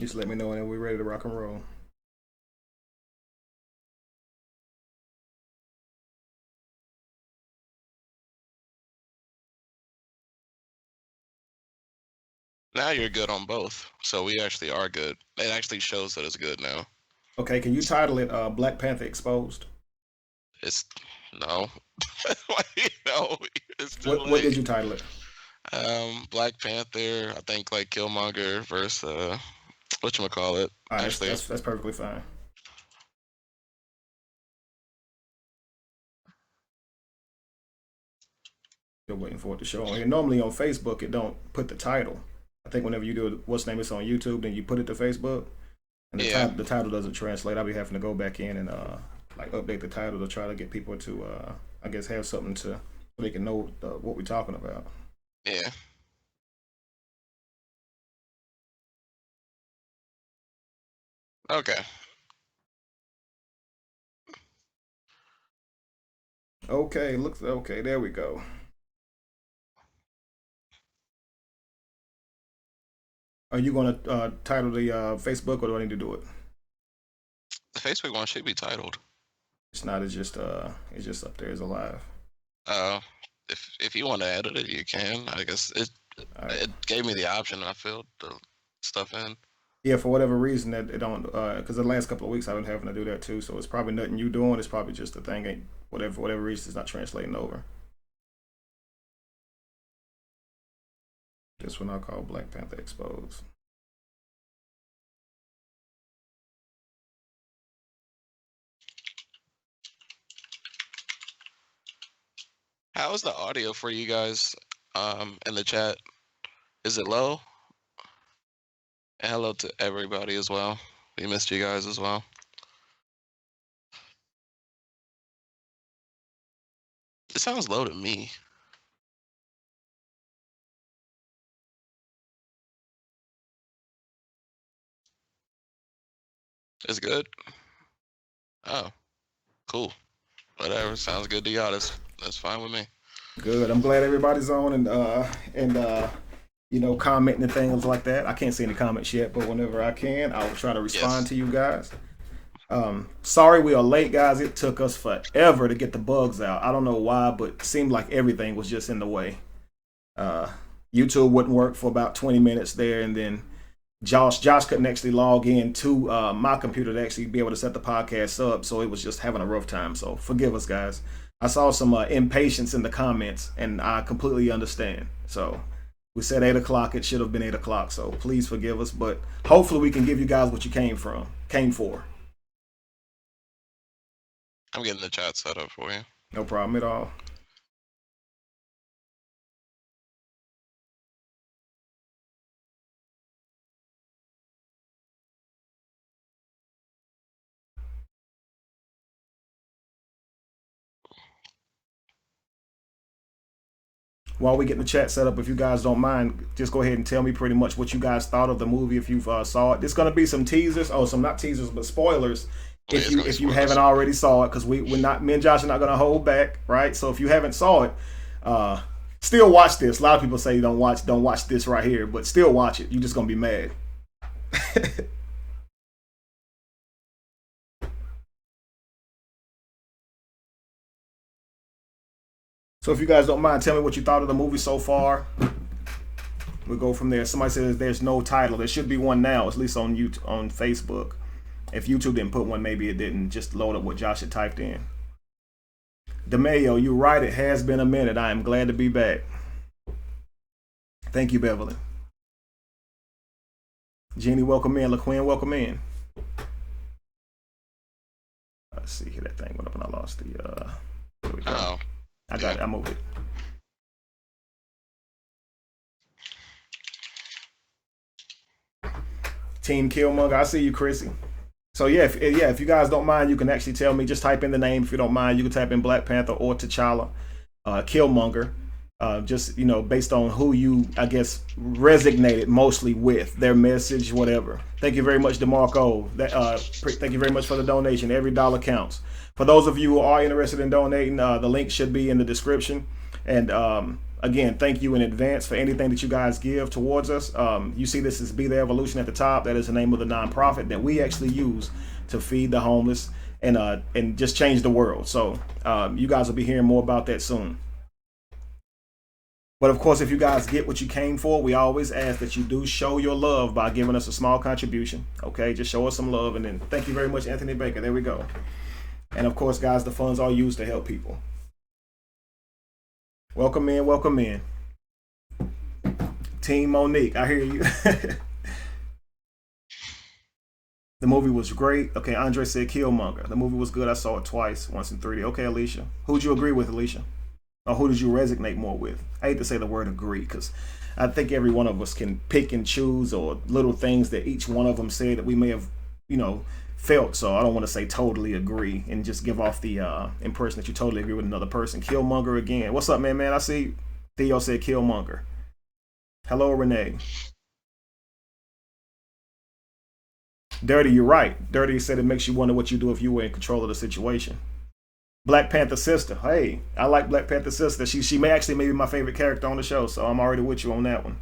Just let me know and we're ready to rock and roll. Now you're good on both, so we actually are good. It actually shows that it's good now. Okay, can you title it Black Panther Exposed? It's no, no, it's too What did late. you title it? Black Panther. I think like Killmonger versus whatchamacallit. All right, Actually, that's perfectly fine. Still waiting for it to show. And normally on Facebook it don't put the title. I think whenever you do what's name it's on YouTube, then you put it to Facebook, and yeah, the title doesn't translate. I'll be having to go back in and like update the title to try to get people to I guess have something to so they can know what we're talking about. yeah. Okay. Okay, looks okay. There we go. Are you gonna title the Facebook, or do I need to do it? The Facebook one should be titled. It's not. It's just up there as alive. Uh, if you want to edit it, you can. I guess All right. it gave me the option, and I filled the stuff in. Yeah, for whatever reason that it don't, because the last couple of weeks I've been having to do that too. So it's probably nothing you doing. It's probably just the thing ain't whatever reason it's not translating over. This one I'll call Black Panther Exposed. How is the audio for you guys? In the chat, is it low? And hello to everybody as well. We missed you guys as well. It sounds low to me. It's good. Oh, cool. Whatever. Sounds good to y'all. That's fine with me. Good. I'm glad everybody's on and commenting and things like that. I can't see any comments yet, but whenever I can, I will try to respond Yes. to you guys. Sorry we are late, guys. It took us forever to get the bugs out. I don't know why, but it seemed like everything was just in the way. Uh, YouTube wouldn't work for about 20 minutes there, and then Josh couldn't actually log in to my computer to actually be able to set the podcast up, so it was just having a rough time. So forgive us, guys. I saw some impatience in the comments, and I completely understand. So we said 8 o'clock. It should have been 8 o'clock. So please forgive us, but hopefully we can give you guys what you came for. I'm getting the chat set up for you. No problem at all. While we get the chat set up, if you guys don't mind, just go ahead and tell me pretty much what you guys thought of the movie if you saw it. There's gonna be some teasers, some not teasers but spoilers. Yeah, it's gonna be If you spoilers. haven't already saw it, because we're not me and Josh are not gonna hold back, right? So if you haven't saw it, still watch this. A lot of people say don't watch this right here, but still watch it. You're just gonna be mad. So if you guys don't mind, tell me what you thought of the movie so far. We'll go from there. Somebody says there's no title. There should be one now, at least on YouTube, on Facebook. If YouTube didn't put one, maybe it didn't. Just load up what Josh had typed in. DeMayo, you're right. It has been a minute. I am glad to be back. Thank you, Beverly. Jeannie, welcome in. LaQuinn, welcome in. Let's see here. That thing went up and I lost the. There we go. Oh, I got it. I moved it. Team Killmonger. I see you, Chrissy. So if you guys don't mind, you can actually tell me. Just type in the name if you don't mind. You can type in Black Panther or T'Challa, Killmonger. Just based on who you, I guess, resonated mostly with their message, whatever. Thank you very much, DeMarco. Thank you very much for the donation. Every dollar counts. For those of you who are interested in donating, the link should be in the description. And Again, thank you in advance for anything that you guys give towards us. You see, this is Be the Evolution at the top. That is the name of the nonprofit that we actually use to feed the homeless and just change the world. So you guys will be hearing more about that soon. But of course, if you guys get what you came for, we always ask that you do show your love by giving us a small contribution. Okay, just show us some love, and then thank you very much, Anthony Baker. There we go. And of course, guys, the funds are used to help people. Welcome in, welcome in. Team Monique, I hear you. The movie was great. Okay, Andre said Killmonger. The movie was good. I saw it twice, once in 3D. Okay, Alicia. Who'd you agree with, Alicia? Or who did you resonate more with? I hate to say the word agree, because I think every one of us can pick and choose, or little things that each one of them said that we may have, felt. So I don't want to say totally agree and just give off the impression that you totally agree with another person. Killmonger again. What's up, man? I see Theo said Killmonger. Hello, Renee. Dirty, you're right. Dirty said it makes you wonder what you do if you were in control of the situation. Black Panther sister. Hey, I like Black Panther sister. She may actually be my favorite character on the show, so I'm already with you on that one.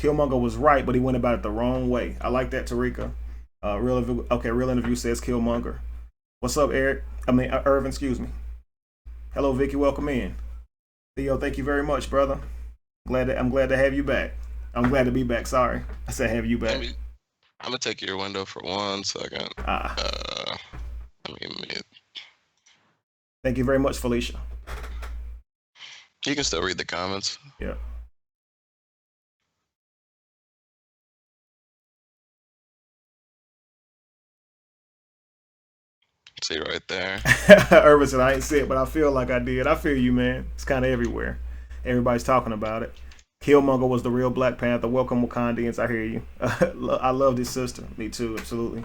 Killmonger was right, but he went about it the wrong way. I like that, Tarika. Real interview says Killmonger. What's up, Eric? Irvin, excuse me. Hello, Vicky. Welcome in. Theo, thank you very much, brother. I'm glad to have you back. I'm glad to be back. Sorry, I said have you back. I'm gonna take your window for 1 second. Thank you very much, Felicia. You can still read the comments. Yeah. See right there. Irvin said, I ain't see it, but I feel like I did. I feel you, man. It's kind of everywhere. Everybody's talking about it. Killmonger was the real Black Panther. Welcome, Wakandians. I hear you. I love this sister. Me too, absolutely.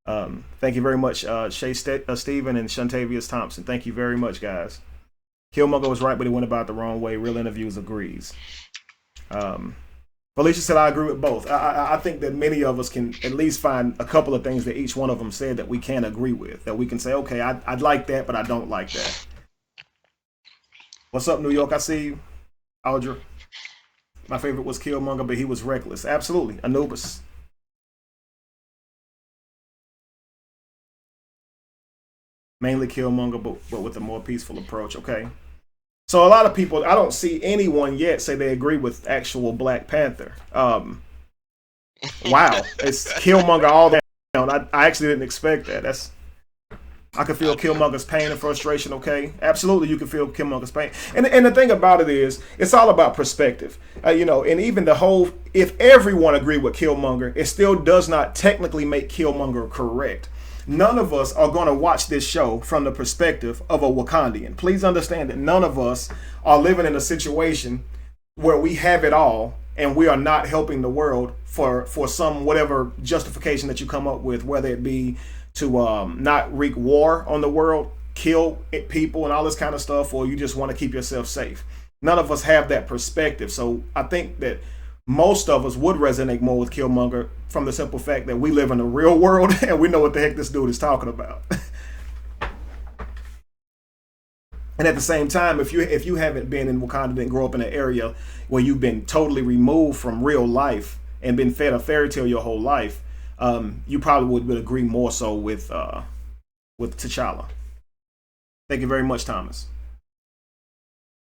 Thank you very much, Steven and Shantavius Thompson. Thank you very much, guys. Killmonger was right, but he went about it the wrong way. Real Interviews agrees. Felicia said, I agree with both. I think that many of us can at least find a couple of things that each one of them said that we can agree with. That we can say, okay, I'd like that, but I don't like that. What's up, New York? I see you. Audra. My favorite was Killmonger, but he was reckless. Absolutely. Anubis. Mainly Killmonger, but with a more peaceful approach. Okay. So a lot of people, I don't see anyone yet say they agree with actual Black Panther. Wow. It's Killmonger all down. I actually didn't expect that. I could feel Killmonger's pain and frustration, okay? Absolutely, you can feel Killmonger's pain. And the thing about it is, it's all about perspective. And even if everyone agreed with Killmonger, it still does not technically make Killmonger correct. None of us are going to watch this show from the perspective of a Wakandian. Please understand that none of us are living in a situation where we have it all and we are not helping the world for some whatever justification that you come up with, whether it be to not wreak war on the world, kill people and all this kind of stuff, or you just want to keep yourself safe. None of us have that perspective. So I think that most of us would resonate more with Killmonger from the simple fact that we live in the real world and we know what the heck this dude is talking about. And at the same time, if you haven't been in Wakanda, didn't grow up in an area where you've been totally removed from real life and been fed a fairy tale your whole life, you probably would agree more so with T'Challa. Thank you very much, Thomas.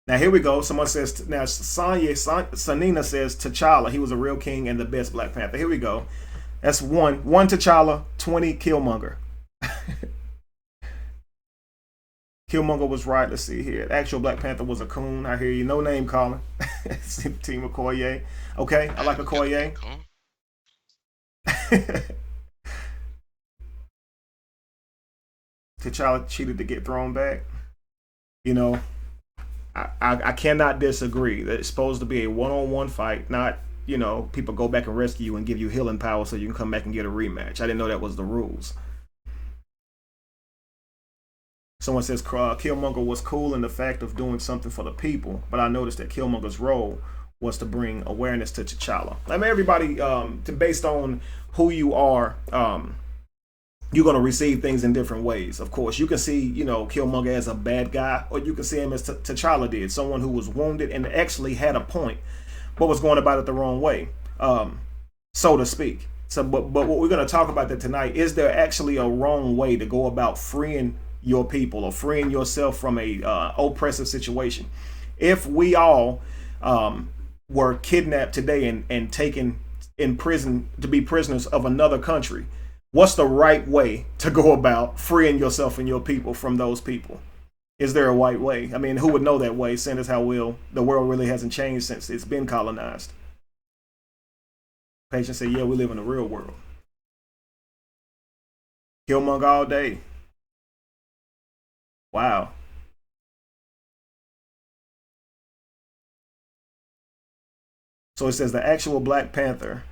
Now here we go. Someone says, now Sanina says T'Challa, he was a real king and the best Black Panther. Here we go. That's one T'Challa, 20 Killmonger. Killmonger was right. Let's see here. The actual Black Panther was a coon. I hear you. No name calling. Team Okoye. Okay, I like Okoye. T'Challa cheated to get thrown back. I cannot disagree that it's supposed to be a one-on-one fight, not, people go back and rescue you and give you healing power so you can come back and get a rematch. I didn't know that was the rules. Someone says Killmonger was cool in the fact of doing something for the people, but I noticed that Killmonger's role was to bring awareness to T'Challa. I mean, everybody, based on who you are, you're going to receive things in different ways. Of course, you can see, Killmonger as a bad guy, or you can see him as T'Challa did, someone who was wounded and actually had a point, but was going about it the wrong way, so to speak. So, but what we're going to talk about that tonight, is there actually a wrong way to go about freeing your people or freeing yourself from a oppressive situation? If we all were kidnapped today and taken in prison to be prisoners of another country, what's the right way to go about freeing yourself and your people from those people? Is there a right way? I mean, who would know that way, seeing as how the world really hasn't changed since it's been colonized? Patients say, yeah, we live in the real world. Killmonger all day. Wow. So it says the actual Black Panther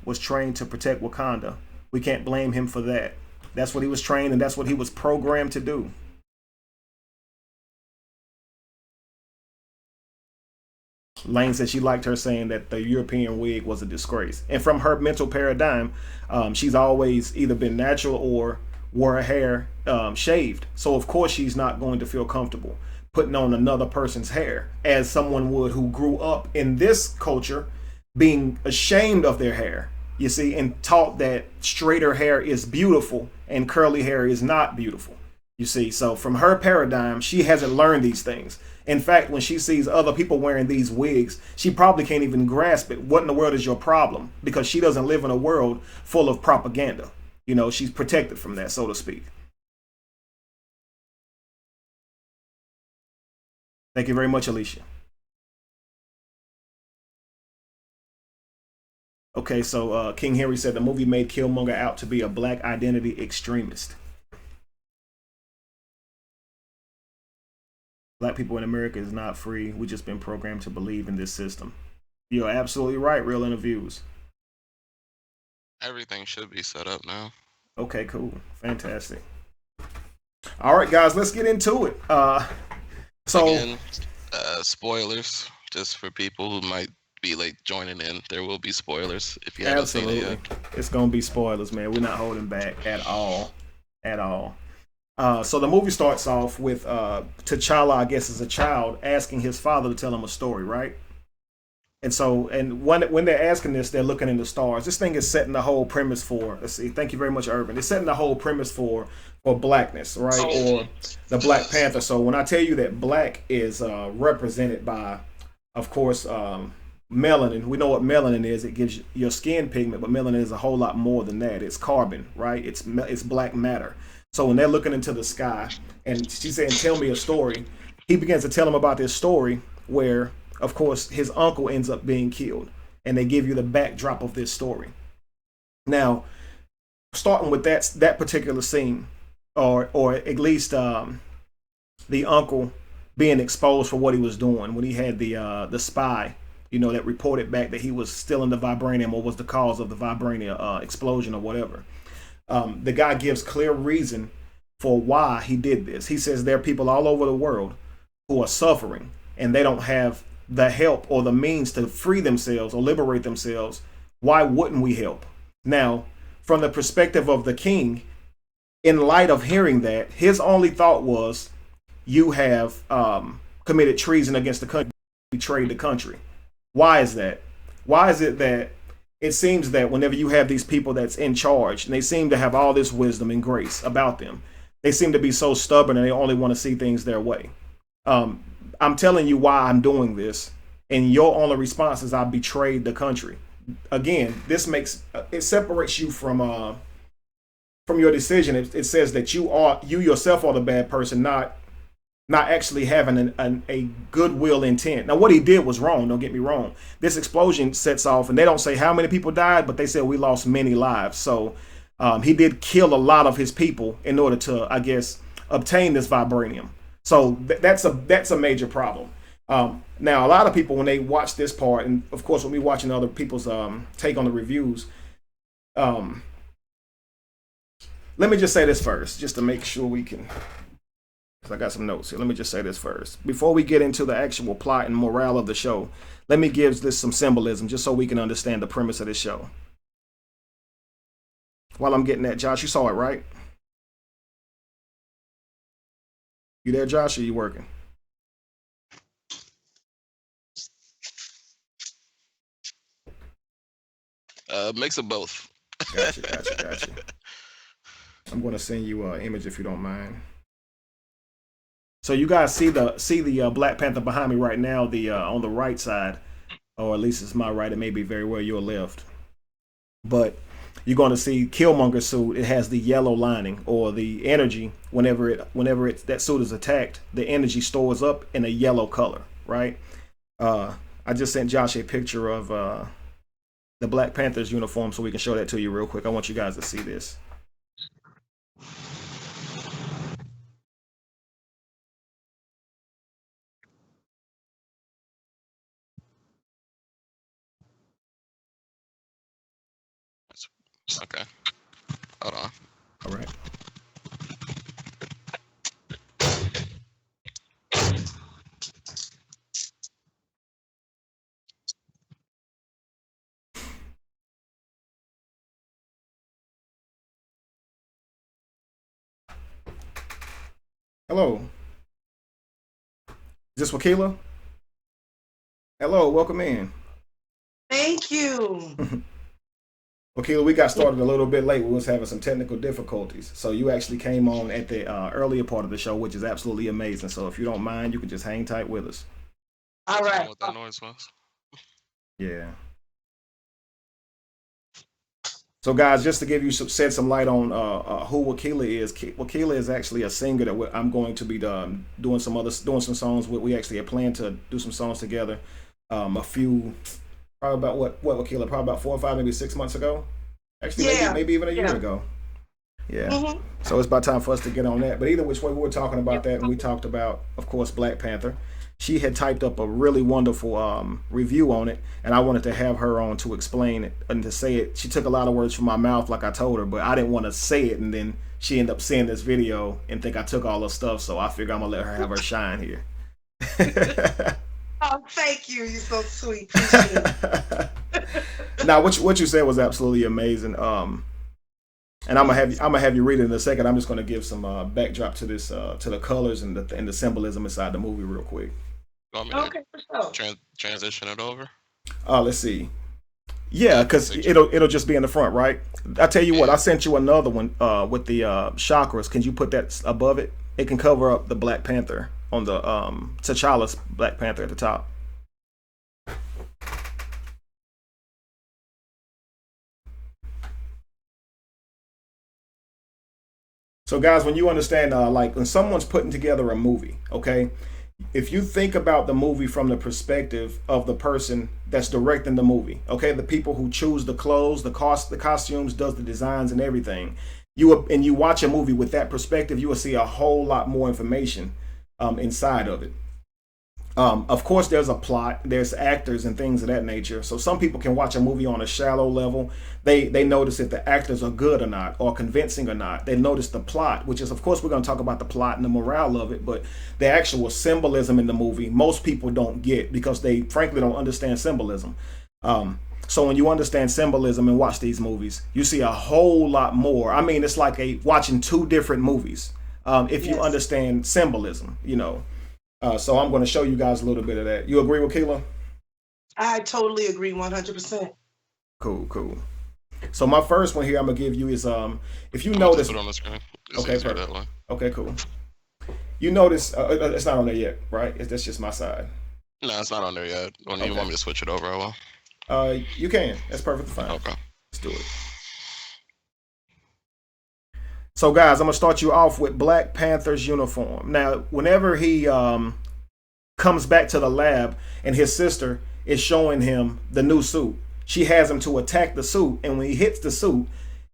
was trained to protect Wakanda. We can't blame him for that. That's what he was trained and that's what he was programmed to do. Lane said she liked her saying that the European wig was a disgrace. And from her mental paradigm, she's always either been natural or wore her hair shaved. So of course she's not going to feel comfortable putting on another person's hair, as someone would who grew up in this culture being ashamed of their hair, you see, and taught that straighter hair is beautiful and curly hair is not beautiful, you see. So from her paradigm, she hasn't learned these things. In fact, when she sees other people wearing these wigs, she probably can't even grasp it. What in the world is your problem? Because she doesn't live in a world full of propaganda. She's protected from that, so to speak. Thank you very much, Alicia. Okay, so King Henry said the movie made Killmonger out to be a black identity extremist. Black people in America is not free. We've just been programmed to believe in this system. You're absolutely right, Real Interviews. Everything should be set up now. Okay, cool. Fantastic. All right, guys, let's get into it. So, again, spoilers, just for people who might be late joining in. There will be spoilers if you haven't seen it yet. It's going to be spoilers, man. We're not holding back at all. At all. So the movie starts off with T'Challa, I guess, as a child, asking his father to tell him a story, right? And when they're asking this, they're looking in the stars. This thing is setting the whole premise for, let's see, thank you very much, Urban. It's setting the whole premise for blackness, right? Or the Black Panther. So when I tell you that black is represented by, of course, melanin, we know what melanin is. It gives your skin pigment, but melanin is a whole lot more than that. It's carbon, right? It's black matter. So when they're looking into the sky and she's saying, tell me a story, he begins to tell them about this story where, of course, his uncle ends up being killed. And they give you the backdrop of this story. Now, starting with that particular scene, or at least the uncle being exposed for what he was doing when he had the spy, that reported back that he was stealing the vibranium or was the cause of the vibranium explosion or whatever. The guy gives clear reason for why he did this. He says there are people all over the world who are suffering and they don't have the help or the means to free themselves or liberate themselves. Why wouldn't we help? Now, from the perspective of the king, in light of hearing that, his only thought was, you have committed treason against the country, betrayed the country. Why is that? Why is it that it seems that whenever you have these people that's in charge and they seem to have all this wisdom and grace about them, they seem to be so stubborn and they only want to see things their way? I'm telling you why I'm doing this, and your only response is I betrayed the country. Again, this makes it separates you from your decision. It says that you yourself are the bad person, not actually having a goodwill intent. Now, what he did was wrong. Don't get me wrong. This explosion sets off, and they don't say how many people died, but they said we lost many lives. So he did kill a lot of his people in order to, I guess, obtain this vibranium. So that's a major problem. Now, a lot of people, when they watch this part, and of course, when we watching other people's take on the reviews, let me just say this first, just to make sure we can, because I got some notes here. Let me just say this first. Before we get into the actual plot and morale of the show, let me give this some symbolism just so we can understand the premise of this show. while I'm getting that, Josh, you saw it, right? You there, Josh? Or you working? Mix of both. Gotcha, gotcha, gotcha. I'm going to send you an image if you don't mind. So you guys see the Black Panther behind me right now, the on the right side, or at least it's my right. It may be very well your left, but you're going to see Killmonger suit. It has the yellow lining or the energy. Whenever that suit is attacked, the energy stores up in a yellow color, right? I just sent Josh a picture of the Black Panther's uniform so we can show that to you real quick. I want you guys to see this. Okay. Hold on. All right. Hello. Is this Wakila? Hello, welcome in. Thank you. Wakila, we got started a little bit late. We was having some technical difficulties. So you actually came on at the earlier part of the show, which is absolutely amazing. So if you don't mind, you can just hang tight with us. All I don't know right. what that noise was. Yeah. So guys, just to give you shed some light on who Wakila is. Wakila is actually a singer that I'm going to be doing some songs with. We actually had planned to do some songs together. A few, probably about what Wakila, probably about 4 or 5, maybe 6 months ago. Actually, Yeah. maybe even a year Yeah. ago. Yeah. Mm-hmm. So it's about time for us to get on that. But either which way, we were talking about Yep. that, and we talked about, of course, Black Panther. She had typed up a really wonderful review on it, and I wanted to have her on to explain it and to say it. She took a lot of words from my mouth, like I told her, but I didn't want to say it, and then she ended up seeing this video and think I took all her stuff. So I figure I'm gonna let her have her shine here. Oh, thank you. You're so sweet. Appreciate it. Now, what you said was absolutely amazing. And I'm gonna have you read it in a second. I'm just gonna give some backdrop to this to the colors and the symbolism inside the movie real quick. You want me to Okay, for sure. transition it over? Let's see. Yeah, because Picture. it'll just be in the front, right? I tell you what, Yeah. I sent you another one with the chakras. Can you put that above it? It can cover up the Black Panther on the T'Challa's Black Panther at the top. So, guys, when you understand, like when someone's putting together a movie, okay, if you think about the movie from the perspective of the person that's directing the movie, okay, the people who choose the clothes, the costumes, does the designs and everything, you watch a movie with that perspective, you will see a whole lot more information inside of it. Of course, there's a plot, there's actors and things of that nature. So some people can watch a movie on a shallow level. They notice if the actors are good or not, or convincing or not. They notice the plot, which is, of course, we're going to talk about the plot and the morale of it, but the actual symbolism in the movie, most people don't get because they frankly don't understand symbolism. So when you understand symbolism and watch these movies, you see a whole lot more. I mean, it's like watching two different movies. If you Yes. understand symbolism. So I'm going to show you guys a little bit of that. You agree with Keela? I totally agree 100%. Cool, cool. So my first one here I'm gonna give you is if you I'm gonna just notice. put it on the screen. It's Okay, easier perfect. that way. Okay, cool. You notice it's not on there yet, right? That's just my side. No, it's not on there yet. When you Okay. want me to switch it over, I will. You can. That's perfectly fine. Okay. Let's do it. So guys, I'm gonna start you off with Black Panther's uniform. Now, whenever he comes back to the lab and his sister is showing him the new suit, she has him to attack the suit, and when he hits the suit,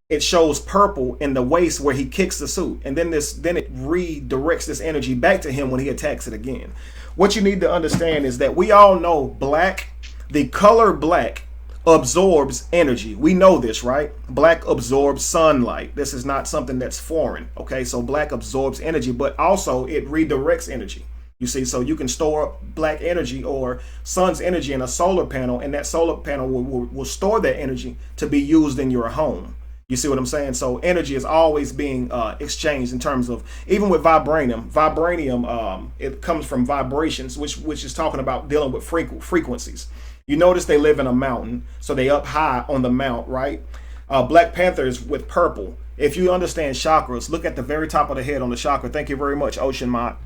it shows purple in the waist where he kicks the suit, and then it redirects this energy back to him when he attacks it again. What you need to understand is that we all know black, the color black absorbs energy. We know this, right? Black absorbs sunlight. This is not something that's foreign. Okay, so black absorbs energy, but also it redirects energy. You see, so you can store black energy or sun's energy in a solar panel, and that solar panel will store that energy to be used in your home. You see what I'm saying? So energy is always being exchanged in terms of, even with vibranium. Vibranium, it comes from vibrations, which is talking about dealing with frequencies. You notice they live in a mountain, so they up high on the mount, right? Black Panther is with purple. If you understand chakras, look at the very top of the head on the chakra. Thank you very much, Ocean Mott.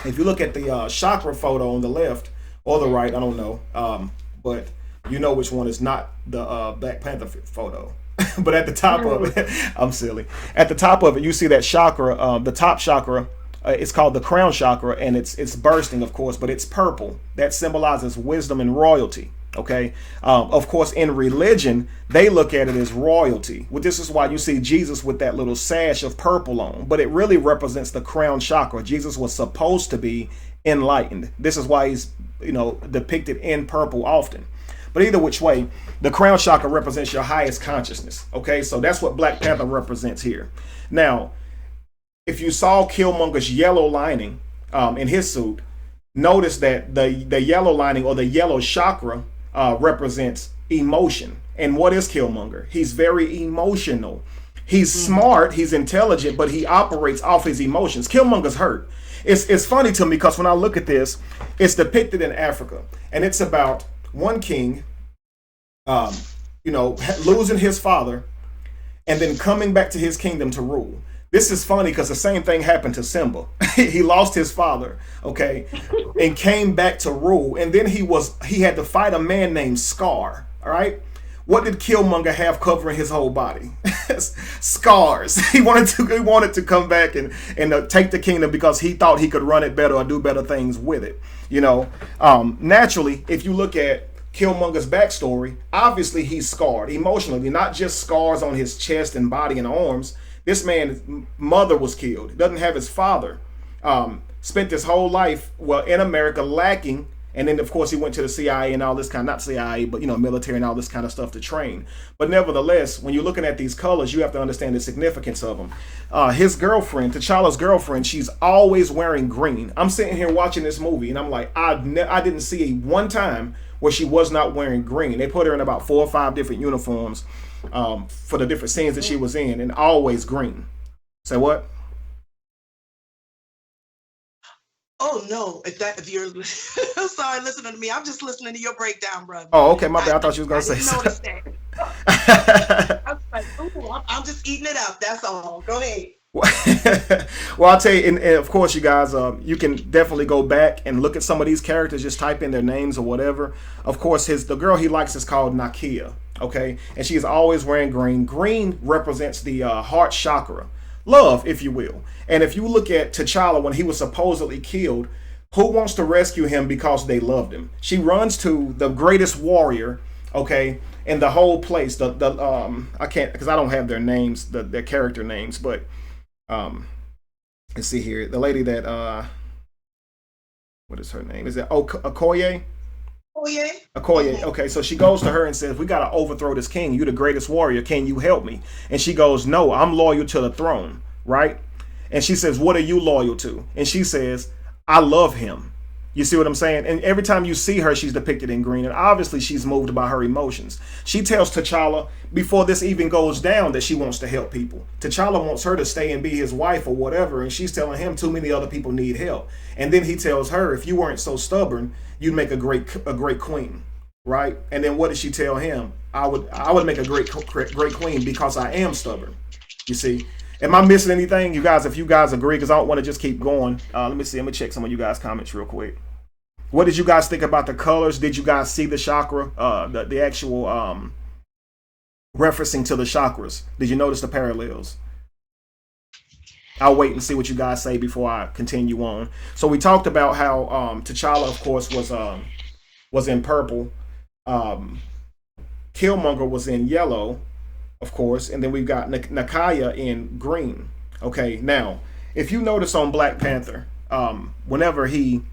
If you look at the chakra photo on the left or the right, I don't know, but you know which one is not the Black Panther photo. But at the top of it, I'm silly. At the top of it, you see that chakra, the top chakra. It's called the crown chakra, and it's bursting, of course, but it's purple. That symbolizes wisdom and royalty. Okay, of course, in religion, they look at it as royalty. Well, this is why you see Jesus with that little sash of purple on, but it really represents the crown chakra. Jesus was supposed to be enlightened. This is why he's, depicted in purple often. But either which way, the crown chakra represents your highest consciousness. Okay, so that's what Black Panther represents here. Now, if you saw Killmonger's yellow lining in his suit, notice that the yellow lining or the yellow chakra represents emotion. And what is Killmonger? He's very emotional. He's smart, he's intelligent, but he operates off his emotions. Killmonger's hurt. It's funny to me because when I look at this, it's depicted in Africa, and it's about one king, losing his father, and then coming back to his kingdom to rule. This is funny because the same thing happened to Simba. He lost his father, okay, and came back to rule, and then he had to fight a man named Scar. All right, what did Killmonger have covering his whole body? Scars. He wanted to come back and take the kingdom because he thought he could run it better or do better things with it. Naturally, if you look at Killmonger's backstory, obviously he's scarred emotionally, not just scars on his chest and body and arms. This man's mother was killed. He doesn't have his father. Spent his whole life, in America, lacking. And then, of course, he went to the CIA and all this not CIA, but, military and all this kind of stuff to train. But nevertheless, when you're looking at these colors, you have to understand the significance of them. His girlfriend, T'Challa's girlfriend, she's always wearing green. I'm sitting here watching this movie, and I'm like, I didn't see one time where she was not wearing green. They put her in about 4 or 5 different uniforms for the different scenes that she was in, and always green. Say what? Oh no! If you're sorry, listening to me, I'm just listening to your breakdown, brother. Oh, okay, my bad. I thought you was gonna say something. That. I was like, ooh, I'm just eating it up. That's all. Go ahead. Well, I'll tell you, and of course, you guys, you can definitely go back and look at some of these characters. Just type in their names or whatever. Of course, the girl he likes is called Nakia. Okay, and she is always wearing green. Green represents the heart chakra, love, if you will. And if you look at T'Challa when he was supposedly killed, who wants to rescue him because they loved him? She runs to the greatest warrior, okay, in the whole place. I can't, because I don't have their names, their character names, but let's see here. The lady that what is her name? Is it Okoye? Okoye. Okay, so she goes to her and says, "We got to overthrow this king. You're the greatest warrior. Can you help me?" And she goes, "No, I'm loyal to the throne," right? And she says, "What are you loyal to?" And she says, "I love him." You see what I'm saying? And every time you see her, she's depicted in green. And obviously, she's moved by her emotions. She tells T'Challa before this even goes down that she wants to help people. T'Challa wants her to stay and be his wife or whatever. And she's telling him too many other people need help. And then he tells her, if you weren't so stubborn, you'd make a great queen. Right? And then what did she tell him? I would make a great queen because I am stubborn. You see? Am I missing anything? You guys, if you guys agree, because I don't want to just keep going. Let me see. Let me check some of you guys' comments real quick. What did you guys think about the colors? Did you guys see the chakra, the actual referencing to the chakras? Did you notice the parallels? I'll wait and see what you guys say before I continue on. So we talked about how T'Challa, of course, was in purple. Killmonger was in yellow, of course, and then we've got Nakia in green. Okay, now, if you notice on Black Panther, whenever he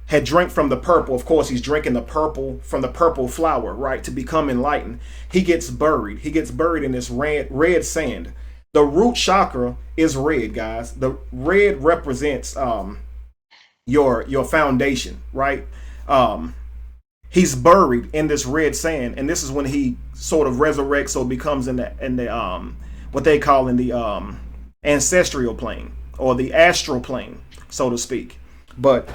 had drank from the purple, of course, he's drinking the purple from the purple flower, right, to become enlightened. He gets buried. He gets buried in this red sand. The root chakra is red, guys. The red represents your foundation, right? he's buried in this red sand, and this is when he sort of resurrects or becomes in the what they call in the ancestral plane or the astral plane, so to speak. But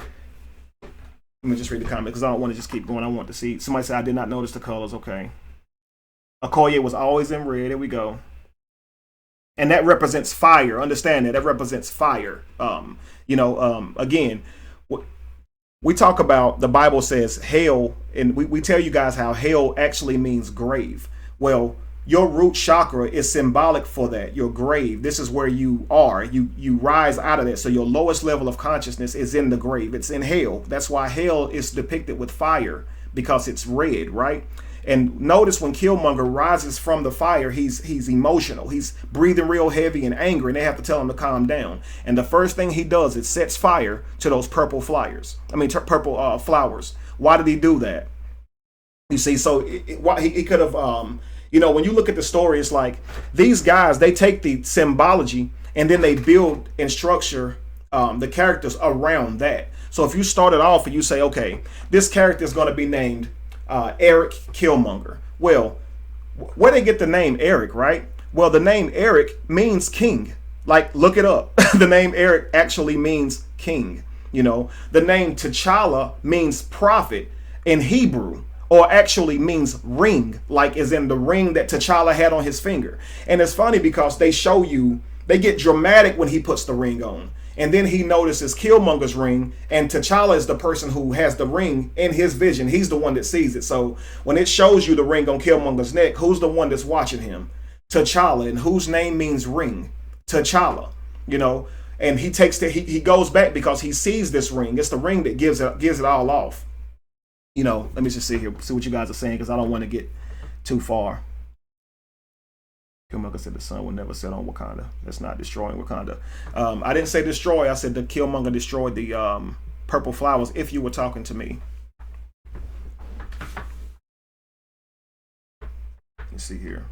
let me just read the comment because I don't want to just keep going. I want to see. Somebody said I did not notice the colors. Okay. Okoye was always in red. Here we go. And that represents fire. Understand that. That represents fire. Again, we talk about, the Bible says hell, and we tell you guys how hell actually means grave. Well, your root chakra is symbolic for that, your grave. This is where you are. You rise out of that. So your lowest level of consciousness is in the grave. It's in hell. That's why hell is depicted with fire, because it's red, right? And notice when Killmonger rises from the fire, he's emotional. He's breathing real heavy and angry, and they have to tell him to calm down. And the first thing he does is sets fire to those purple flowers. Why did he do that? You see, so he could have, when you look at the story, it's like these guys, they take the symbology and then they build and structure the characters around that. So if you started off and you say, okay, this character is going to be named Eric Killmonger. Well, where they get the name Eric, right? Well, the name Eric means king. Like, look it up. The name Eric actually means king. The name T'Challa means prophet in Hebrew, or actually means ring, like as in the ring that T'Challa had on his finger. And it's funny because they get dramatic when he puts the ring on. And then he notices Killmonger's ring, and T'Challa is the person who has the ring in his vision. He's the one that sees it. So when it shows you the ring on Killmonger's neck, who's the one that's watching him? T'Challa, and whose name means ring? T'Challa, And he goes back because he sees this ring. It's the ring that gives it all off. Let me just sit here, see what you guys are saying, because I don't want to get too far. Killmonger said the sun will never set on Wakanda. That's not destroying Wakanda. I didn't say destroy. I said that Killmonger destroyed the purple flowers, if you were talking to me. Let's see here.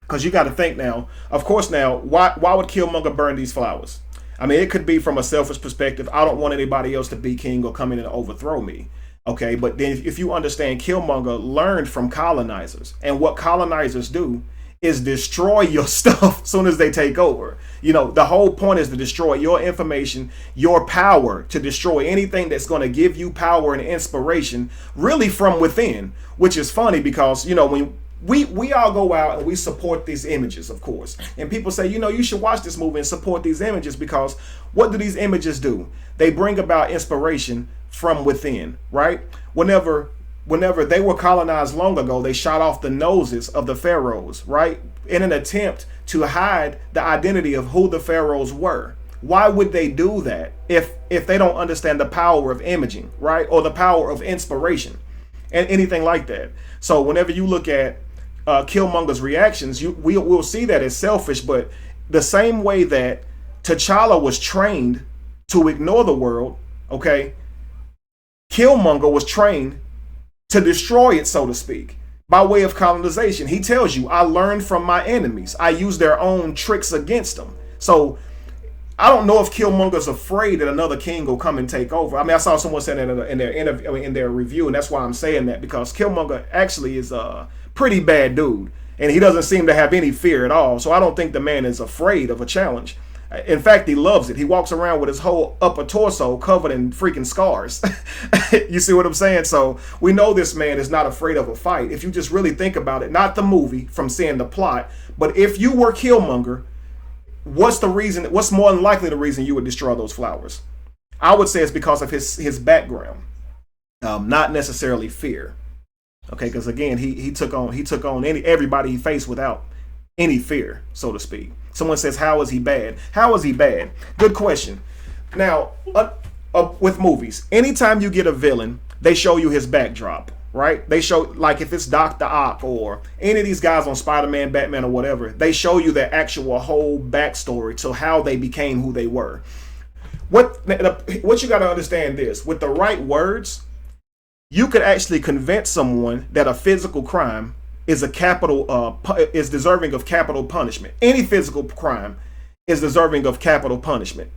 Because you got to think now, of course now, why would Killmonger burn these flowers? I mean, it could be from a selfish perspective. I don't want anybody else to be king or come in and overthrow me. Okay, but then if you understand, Killmonger learned from colonizers. And what colonizers do is destroy your stuff as soon as they take over. The whole point is to destroy your information, your power, to destroy anything that's going to give you power and inspiration, really from within. Which is funny because, when we all go out and we support these images, of course. And people say, you should watch this movie and support these images, because what do these images do? They bring about inspiration from within, right? Whenever they were colonized long ago, they shot off the noses of the pharaohs, right? In an attempt to hide the identity of who the pharaohs were. Why would they do that if they don't understand the power of imaging, right? Or the power of inspiration and anything like that. So whenever you look at Killmonger's reactions, we'll see that as selfish, but the same way that T'Challa was trained to ignore the world, okay, Killmonger was trained to destroy it, so to speak, by way of colonization. He tells you, I learned from my enemies. I use their own tricks against them. So I don't know if Killmonger's afraid that another king will come and take over. I mean, I saw someone say that in their interview, in their review, and that's why I'm saying that, because Killmonger actually is a pretty bad dude, and he doesn't seem to have any fear at all. So I don't think the man is afraid of a challenge. In fact, he loves it. He walks around with his whole upper torso covered in freaking scars. You see what I'm saying? So we know this man is not afraid of a fight. If you just really think about it, not the movie from seeing the plot, but if you were Killmonger, what's more than likely the reason you would destroy those flowers? I would say it's because of his background, not necessarily fear. Okay, because again, he took on everybody he faced without any fear, so to speak. Someone says, how is he bad? How is he bad? Good question. Now, with movies, anytime you get a villain, they show you his backdrop, right? They show, like if it's Dr. Ock or any of these guys on Spider-Man, Batman, or whatever, they show you their actual whole backstory to how they became who they were. What you got to understand this, with the right words, you could actually convince someone that a physical crime is is deserving of capital punishment. Any physical crime is deserving of capital punishment.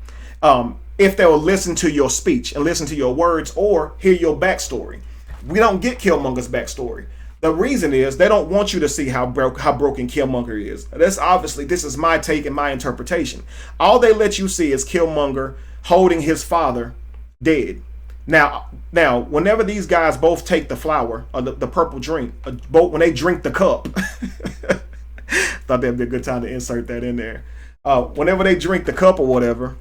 If they will listen to your speech and listen to your words or hear your backstory. we don't get Killmonger's backstory. The reason is they don't want you to see how broken Killmonger is. That's obviously, this is my take and my interpretation. All they let you see is Killmonger holding his father dead. Now, whenever these guys both take the flower or the purple drink, both when they drink the cup, thought that'd be a good time to insert that in there. Whenever they drink the cup or whatever,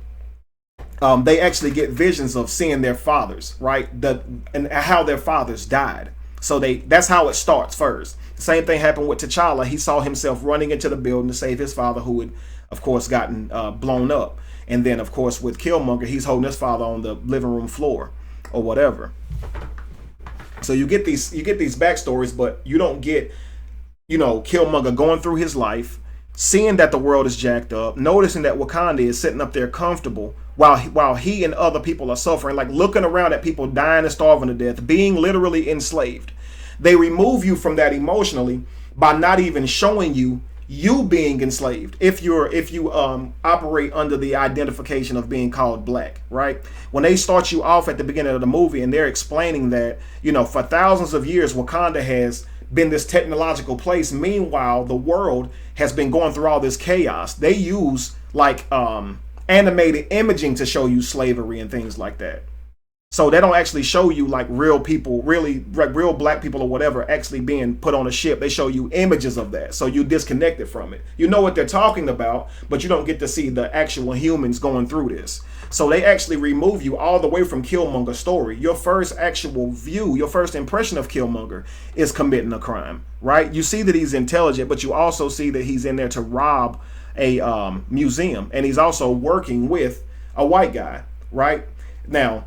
they actually get visions of seeing their fathers, right? And how their fathers died. So that's how it starts first. The same thing happened with T'Challa. He saw himself running into the building to save his father, who had, of course, gotten blown up. And then, of course, with Killmonger, he's holding his father on the living room floor or whatever. So you get these backstories, but you don't get, Killmonger going through his life, seeing that the world is jacked up, noticing that Wakanda is sitting up there comfortable while he and other people are suffering, like looking around at people dying and starving to death, being literally enslaved. They remove you from that emotionally by not even showing you being enslaved if you operate under the identification of being called black, right? When they start you off at the beginning of the movie and they're explaining that, for thousands of years Wakanda has been this technological place. Meanwhile, the world has been going through all this chaos. They use like animated imaging to show you slavery and things like that. So they don't actually show you like real people, really like real black people or whatever actually being put on a ship. They show you images of that. So you disconnected from it. You know what they're talking about, but you don't get to see the actual humans going through this. So they actually remove you all the way from Killmonger's story. Your first actual view, your first impression of Killmonger is committing a crime, right? You see that he's intelligent, but you also see that he's in there to rob a museum. And he's also working with a white guy, right? Now,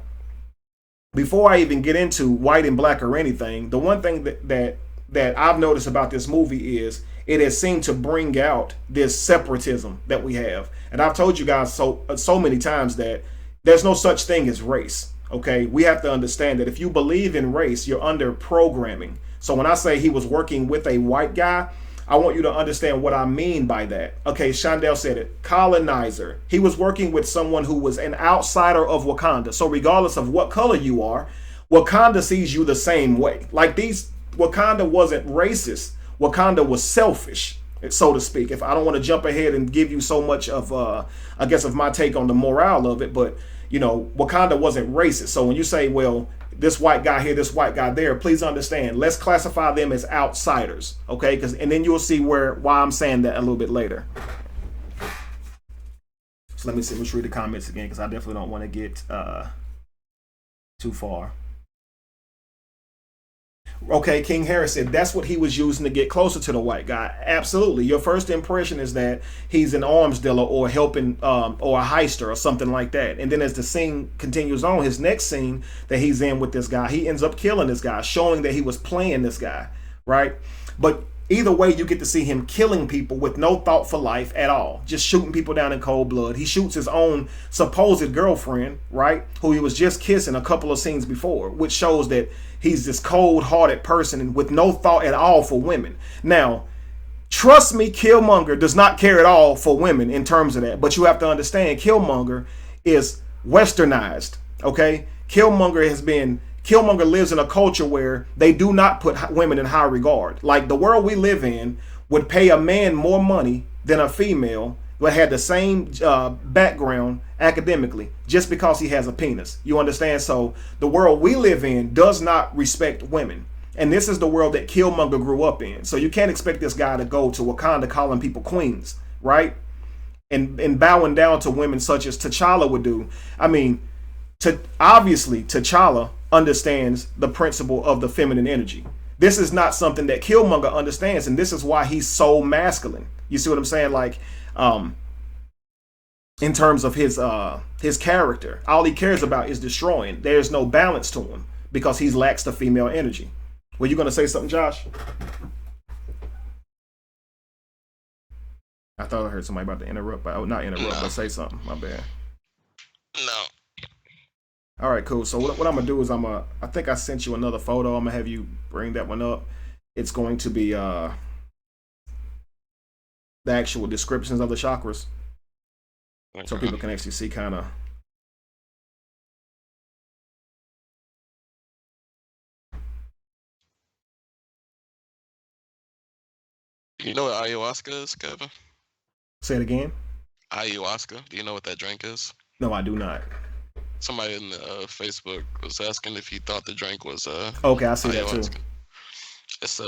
before I even get into white and black or anything, the one thing that I've noticed about this movie is it has seemed to bring out this separatism that we have. And I've told you guys so many times that there's no such thing as race. Okay, we have to understand that if you believe in race, you're under programming. So when I say he was working with a white guy, I want you to understand what I mean by that. Okay, Shondell said it. Colonizer. He was working with someone who was an outsider of Wakanda. So regardless of what color you are, Wakanda sees you the same way. Like Wakanda wasn't racist. Wakanda was selfish, so to speak. If I don't want to jump ahead and give you so much of, I guess, of my take on the morale of it, but Wakanda wasn't racist. So when you say, well, this white guy here, this white guy there, please understand, let's classify them as outsiders, okay? And then you'll see why I'm saying that a little bit later. So let me see, let's read the comments again, because I definitely don't want to get too far. Okay, King Harris said that's what he was using to get closer to the white guy. Absolutely. Your first impression is that he's an arms dealer or helping or a heister or something like that. And then as the scene continues on, his next scene that he's in with this guy, he ends up killing this guy, showing that he was playing this guy, right? But either way, you get to see him killing people with no thought for life at all. Just shooting people down in cold blood. He shoots his own supposed girlfriend, right? Who he was just kissing a couple of scenes before, which shows that he's this cold-hearted person with no thought at all for women. Now, trust me, Killmonger does not care at all for women in terms of that. But you have to understand, Killmonger is westernized, okay? Killmonger lives in a culture where they do not put women in high regard. Like the world we live in would pay a man more money than a female that had the same background academically just because he has a penis. You understand? So the world we live in does not respect women. And this is the world that Killmonger grew up in. So you can't expect this guy to go to Wakanda calling people queens, right? And bowing down to women such as T'Challa would do. I mean, obviously T'Challa understands the principle of the feminine energy. This is not something that Killmonger understands, and this is why he's so masculine. You see what I'm saying? Like, in terms of his character, all he cares about is destroying. There's no balance to him because he lacks the female energy. Were you going to say something, Josh? I thought I heard somebody about to interrupt, but not interrupt, but say something. My bad. No. All right, cool. So what I'm gonna do is I think I sent you another photo. I'm gonna have you bring that one up. It's going to be the actual descriptions of the chakras, so people can actually see kind of. You know what ayahuasca is, Kevin? Say it again. Ayahuasca. Do you know what that drink is? No, I do not. Somebody in the Facebook was asking if you thought the drink was Okay, I see that too. ayahuasca. It's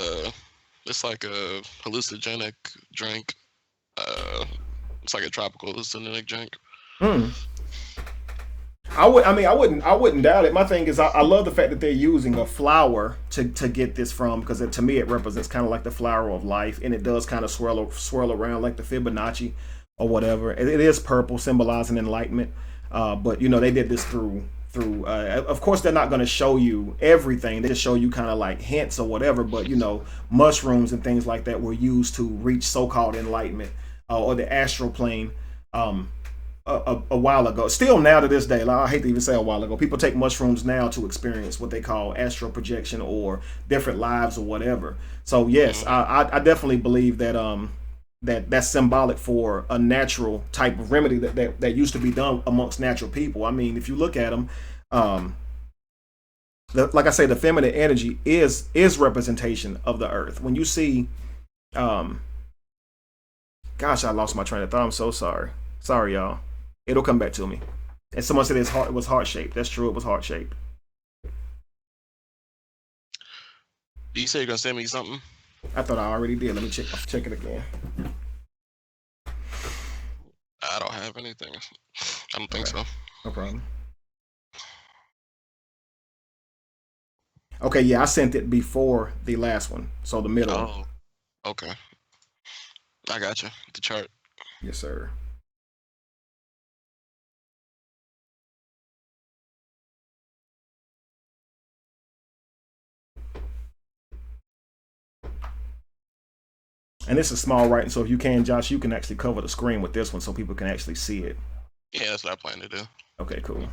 it's like a hallucinogenic drink. Uh, it's like a tropical hallucinogenic drink. Hmm. I wouldn't doubt it. My thing is, I love the fact that they're using a flower to get this from, because to me it represents kind of like the flower of life, and it does kind of swirl around like the Fibonacci or whatever. It is purple, symbolizing enlightenment. But they did this through. Of course, they're not going to show you everything. They just show you kind of like hints or whatever. But mushrooms and things like that were used to reach so-called enlightenment or the astral plane. A while ago. Still now to this day, like, I hate to even say a while ago, people take mushrooms now to experience what they call astral projection or different lives or whatever. So yes, I definitely believe that that's symbolic for a natural type of remedy that used to be done amongst natural people. I mean, if you look at them, like I say, the feminine energy is representation of the earth. When you see, gosh, I lost my train of thought. I'm so sorry. Sorry, y'all. It'll come back to me. And someone said it was heart shaped. That's true. It was heart shaped. You say you're gonna send me something? I thought I already did. Let me check it again. I don't have anything. I don't think so. No problem. Okay, yeah, I sent it before the last one, so the middle. Oh, okay. I got you. The chart. Yes, sir. And this is small writing, so if you can, Josh, you can actually cover the screen with this one so people can actually see it. Yeah, that's what I plan to do. Okay, cool.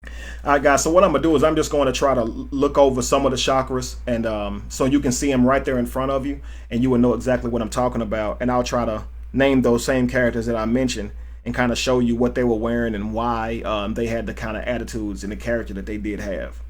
All right, guys, so what I'm going to do is I'm just going to try to look over some of the chakras, and so you can see them right there in front of you, and you will know exactly what I'm talking about. And I'll try to name those same characters that I mentioned and kind of show you what they were wearing and why they had the kind of attitudes and the character that they did have.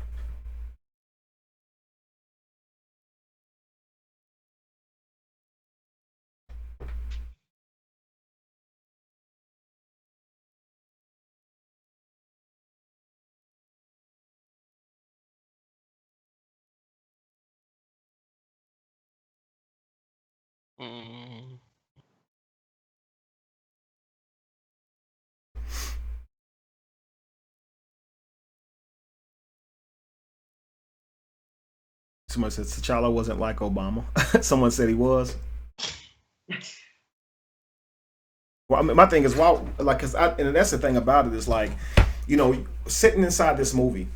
Mm. Someone said T'Challa wasn't like Obama. Someone said he was. Well, I mean, my thing is, and that's the thing about it is like, sitting inside this movie,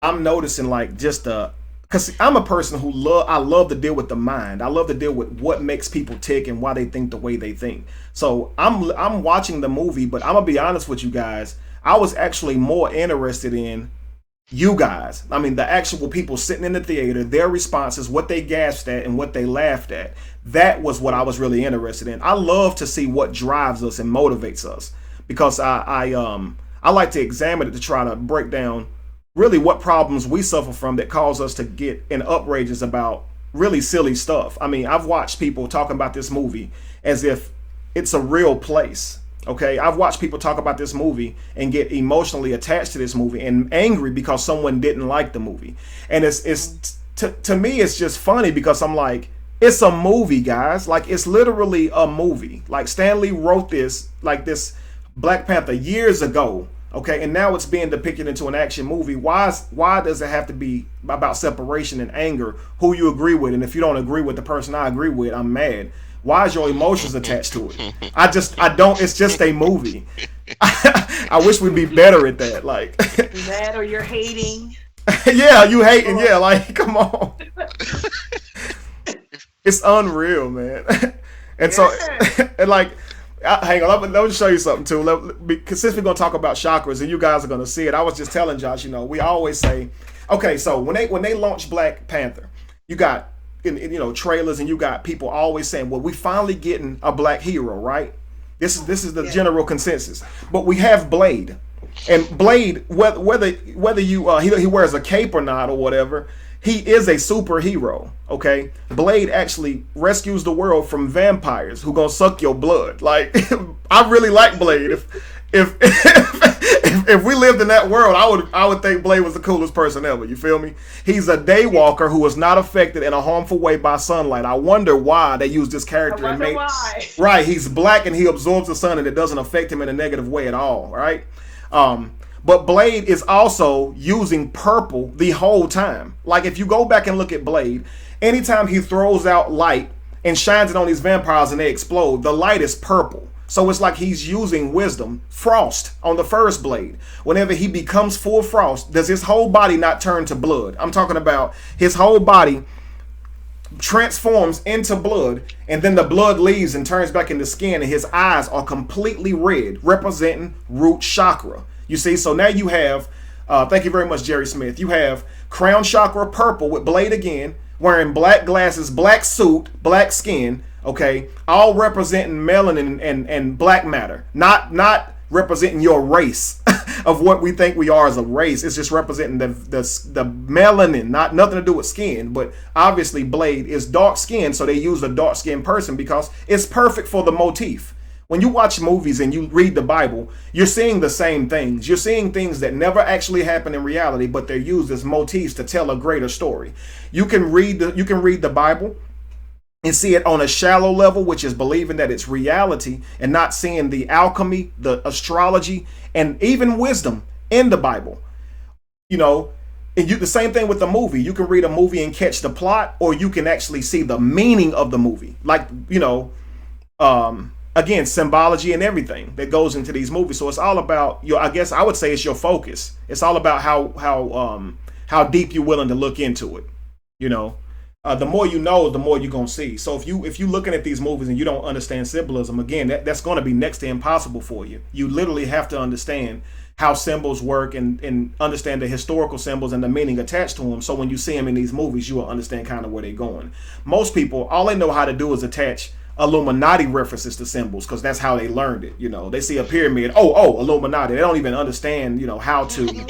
I'm noticing like just because I'm a person who I love to deal with the mind. I love to deal with what makes people tick and why they think the way they think. So I'm watching the movie, but I'm gonna be honest with you guys. I was actually more interested in you guys. I mean, the actual people sitting in the theater, their responses, what they gasped at and what they laughed at. That was what I was really interested in. I love to see what drives us and motivates us, because I like to examine it to try to break down really what problems we suffer from that cause us to get in outrages about really silly stuff. I mean, I've watched people talking about this movie as if it's a real place. Okay, I've watched people talk about this movie and get emotionally attached to this movie and angry because someone didn't like the movie. And it's to me, it's just funny because I'm like, it's a movie, guys. Like, it's literally a movie. Like, Stan Lee wrote this Black Panther years ago. Okay, and now it's being depicted into an action movie. Why does it have to be about separation and anger, who you agree with? And if you don't agree with the person I agree with, I'm mad. Why is your emotions attached to it? I don't. It's just a movie. I wish we'd be better at that. Like that, or you're hating. Yeah, you hating. Yeah, like, come on. It's unreal, man. And so, and like, hang on. Let me show you something too. Because since we're gonna talk about chakras, and you guys are gonna see it, I was just telling Josh. We always say, okay, so when they launched Black Panther, you got in trailers, and you got people always saying, well, we finally getting a black hero, right? This is the general consensus. But we have Blade, and Blade, whether you he wears a cape or not or whatever, he is a superhero. Okay, Blade actually rescues the world from vampires who gonna suck your blood. Like, I really like Blade. If we lived in that world, I would think Blade was the coolest person ever. You feel me? He's a daywalker who was not affected in a harmful way by sunlight. I wonder why they used this character and made right. He's black and he absorbs the sun and it doesn't affect him in a negative way at all. Right? But Blade is also using purple the whole time. Like, if you go back and look at Blade, anytime he throws out light and shines it on these vampires and they explode, the light is purple. So it's like he's using wisdom. Frost on the first Blade. Whenever he becomes full frost, does his whole body not turn to blood? I'm talking about his whole body transforms into blood, and then the blood leaves and turns back into skin, and his eyes are completely red, representing root chakra. You see, so now you have, thank you very much, Jerry Smith. You have crown chakra purple with Blade again, wearing black glasses, black suit, black skin, okay, all representing melanin and black matter, not representing your race of what we think we are as a race. It's just representing the melanin, nothing to do with skin. But obviously Blade is dark skinned, so they use a dark skinned person because it's perfect for the motif. When you watch movies and you read the Bible, you're seeing the same things. You're seeing things that never actually happen in reality, but they're used as motifs to tell a greater story. You can read the Bible and see it on a shallow level, which is believing that it's reality and not seeing the alchemy, the astrology, and even wisdom in the Bible. You know, and the same thing with the movie. You can read a movie and catch the plot, or you can actually see the meaning of the movie. Like, you know, again, symbology and everything that goes into these movies. So it's all about I guess I would say it's your focus. It's all about how deep you're willing to look into it. You know, the more you know, the more you're gonna see. So if you looking at these movies and you don't understand symbolism, again, that's going to be next to impossible for you. You literally have to understand how symbols work and understand the historical symbols and the meaning attached to them. So when you see them in these movies, you will understand kind of where they're going. Most people, all they know how to do is attach Illuminati references to symbols because that's how they learned it. You know, they see a pyramid, oh, Illuminati. They don't even understand, you know, how to,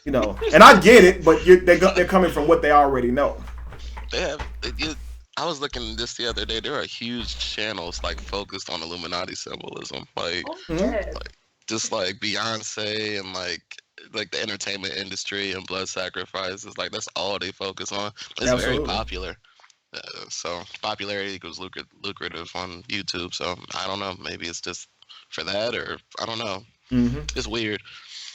you know. And I get it, but they're coming from what they already know. I was looking this the other day. There are huge channels like focused on Illuminati symbolism, like just like Beyonce and like the entertainment industry and blood sacrifices. Like that's all they focus on. It's Absolutely. Very popular. So popularity equals lucrative on YouTube. So I don't know. Maybe it's just for that, or I don't know. Mm-hmm. It's weird.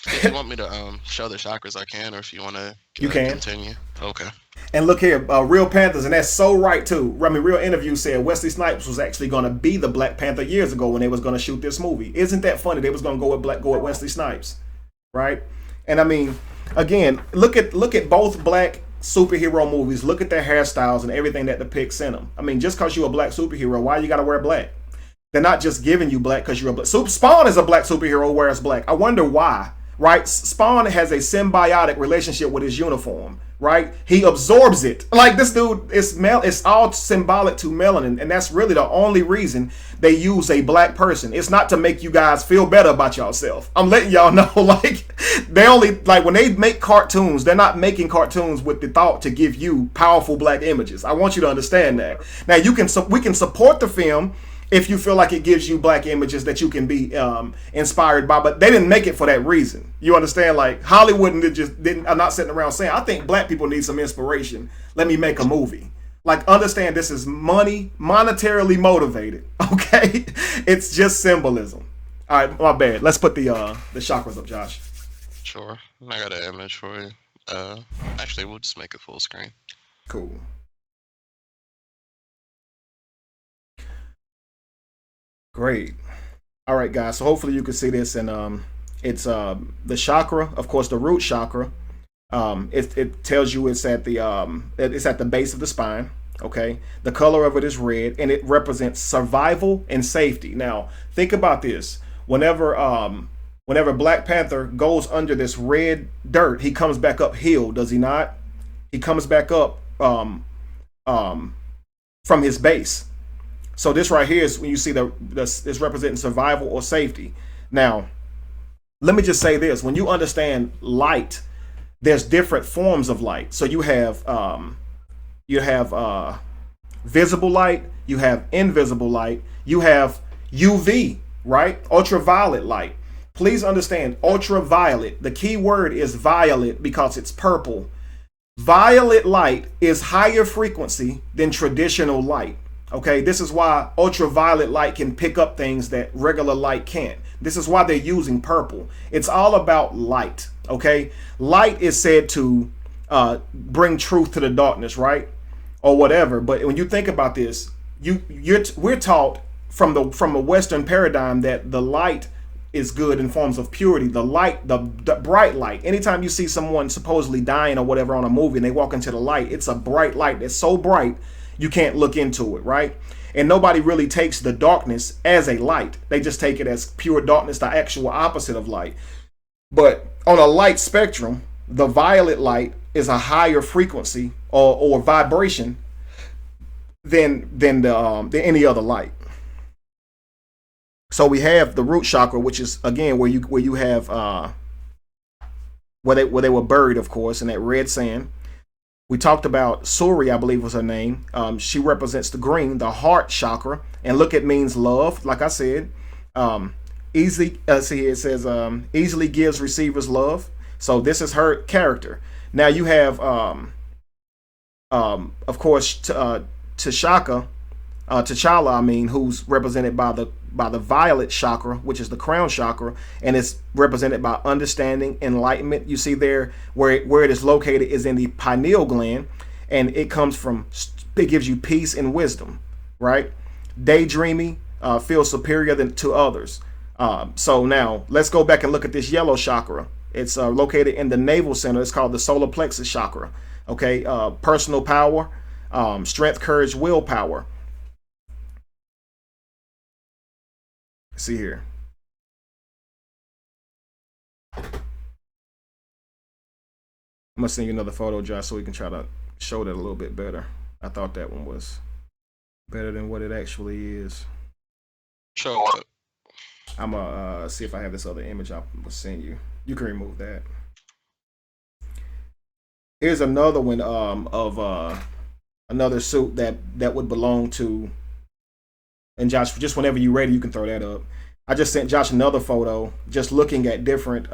If you want me to show the chakras, I can, or if you want to continue. Okay. And look here, Real Panthers, and that's so right too. I mean, Real Interview said Wesley Snipes was actually going to be the Black Panther years ago when they was going to shoot this movie. Isn't that funny? They was going to go with Wesley Snipes, right? And I mean, again, look at both black superhero movies. Look at their hairstyles and everything that depicts in them. I mean, just because you're a black superhero, why you got to wear black? They're not just giving you black because you're a black. Spawn is a black superhero who wears black. I wonder why. Right? Spawn has a symbiotic relationship with his uniform, right? He absorbs it. Like this dude, it's all symbolic to melanin, and that's really the only reason they use a black person. It's not to make you guys feel better about yourself. I'm letting y'all know, like, they only, like, when they make cartoons, they're not making cartoons with the thought to give you powerful black images. I want you to understand that. Now, we can support the film if you feel like it gives you black images that you can be inspired by, but they didn't make it for that reason. You understand? Like Hollywood didn't. I'm not sitting around saying I think black people need some inspiration. Let me make a movie. Like understand this is monetarily motivated. Okay, it's just symbolism. All right, my bad. Let's put the chakras up, Josh. Sure, I got an image for you. Actually, we'll just make it full screen. Cool. Great. All right, guys. So hopefully you can see this, and it's the chakra, of course, the root chakra. It tells you it's at the base of the spine. Okay, the color of it is red, and it represents survival and safety. Now, think about this. Whenever Black Panther goes under this red dirt, he comes back up healed, does he not? He comes back up from his base. So this right here is when you see this representing survival or safety. Now, let me just say this. When you understand light, there's different forms of light. So you have visible light, you have invisible light, you have UV, right? Ultraviolet light. Please understand, ultraviolet, the key word is violet because it's purple. Violet light is higher frequency than traditional light. Okay, this is why ultraviolet light can pick up things that regular light can't. This is why they're using purple. It's all about light. Okay, light is said to bring truth to the darkness, right? Or whatever. But when you think about this, we're taught from a Western paradigm that the light is good in forms of purity. The light, the bright light. Anytime you see someone supposedly dying or whatever on a movie and they walk into the light, it's a bright light that's so bright you can't look into it, right? And nobody really takes the darkness as a light. They just take it as pure darkness, the actual opposite of light. But on a light spectrum, the violet light is a higher frequency or vibration than any other light. So we have the root chakra, which is again where you have where they were buried, of course, in that red sand. We talked about Suri, I believe was her name. She represents the green, the heart chakra, and look, it means love. Like I said, easily. See, it says easily gives receivers love. So this is her character. Now you have, of course, T'Challa, I mean, who's represented by the violet chakra, which is the crown chakra, and it's represented by understanding, enlightenment. You see there where it is located is in the pineal gland, and it gives you peace and wisdom, right? Daydreaming, feel superior to others. So now let's go back and look at this yellow chakra. It's located in the navel center. It's called the solar plexus chakra. Okay, personal power, strength, courage, willpower. See here. I'm gonna send you another photo, Josh, so we can try to show that a little bit better. I thought that one was better than what it actually is. Show what? I'm gonna see if I have this other image I will send you. You can remove that. Here's another one of another suit that would belong to. And Josh, just whenever you're ready, you can throw that up. I just sent Josh another photo, just looking at different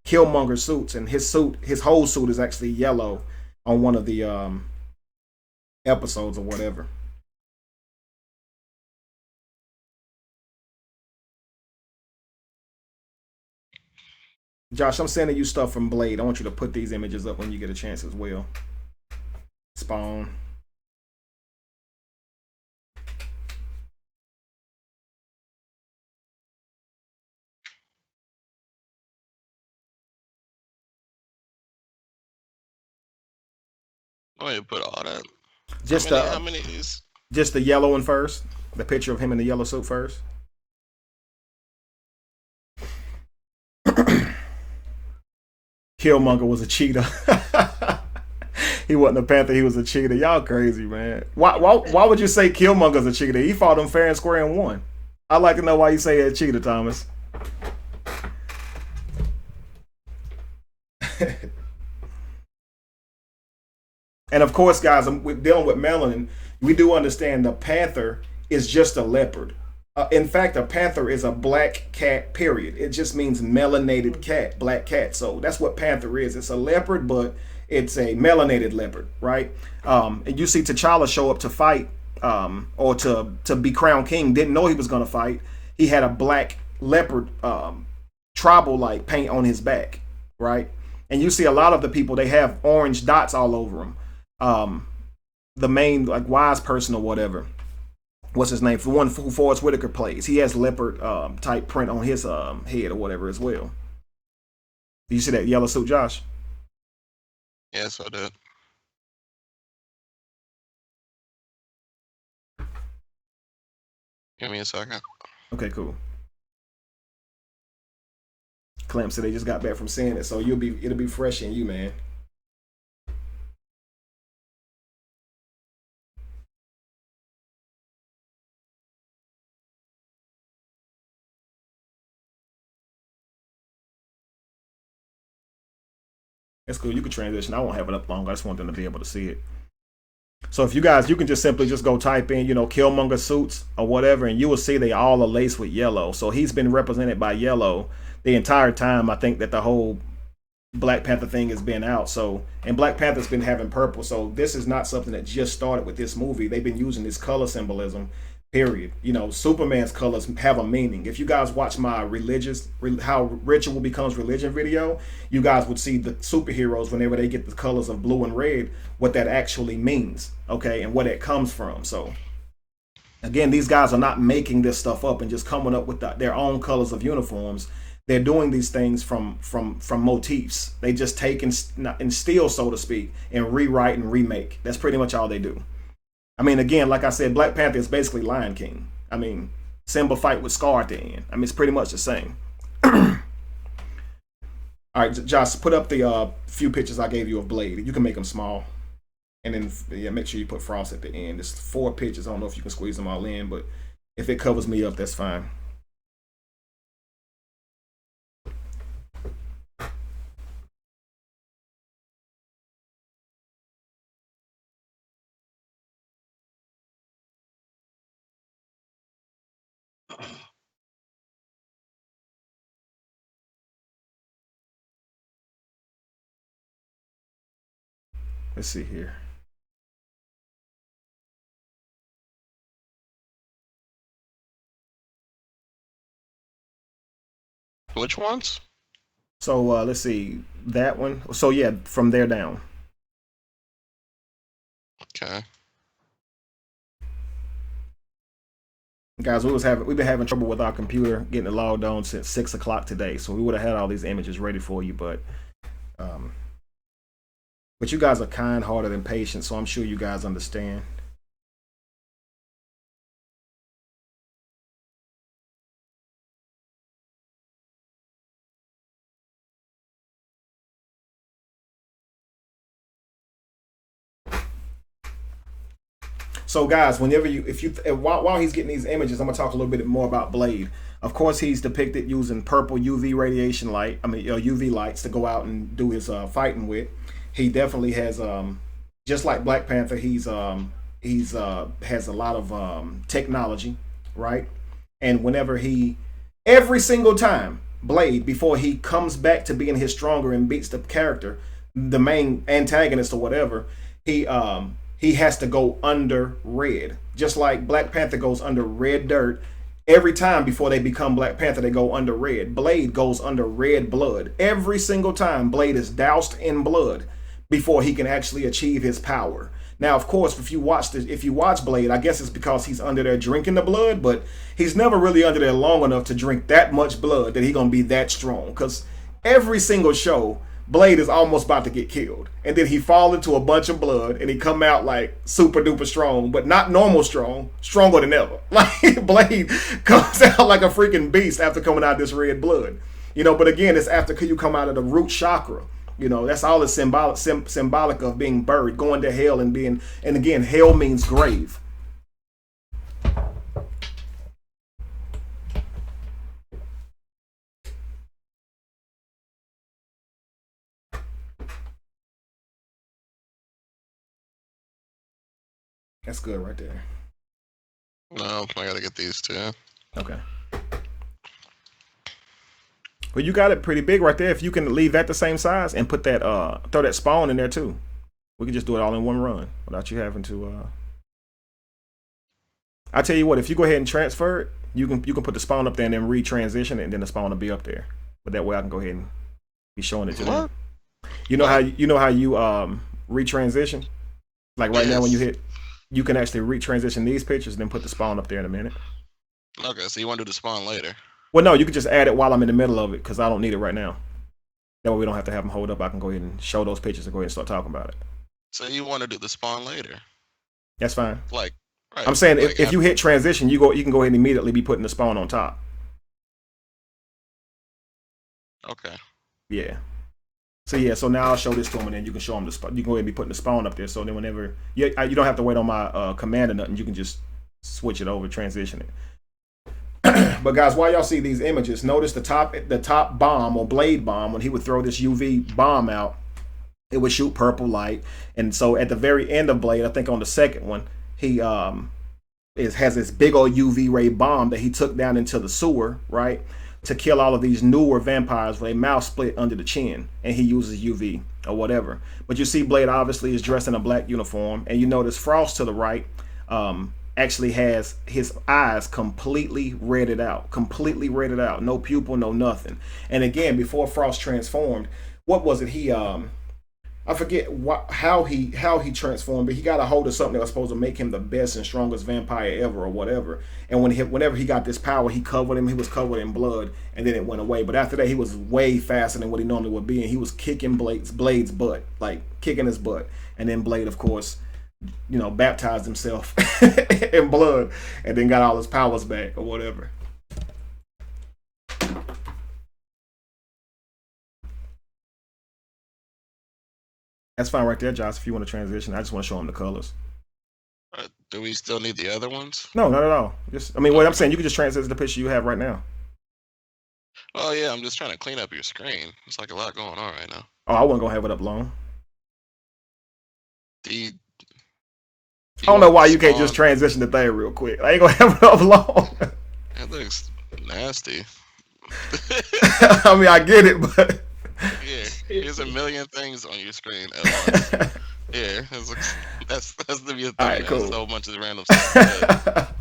Killmonger suits, and his whole suit is actually yellow on one of the episodes or whatever. Josh, I'm sending you stuff from Blade. I want you to put these images up when you get a chance as well. Spawn. Oh, you put all that. Just how many of these? Just the yellow one first. The picture of him in the yellow suit first. Killmonger was a cheetah. He wasn't a panther. He was a cheetah. Y'all crazy, man. Why would you say Killmonger's a cheetah? He fought him fair and square and won. I'd like to know why you say a cheetah, Thomas. And of course, guys, we're dealing with melanin. We do understand the panther is just a leopard. In fact, a panther is a black cat, period. It just means melanated cat, black cat. So that's what panther is. It's a leopard, but it's a melanated leopard, right? And you see T'Challa show up to fight or to be crowned king. Didn't know he was going to fight. He had a black leopard tribal-like paint on his back, right? And you see a lot of the people, they have orange dots all over them. The main wise person or whatever, what's his name? The one who Forrest Whitaker plays, he has leopard type print on his head or whatever as well. Do you see that yellow suit, Josh? Yes, I did. Give me a second. Okay, cool. Clem said they just got back from seeing it, so it'll be fresh in you, man. That's cool. You can transition. I won't have it up long. I just want them to be able to see it. So if you guys, you can just simply just go type in, Killmonger suits or whatever, and you will see they all are laced with yellow. So he's been represented by yellow the entire time. I think that the whole Black Panther thing has been out. So, and Black Panther's been having purple. So this is not something that just started with this movie. They've been using this color symbolism. Period. Superman's colors have a meaning. If you guys watch my how ritual becomes religion video, you guys would see the superheroes whenever they get the colors of blue and red, what that actually means, okay, and what it comes from. So, again, these guys are not making this stuff up and just coming up with their own colors of uniforms. They're doing these things from motifs. They just take and steal, so to speak, and rewrite and remake. That's pretty much all they do. I mean, again, like I said, Black Panther is basically Lion King. I mean, Simba fight with Scar at the end. I mean, it's pretty much the same. All right, Josh, put up the few pictures I gave you of Blade. You can make them small. And then make sure you put Frost at the end. There's 4 pictures. I don't know if you can squeeze them all in, but if it covers me up, that's fine. Let's see here. Which ones? So let's see. That one. So yeah, from there down. Okay. Guys, we've been having trouble with our computer getting it logged on since 6 o'clock today. So we would have had all these images ready for you, but you guys are kind-hearted and patient, so I'm sure you guys understand. So guys, while he's getting these images, I'm gonna talk a little bit more about Blade. Of course, he's depicted using purple UV radiation light. UV lights to go out and do his fighting with. He definitely has, just like Black Panther, he's has a lot of technology, right? And every single time Blade, before he comes back to being his stronger and beats the character, the main antagonist or whatever, he has to go under red. Just like Black Panther goes under red dirt. Every time before they become Black Panther, they go under red. Blade goes under red blood. Every single time, Blade is doused in blood before he can actually achieve his power. Now, of course, if you watch Blade, I guess it's because he's under there drinking the blood, but he's never really under there long enough to drink that much blood that he's going to be that strong. Because every single show, Blade is almost about to get killed. And then he fall into a bunch of blood and he come out like super duper strong, but not normal strong, stronger than ever. Like Blade comes out like a freaking beast after coming out of this red blood. But again, it's after you come out of the root chakra. That's all it's symbolic of being buried, going to hell and again, hell means grave. That's good right there. No, I gotta get these two. Okay. Well, you got it pretty big right there. If you can leave that the same size and put that throw that spawn in there too. We can just do it all in one run without you having to I tell you what, if you go ahead and transfer it, you can put the spawn up there and then retransition it, and then the spawn will be up there. But that way I can go ahead and be showing it to them. You know how you retransition? Like right now when you can actually retransition these pictures and then put the spawn up there in a minute. Okay, so you want to do the spawn later? Well, no, you can just add it while I'm in the middle of it because I don't need it right now. That way we don't have to have them hold up. I can go ahead and show those pictures and go ahead and start talking about it. So you want to do the spawn later? That's fine. Right. I'm saying if you hit transition, you can go ahead and immediately be putting the spawn on top. Okay. Yeah. So now I'll show this to them, and then you can show them the spawn. You can go ahead and be putting the spawn up there. So then whenever you don't have to wait on my command or nothing, you can just switch it over, transition it. But guys, while y'all see these images, notice the top bomb or Blade bomb when he would throw this UV bomb out. it would shoot purple light. And so at the very end of Blade, I think on the second one, he has this big old UV ray bomb that he took down into the sewer, right, to kill all of these newer vampires with a mouth split under the chin, and he uses UV or whatever. But you see, Blade obviously is dressed in a black uniform, and you notice Frost to the right actually has his eyes completely redded out, no pupil, no nothing. And again, before Frost transformed, what was it? He I forget how he transformed, but he got a hold of something that was supposed to make him the best and strongest vampire ever, or whatever. And whenever he got this power, he covered him. He was covered in blood, and then it went away. But after that, he was way faster than what he normally would be, and he was kicking Blade's butt, like kicking his butt. And then Blade, of course, baptized himself in blood, and then got all his powers back, or whatever. That's fine right there, Josh, if you want to transition. I just want to show him the colors. Do we still need the other ones? No, not at all. What I'm saying, you can just transition the picture you have right now. Oh, yeah, I'm just trying to clean up your screen. It's like a lot going on right now. Oh, I wasn't going to have it up long. I don't know why you can't just transition the thing real quick. I ain't going to have it up long. It looks nasty. I mean, I get it, but... Yeah, there's a million things on your screen at once. Yeah, that's the be a thing. All right, cool. There's a whole bunch of random stuff.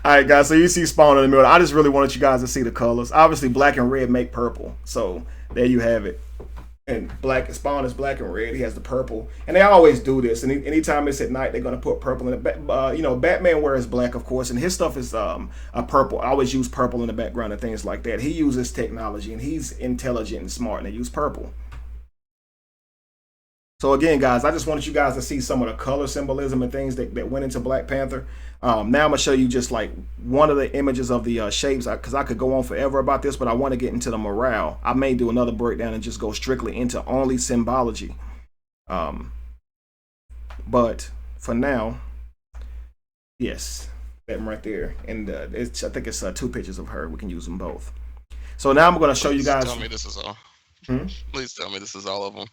All right, guys. So you see Spawn in the middle. I just really wanted you guys to see the colors. Obviously, black and red make purple. So there you have it. And Spawn is black and red. He has the purple, and they always do this. And anytime it's at night, they're gonna put purple in it. Batman wears black, of course, and his stuff is a purple. I always use purple in the background and things like that. He uses technology, and he's intelligent and smart, and they use purple. So again, guys, I just wanted you guys to see some of the color symbolism and things that went into Black Panther. Now I'm gonna show you just like one of the images of the shapes, because I could go on forever about this, but I want to get into the morale. I may do another breakdown and just go strictly into only symbology. But for now, yes, that one right there, and I think it's 2 pictures of her. We can use them both. So now I'm gonna show you guys. Tell me this is all. Please tell me this is all of them.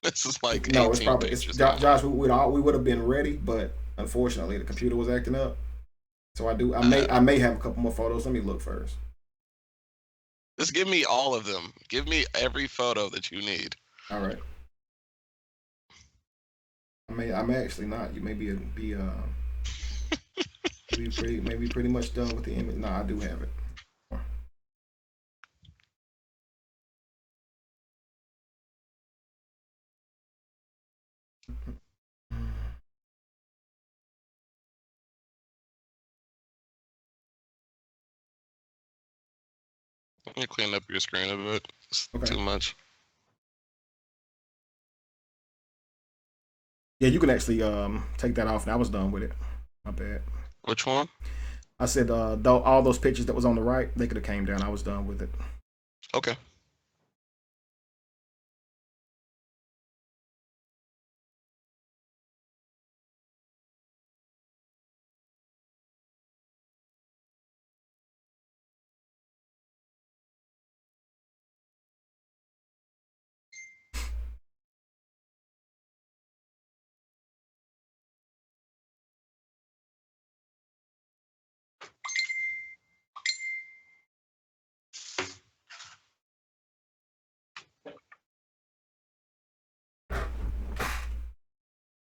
This is like no, it's probably Josh. We would have been ready, but unfortunately the computer was acting up. So I may have a couple more photos. Let me look first. Just give me all of them. Give me every photo that you need. All right. I may actually not. You may be pretty much done with the image. No, I do have it. Let me clean up your screen a bit. It's too much. Yeah, you can actually take that off. And I was done with it. My bad. Which one? I said all those pictures that was on the right, they could have came down. I was done with it. Okay.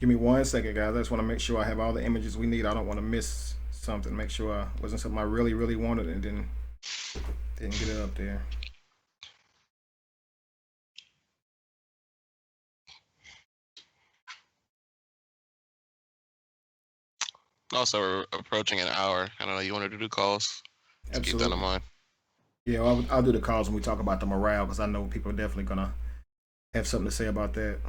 Give me 1 second, guys. I just want to make sure I have all the images we need. I don't want to miss something. Make sure it wasn't something I really, really wanted and didn't get it up there. Also, we're approaching an hour. I don't know. You wanted to do calls? Absolutely. Keep that in mind. Yeah, well, I'll do the calls when we talk about the morale, because I know people are definitely gonna have something to say about that.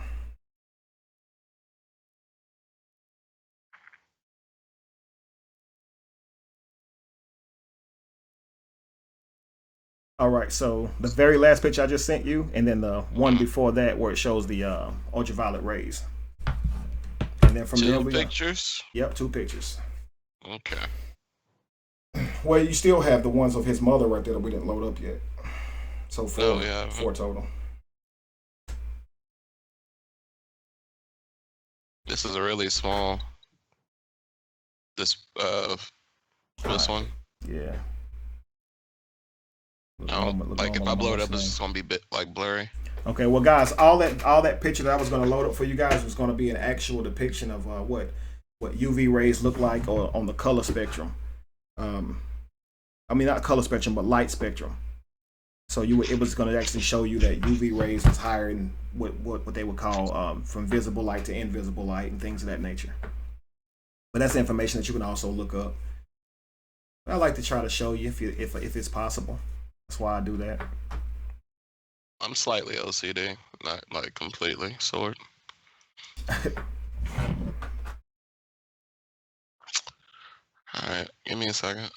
All right, so the very last picture I just sent you, and then the one before that where it shows the ultraviolet rays. And then from there, 2 pictures? Yep, 2 pictures. Okay. Well, you still have the ones of his mother right there that we didn't load up yet. So 4 total. This is a really small. This one. Yeah. Like if I blow it up, it's just gonna be like blurry. Okay, well, guys, all that picture that I was gonna load up for you guys was gonna be an actual depiction of what UV rays look like or on the color spectrum. I mean, not color spectrum, but light spectrum. So it was going to actually show you that UV rays was higher than what they would call from visible light to invisible light and things of that nature. But that's information that you can also look up. I like to try to show you if it's possible. That's why I do that. I'm slightly OCD, not like completely sort. All right, give me a second.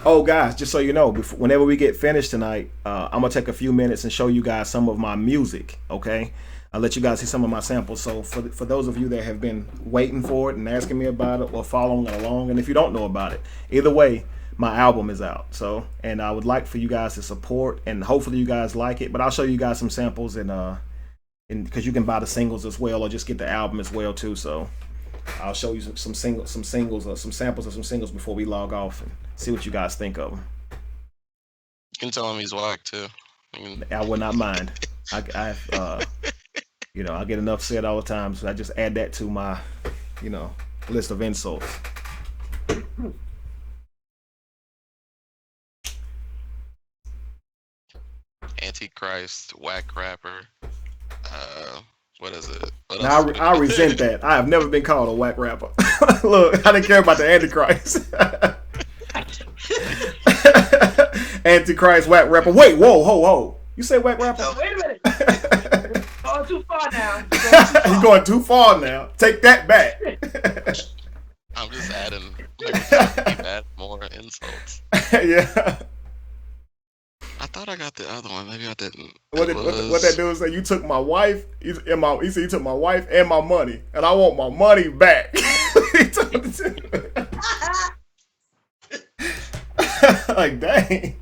Oh, guys, just so you know, whenever we get finished tonight, I'm gonna take a few minutes and show you guys some of my music. Okay, I'll let you guys see some of my samples. So for those of you that have been waiting for it and asking me about it or following along, and if you don't know about it, either way, my album is out. So, and I would like for you guys to support, and hopefully you guys like it. But I'll show you guys some samples and because you can buy the singles as well or just get the album as well too. So I'll show you some singles or some samples of some singles before we log off and see what you guys think of them. You can tell him he's whack too. I would not mind. I get enough said all the time, so I just add that to my, list of insults. Antichrist, whack rapper. What is it? Now, I resent that. I have never been called a whack rapper. Look, I didn't care about the Antichrist. Antichrist, whack rapper. Wait, whoa, ho, ho. You say whack rapper? No, wait a minute. Going too far now. You're going too far now. Take that back. I'm just adding. Add more insults. Yeah. I thought I got the other one. Maybe I didn't. What that dude say? You took my wife. He said you took my wife and my money, and I want my money back. Like, dang.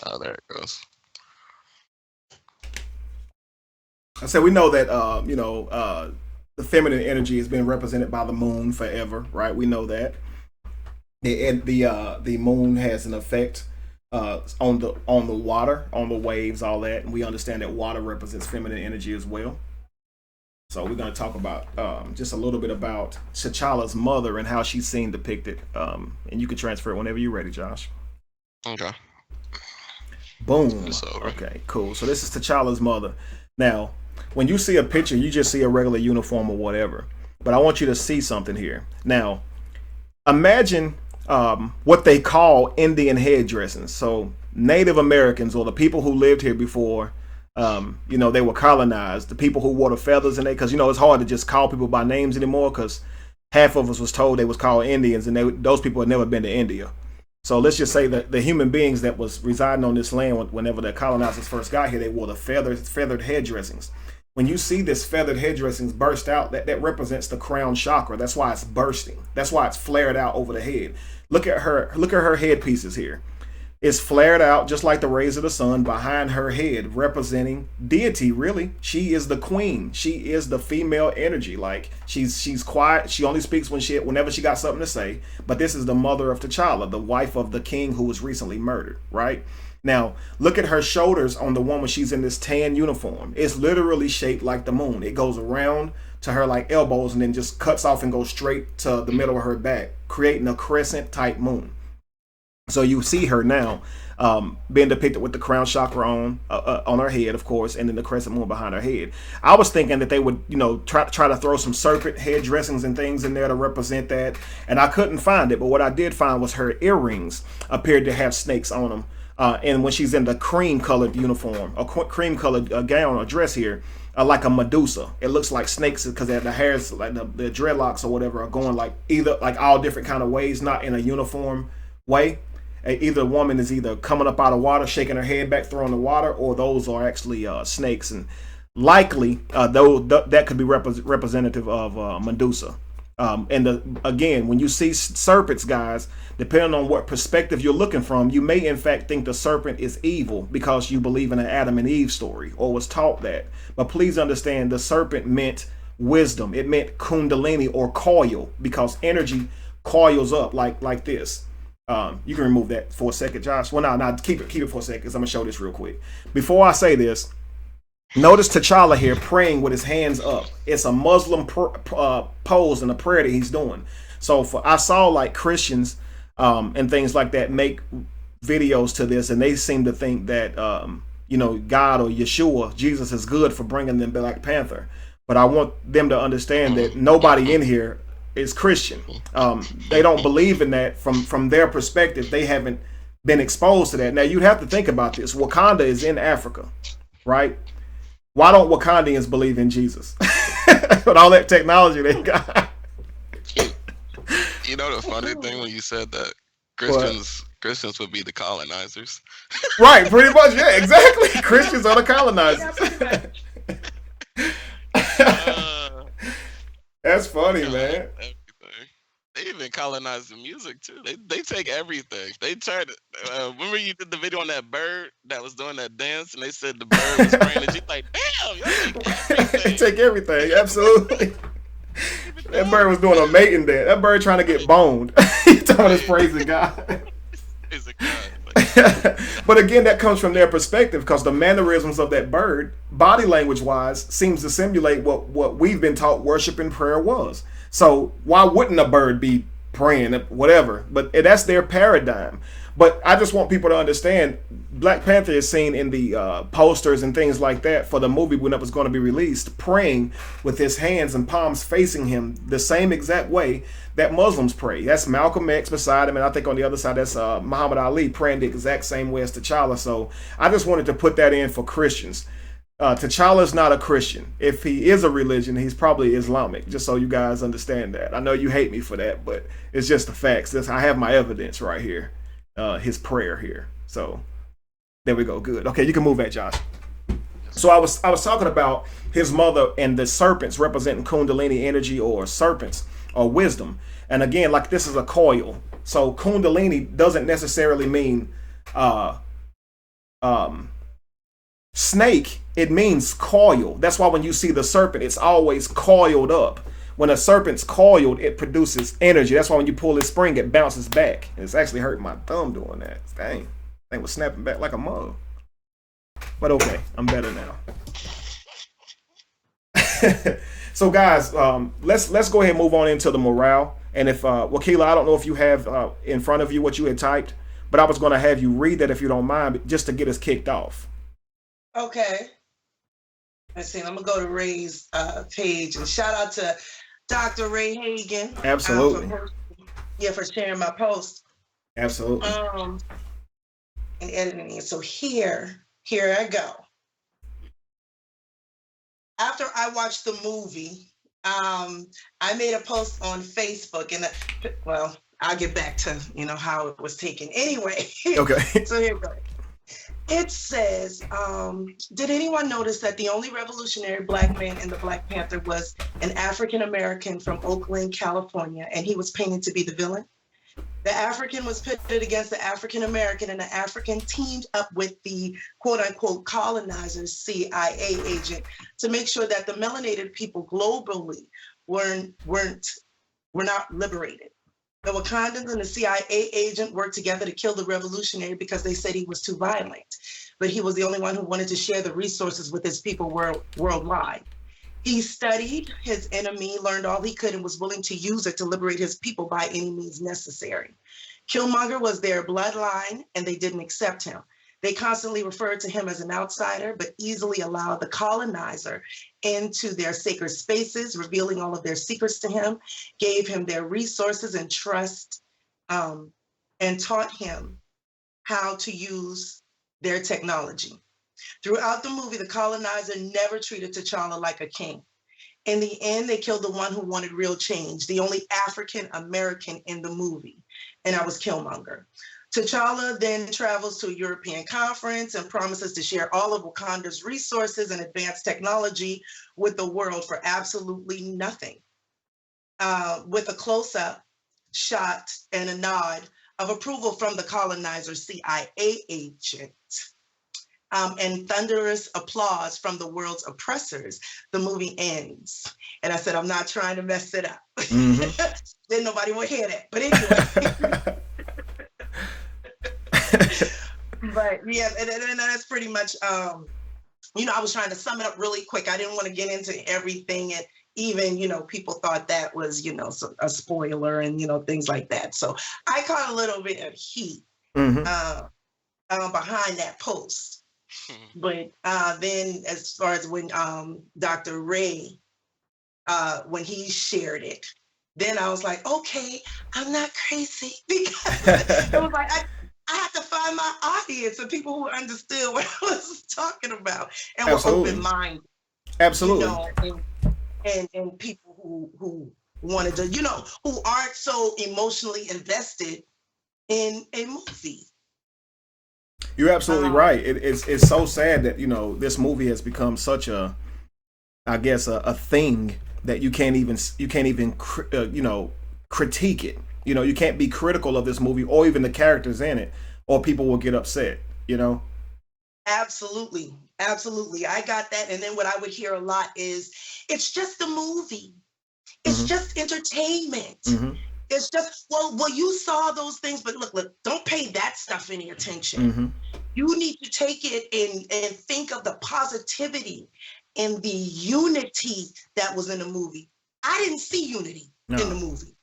Oh, there it goes. I said we know that the feminine energy has been represented by the moon forever, right? We know that. The moon has an effect on the water, on the waves, all that, and we understand that water represents feminine energy as well. So we're going to talk about just a little bit about T'Challa's mother and how she's seen depicted, and you can transfer it whenever you're ready, Josh. Okay. Boom. Okay, cool. So this is T'Challa's mother. Now, when you see a picture, you just see a regular uniform or whatever, but I want you to see something here. Now, imagine what they call Indian headdressing. So Native Americans, or the people who lived here before, they were colonized. The people who wore the feathers in it, because it's hard to just call people by names anymore, because half of us was told they was called Indians, and those people had never been to India. So let's just say that the human beings that was residing on this land whenever the colonizers first got here, they wore the feathered headdressings. When you see this feathered headdressings burst out, that represents the crown chakra. That's why it's bursting. That's why it's flared out over the head. Look at her headpieces here. It's flared out just like the rays of the sun behind her head, representing deity, really. She is the queen. She is the female energy. Like, she's quiet. She only speaks whenever she got something to say. But this is the mother of T'Challa, the wife of the king who was recently murdered, right? Now, look at her shoulders on the one when she's in this tan uniform. It's literally shaped like the moon. It goes around to her like elbows and then just cuts off and goes straight to the middle of her back, creating a crescent type moon. So you see her now being depicted with the crown chakra on her head, of course, and then the crescent moon behind her head. I was thinking that they would, try to throw some serpent head dressings and things in there to represent that, and I couldn't find it. But what I did find was her earrings appeared to have snakes on them. And when she's in the cream-colored uniform, a cream-colored gown or dress here, like a Medusa, it looks like snakes because the hairs, like the dreadlocks or whatever, are going like all different kind of ways, not in a uniform way. Either a woman is either coming up out of water, shaking her head back, throwing the water, or those are actually snakes, and likely though that could be representative of Medusa. Again, when you see serpents, guys, depending on what perspective you're looking from, you may in fact think the serpent is evil because you believe in an Adam and Eve story or was taught that. But please understand, the serpent meant wisdom. It meant kundalini or coil, because energy coils up like this. You can remove that for a second, Josh. Well, no, keep it for a second, because I'm gonna show this real quick. Before I say this, notice T'Challa here praying with his hands up. It's a Muslim pose and a prayer that he's doing. So I saw like Christians and things like that make videos to this, and they seem to think that God or Yeshua, Jesus, is good for bringing them Black Panther. But I want them to understand that nobody in here is Christian. They don't believe in that from their perspective. They haven't been exposed to that. Now you'd have to think about this. Wakanda is in Africa, right? Why don't Wakandians believe in Jesus? With all that technology they got. You know the funny thing when you said that Christians would be the colonizers. Right, pretty much, yeah, exactly. Christians are the colonizers. That's funny, man. Everything. They even colonize the music too. They take everything. They tried to. Remember you did the video on that bird that was doing that dance, and they said the bird was praying, and she's like, "Damn, y'all take everything." They take everything, absolutely. That bird was doing a mating dance. That bird trying to get boned. He told us praising God. But again, that comes from their perspective, because the mannerisms of that bird, body language wise, seems to simulate what we've been taught worship and prayer was. So why wouldn't a bird be praying, whatever? But that's their paradigm. But I just want people to understand, Black Panther is seen in the posters and things like that for the movie when it was going to be released, praying with his hands and palms facing him the same exact way that Muslims pray. That's Malcolm X beside him, and I think on the other side that's Muhammad Ali praying the exact same way as T'Challa. So I just wanted to put that in for Christians. T'Challa is not a Christian. If he is a religion, he's probably Islamic, just so you guys understand that. I know you hate me for that, but it's just the facts. I have my evidence right here. His prayer here. So there we go. Good. Okay, you can move that, Josh. So I was talking about his mother and the serpents representing Kundalini energy or serpents or wisdom. And again, like this is a coil. So Kundalini doesn't necessarily mean snake. It means coil. That's why when you see the serpent, it's always coiled up. When a serpent's coiled, it produces energy. That's why when you pull this spring, it bounces back. It's actually hurting my thumb doing that. Dang, thing was snapping back like a mug. But okay, I'm better now. So guys, let's go ahead and move on into the morale. And if Wakila, I don't know if you have in front of you what you had typed, but I was going to have you read that if you don't mind, just to get us kicked off. Okay. Let's see. I'm gonna go to Ray's page, and shout out to Dr. Ray Hagan. Absolutely. For sharing my post. Absolutely. And editing it. So here I go. After I watched the movie, I made a post on Facebook, and I'll get back to how it was taken. Anyway. Okay. So here we go. It says, did anyone notice that the only revolutionary Black man in the Black Panther was an African American from Oakland, California, and he was painted to be the villain? The African was pitted against the African American, and the African teamed up with the quote unquote colonizers, CIA agent, to make sure that the melanated people globally were not liberated. The Wakandans and the CIA agent worked together to kill the revolutionary because they said he was too violent. But he was the only one who wanted to share the resources with his people worldwide. He studied his enemy, learned all he could, and was willing to use it to liberate his people by any means necessary. Killmonger was their bloodline, and they didn't accept him. They constantly referred to him as an outsider, but easily allowed the colonizer into their sacred spaces, revealing all of their secrets to him, gave him their resources and trust, and taught him how to use their technology. Throughout the movie, the colonizer never treated T'Challa like a king. In the end, they killed the one who wanted real change, the only African American in the movie, and that was Killmonger. T'Challa then travels to a European conference and promises to share all of Wakanda's resources and advanced technology with the world for absolutely nothing. With a close-up shot and a nod of approval from the colonizer CIA agent, and thunderous applause from the world's oppressors, the movie ends. And I said, I'm not trying to mess it up. Then nobody will hear that. But anyway. But yeah, and that's pretty much, I was trying to sum it up really quick. I didn't want to get into everything. And even, people thought that was, a spoiler and, things like that. So I caught a little bit of heat behind that post. But then as far as when Dr. Ray, when he shared it, then I was like, okay, I'm not crazy. Because it was like, I had to find my audience and people who understood what I was talking about and were open-minded. Absolutely. And people who wanted to, who aren't so emotionally invested in a movie. You're absolutely right. It's so sad that this movie has become such a, I guess, a thing that you can't even critique it. You can't be critical of this movie or even the characters in it, or people will get upset. Absolutely, I got that. And then what I would hear a lot is, it's just a movie. It's just entertainment. It's just, well, you saw those things, but look, don't pay that stuff any attention. You need to take it and think of the positivity and the unity that was in the movie. I didn't see unity in the movie.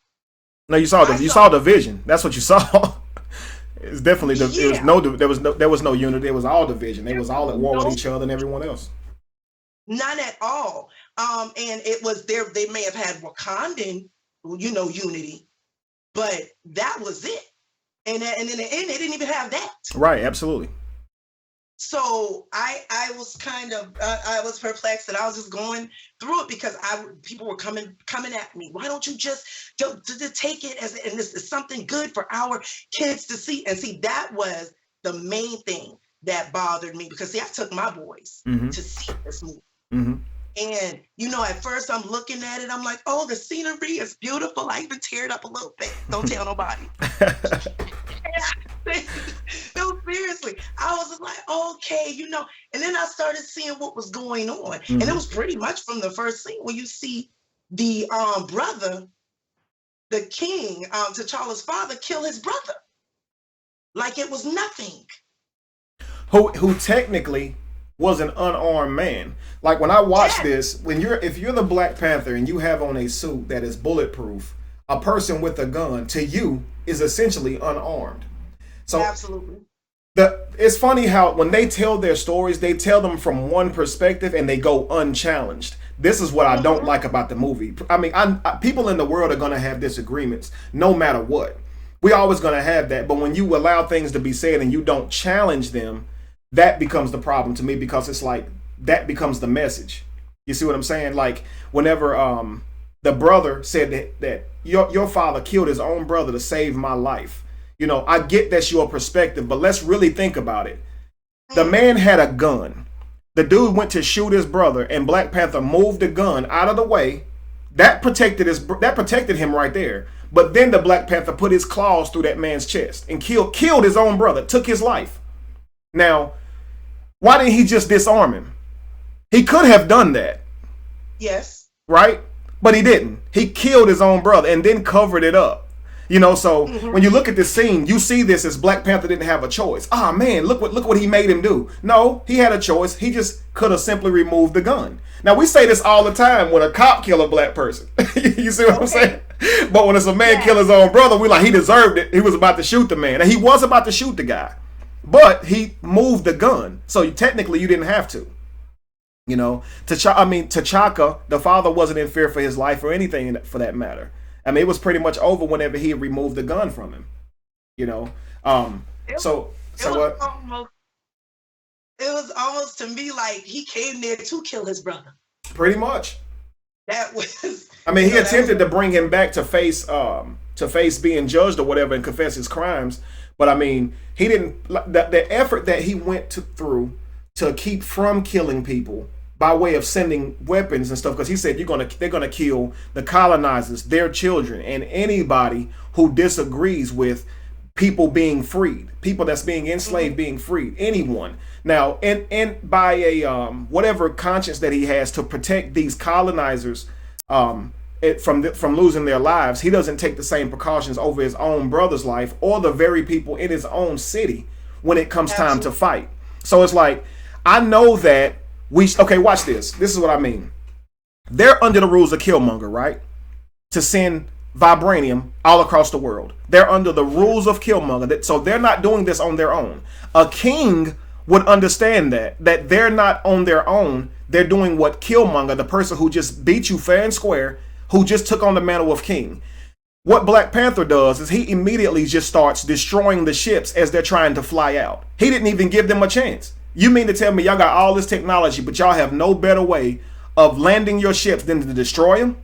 No, you saw division. That's what you saw. It's definitely there was no unity. It was all division. They was all at war with each other and everyone else. None at all. And it was there. They may have had Wakandan, unity, but that was it. And in the end, they didn't even have that. Right. Absolutely. So I was kind of I was perplexed, and I was just going through it because people were coming at me. Why don't you just take it as, and this is something good for our kids to see? And see, that was the main thing that bothered me, because I took my boys to see this movie. And at first I'm looking at it, I'm like, oh, the scenery is beautiful. I even teared up a little bit. Don't tell nobody. No, seriously. I was just like, okay, and then I started seeing what was going on. And it was pretty much from the first scene when you see the brother, the king, T'Challa's father, kill his brother. Like it was nothing. Who technically was an unarmed man. Like when I watch this, if you're the Black Panther and you have on a suit that is bulletproof, a person with a gun to you is essentially unarmed. So absolutely. It's funny how when they tell their stories, they tell them from one perspective and they go unchallenged. This is what I don't like about the movie. I mean, people in the world are going to have disagreements no matter what. We're always going to have that. But when you allow things to be said and you don't challenge them, that becomes the problem to me, because it's like that becomes the message. You see what I'm saying? Like whenever the brother said that your father killed his own brother to save my life. I get that's your perspective, but let's really think about it. The man had a gun. The dude went to shoot his brother, and Black Panther moved the gun out of the way. That protected him right there. But then the Black Panther put his claws through that man's chest and killed his own brother, took his life. Now, why didn't he just disarm him? He could have done that. Yes. Right? But he didn't. He killed his own brother and then covered it up. So when you look at this scene, you see this as Black Panther didn't have a choice. Ah, man, look what he made him do. No, he had a choice. He just could have simply removed the gun. Now, we say this all the time when a cop kill a black person. You see what I'm saying? But when it's a man kill his own brother, we like, he deserved it. He was about to shoot the man. And he was about to shoot the guy. But he moved the gun. So technically, you didn't have to. T'Chaka, the father, wasn't in fear for his life or anything for that matter. I mean, it was pretty much over whenever he removed the gun from him. It was almost to me like he came there to kill his brother. Pretty much. That was. I mean, he attempted to bring him back to face being judged or whatever and confess his crimes. But I mean, he didn't. The effort that he went through to keep from killing people by way of sending weapons and stuff, because he said they're gonna kill the colonizers, their children, and anybody who disagrees with people being freed, people that's being enslaved being freed, anyone. Now, and by a whatever conscience that he has to protect these colonizers from losing their lives, he doesn't take the same precautions over his own brother's life or the very people in his own city when it comes time to fight. So it's like, I know that okay, watch this. This is what I mean. They're under the rules of Killmonger, right? To send vibranium all across the world. They're under the rules of Killmonger. So they're not doing this on their own. A king would understand that they're not on their own. They're doing what Killmonger, the person who just beat you fair and square, who just took on the mantle of king. What Black Panther does is he immediately just starts destroying the ships as they're trying to fly out. He didn't even give them a chance. You mean to tell me y'all got all this technology, but y'all have no better way of landing your ships than to destroy them?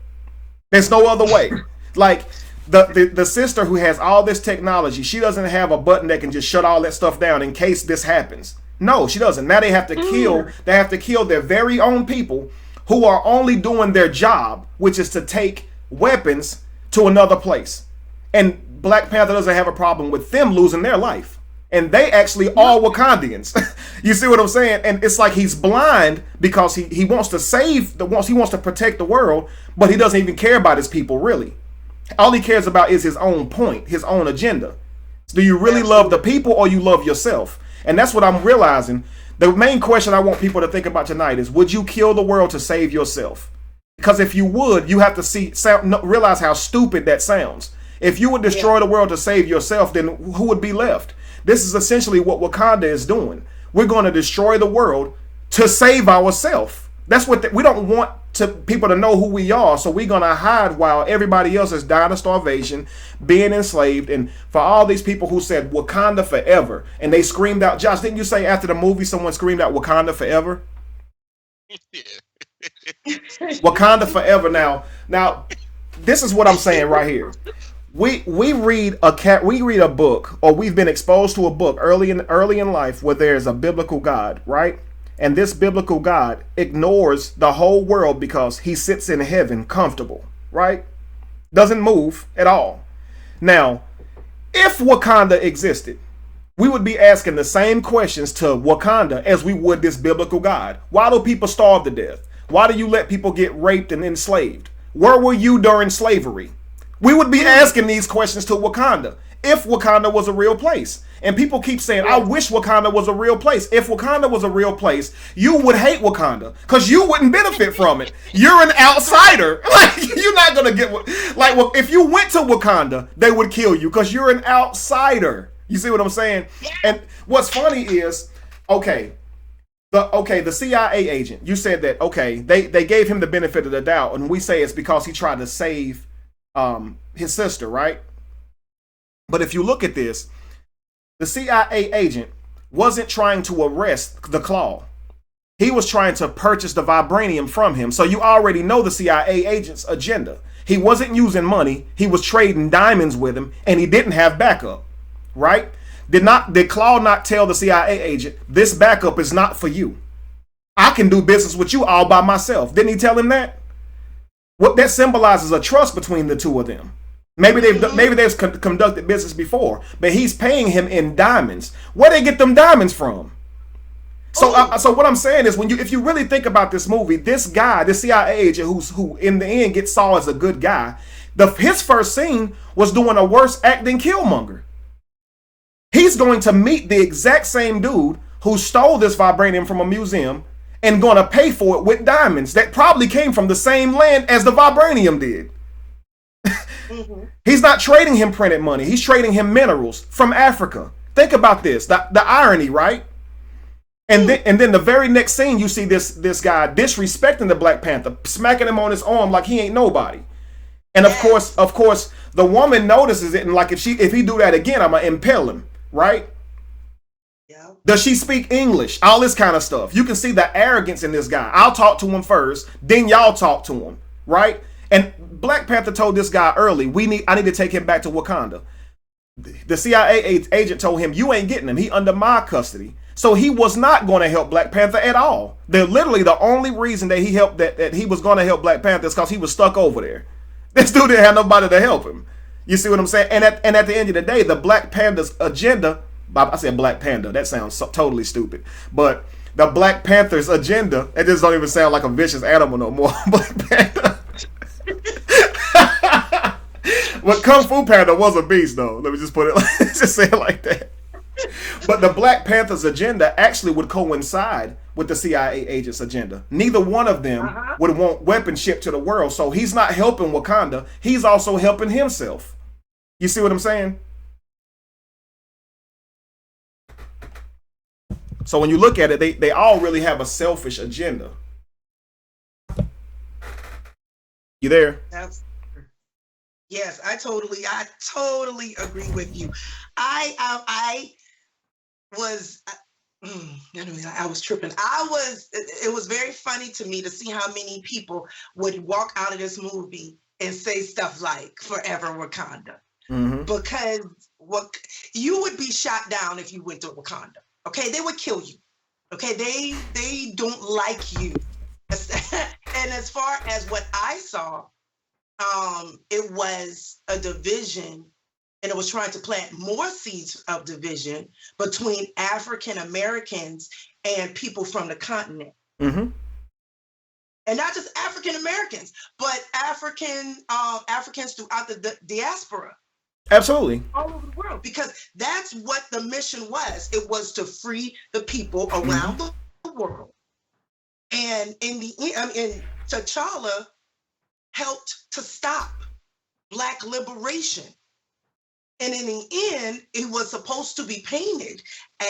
There's no other way. Like, the sister who has all this technology, she doesn't have a button that can just shut all that stuff down in case this happens. No, she doesn't. Now they have to kill their very own people who are only doing their job, which is to take weapons to another place. And Black Panther doesn't have a problem with them losing their life. And they actually are Wakandians. You see what I'm saying? And it's like he's blind because he wants to he wants to protect the world, but he doesn't even care about his people, really. All he cares about is his own point, his own agenda. Do you really love the people or you love yourself? And that's what I'm realizing. The main question I want people to think about tonight is, would you kill the world to save yourself? Because if you would, you have to realize how stupid that sounds. If you would destroy the world to save yourself, then who would be left? This is essentially what Wakanda is doing. We're going to destroy the world to save ourselves. That's what we don't want people to know who we are, so we're going to hide while everybody else is dying of starvation, being enslaved. And for all these people who said Wakanda forever, and they screamed out, Josh, didn't you say after the movie someone screamed out Wakanda forever? Wakanda forever. Now, this is what I'm saying right here. We read a book, or we've been exposed to a book early in life where there's a biblical God, right? And this biblical God ignores the whole world because he sits in heaven comfortable, right? Doesn't move at all. Now, if Wakanda existed, we would be asking the same questions to Wakanda as we would this biblical God. Why do people starve to death? Why do you let people get raped and enslaved? Where were you during slavery? We would be asking these questions to Wakanda if Wakanda was a real place. And people keep saying, I wish Wakanda was a real place. If Wakanda was a real place, you would hate Wakanda because you wouldn't benefit from it. You're an outsider. Like, you're not going to get if you went to Wakanda, they would kill you because you're an outsider. You see what I'm saying? Yeah. And what's funny is, the CIA agent, you said that, they gave him the benefit of the doubt, and we say it's because he tried to save his sister, right? But if you look at this, the CIA agent wasn't trying to arrest the Claw. He was trying to purchase the vibranium from him. So you already know the CIA agent's agenda. He wasn't using money. He was trading diamonds with him, and he didn't have backup, right? Did Claw not tell the CIA agent, this backup is not for you? I can do business with you all by myself. Didn't he tell him that? What that symbolizes a trust between the two of them. Maybe they've conducted business before, but he's paying him in diamonds. Where they get them diamonds from? So what I'm saying is, if you really think about this movie, this guy, this CIA agent who in the end gets saw as a good guy, his first scene was doing a worse act than Killmonger. He's going to meet the exact same dude who stole this vibranium from a museum and going to pay for it with diamonds that probably came from the same land as the vibranium did. He's not trading him printed money. He's trading him minerals from Africa. Think about this, the irony, right? And then the very next scene, you see this guy disrespecting the Black Panther, smacking him on his arm like he ain't nobody. And of course, the woman notices it, and like if he do that again, I'm gonna impale him, right? Yeah. Does she speak English? All this kind of stuff. You can see the arrogance in this guy. I'll talk to him first, then y'all talk to him, right? And Black Panther told this guy early, I need to take him back to Wakanda. The CIA agent told him, "You ain't getting him. He under my custody." So he was not going to help Black Panther at all. They're literally the only reason that he helped that he was going to help Black Panther is because he was stuck over there. This dude didn't have nobody to help him. You see what I'm saying? And at the end of the day, the Black Panda's agenda. I said Black Panda. That sounds totally stupid. But the Black Panther's agenda. It just don't even sound like a vicious animal no more. Black Panther. But Kung Fu Panda was a beast, though. Let me just put it. Let's just say it like that. But the Black Panther's agenda actually would coincide with the CIA agent's agenda. Neither one of them would want weapons shipped to the world. So he's not helping Wakanda. He's also helping himself. You see what I'm saying? So when you look at it, they all really have a selfish agenda. You there? Yes, I totally agree with you. I was tripping. It was very funny to me to see how many people would walk out of this movie and say stuff like "Forever Wakanda," because you would be shot down if you went to Wakanda. Okay, they would kill you. Okay, they don't like you. And as far as what I saw, it was a division, and it was trying to plant more seeds of division between African Americans and people from the continent. And not just African Americans, but Africans throughout the diaspora. Absolutely. All over the world, because that's what the mission was. It was to free the people around the world. And in the end, T'Challa helped to stop Black liberation. And in the end, it was supposed to be painted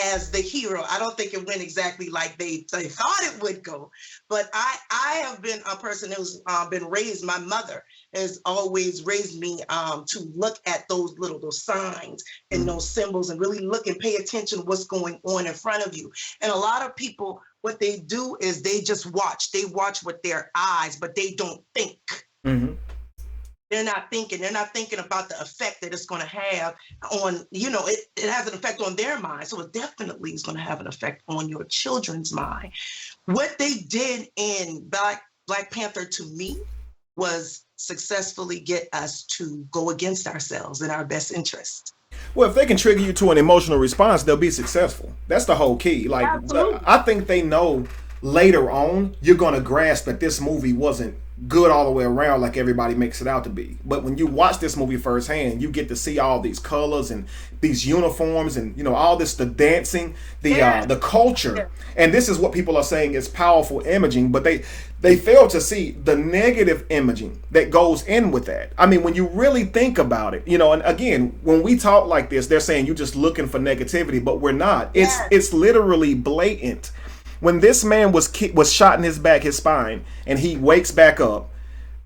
as the hero. I don't think it went exactly like they thought it would go. But I have been a person who's been raised, my mother has always raised me to look at those signs and those symbols and really look and pay attention to what's going on in front of you. And a lot of people, what they do is they just watch. They watch with their eyes, but they don't think. They're not thinking. They're not thinking about the effect that it's going to have on, it has an effect on their mind. So it definitely is going to have an effect on your children's mind. What they did in Black Panther, to me, was successfully get us to go against ourselves in our best interest. Well, if they can trigger you to an emotional response, they'll be successful. That's the whole key. Like, absolutely. I think they know later on you're going to grasp that this movie wasn't good all the way around like everybody makes it out to be. But when you watch this movie firsthand, you get to see all these colors and these uniforms and all this, the dancing, the culture. And this is what people are saying is powerful imaging, but they fail to see the negative imaging that goes in with that. I mean, when you really think about it, and again, when we talk like this, they're saying you're just looking for negativity, but we're not. It's literally blatant. When this man was shot in his back, his spine, and he wakes back up,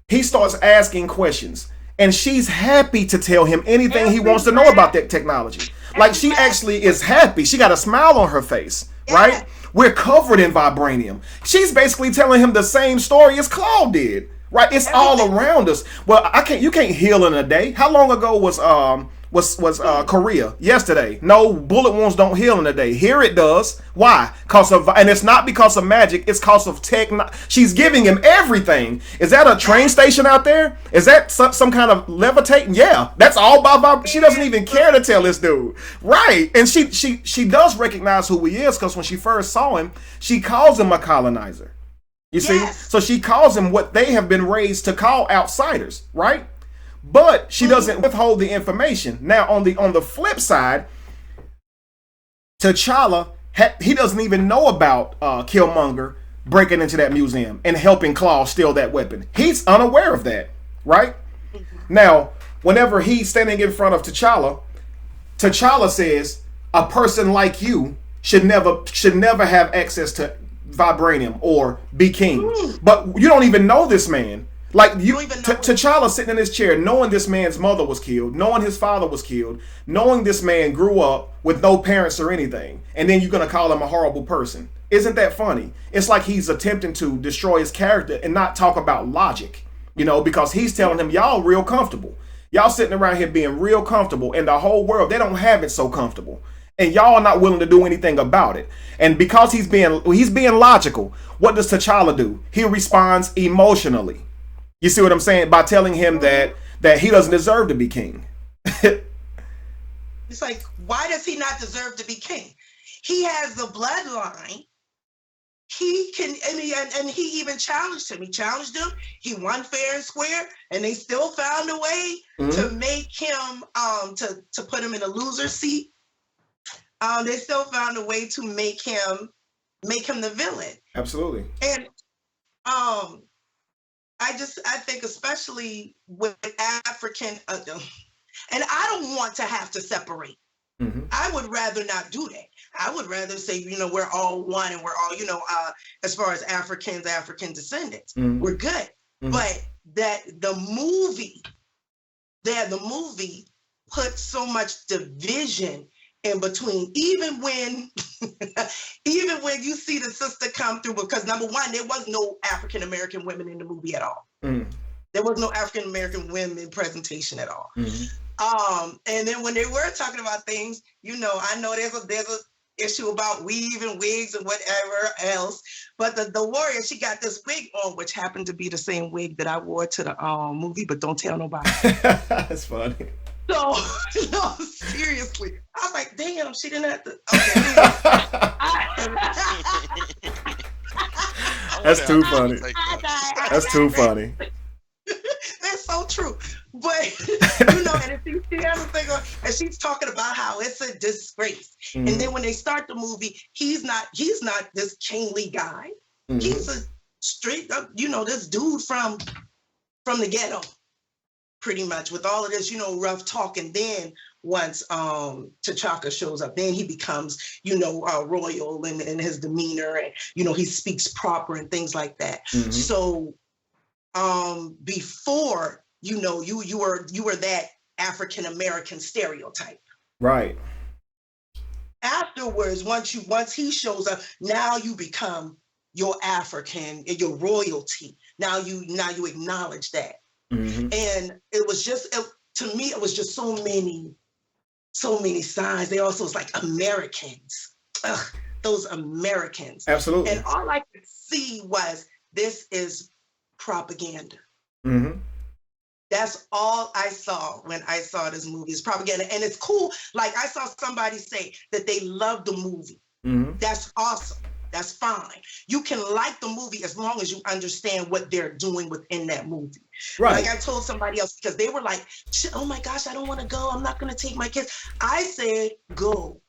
he starts asking questions. And she's happy to tell him anything he wants to know about that technology. Like, she actually is happy. She got a smile on her face, right? We're covered in vibranium. She's basically telling him the same story as Claude did, right? It's all around us. Well, you can't heal in a day. How long ago was Korea? Yesterday. No, bullet wounds don't heal in a day. Here it does. Why? And it's not because of magic. It's because of she's giving him everything. Is that a train station out there? Is that some kind of levitating? Yeah, that's all by she doesn't even care to tell this dude, right? And she does recognize who he is, because when she first saw him, she calls him a colonizer. You see, so she calls him what they have been raised to call outsiders, right? But she doesn't withhold the information. Now, on the flip side, T'Challa, he doesn't even know about Killmonger breaking into that museum and helping Claw steal that weapon. He's unaware of that, right? Now, whenever he's standing in front of T'Challa, T'Challa says, a person like you should never have access to vibranium or be king. But you don't even know this man. Like, T'Challa sitting in his chair, knowing this man's mother was killed, knowing his father was killed, knowing this man grew up with no parents or anything, and then you're going to call him a horrible person. Isn't that funny? It's like he's attempting to destroy his character and not talk about logic, because he's telling him, y'all real comfortable. Y'all sitting around here being real comfortable, and the whole world, they don't have it so comfortable. And y'all are not willing to do anything about it. And because he's being logical, what does T'Challa do? He responds emotionally. You see what I'm saying? By telling him that he doesn't deserve to be king. It's like, why does he not deserve to be king? He has the bloodline. He can, and he even challenged him. He challenged him. He won fair and square, and they still found a way to make him, to put him in a loser seat. They still found a way to make him the villain. Absolutely. And I think especially with African, and I don't want to have to separate. I would rather not do that. I would rather say, we're all one, and we're all, as far as African descendants, we're good. But that the movie put so much division in between, even when you see the sister come through, because number one, there was no African American women in the movie at all. There was no African American women presentation at all. And then when they were talking about things, I know there's a issue about weave and wigs and whatever else, but the warrior, she got this wig on, which happened to be the same wig that I wore to the movie, but don't tell nobody. That's funny. So, no, seriously, I was like, damn, she didn't have to. Okay. That's too funny. That's too funny. That's so true. But and she has a thing on, and she's talking about how it's a disgrace. And then when they start the movie, he's not this kingly guy. He's a straight up, this dude from the ghetto, pretty much, with all of this, rough talk. And then once T'Chaka shows up, then he becomes, royal in his demeanor, and he speaks proper and things like that. So before, you were that African American stereotype. Right. Afterwards, once he shows up, now you become your African, your royalty. Now you acknowledge that. And it was just, to me, it was just so many signs. They also was like Americans. Ugh, those Americans. Absolutely. And all I could see was, this is propaganda. That's all I saw when I saw this movie, is propaganda. And it's cool. Like, I saw somebody say that they loved the movie. That's awesome. That's fine. You can like the movie as long as you understand what they're doing within that movie. Right. Like I told somebody else, because they were like, oh my gosh, I don't want to go. I'm not going to take my kids. I said, go,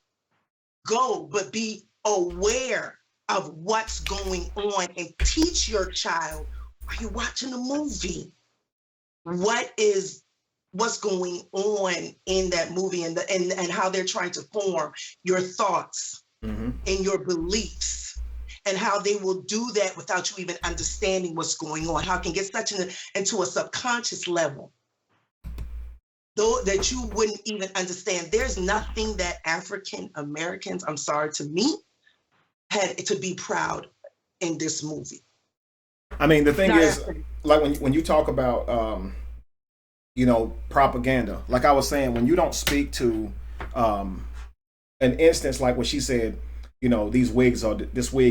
but be aware of what's going on and teach your child, while you're watching the movie, what's going on in that movie, and how they're trying to form your thoughts and your beliefs, and how they will do that without you even understanding what's going on. How it can get into a subconscious level, though, that you wouldn't even understand. There's nothing that African Americans, I'm sorry, to me, had to be proud in this movie. I mean, the thing is, like when you talk about, propaganda, like I was saying, when you don't speak to an instance like what she said, this wig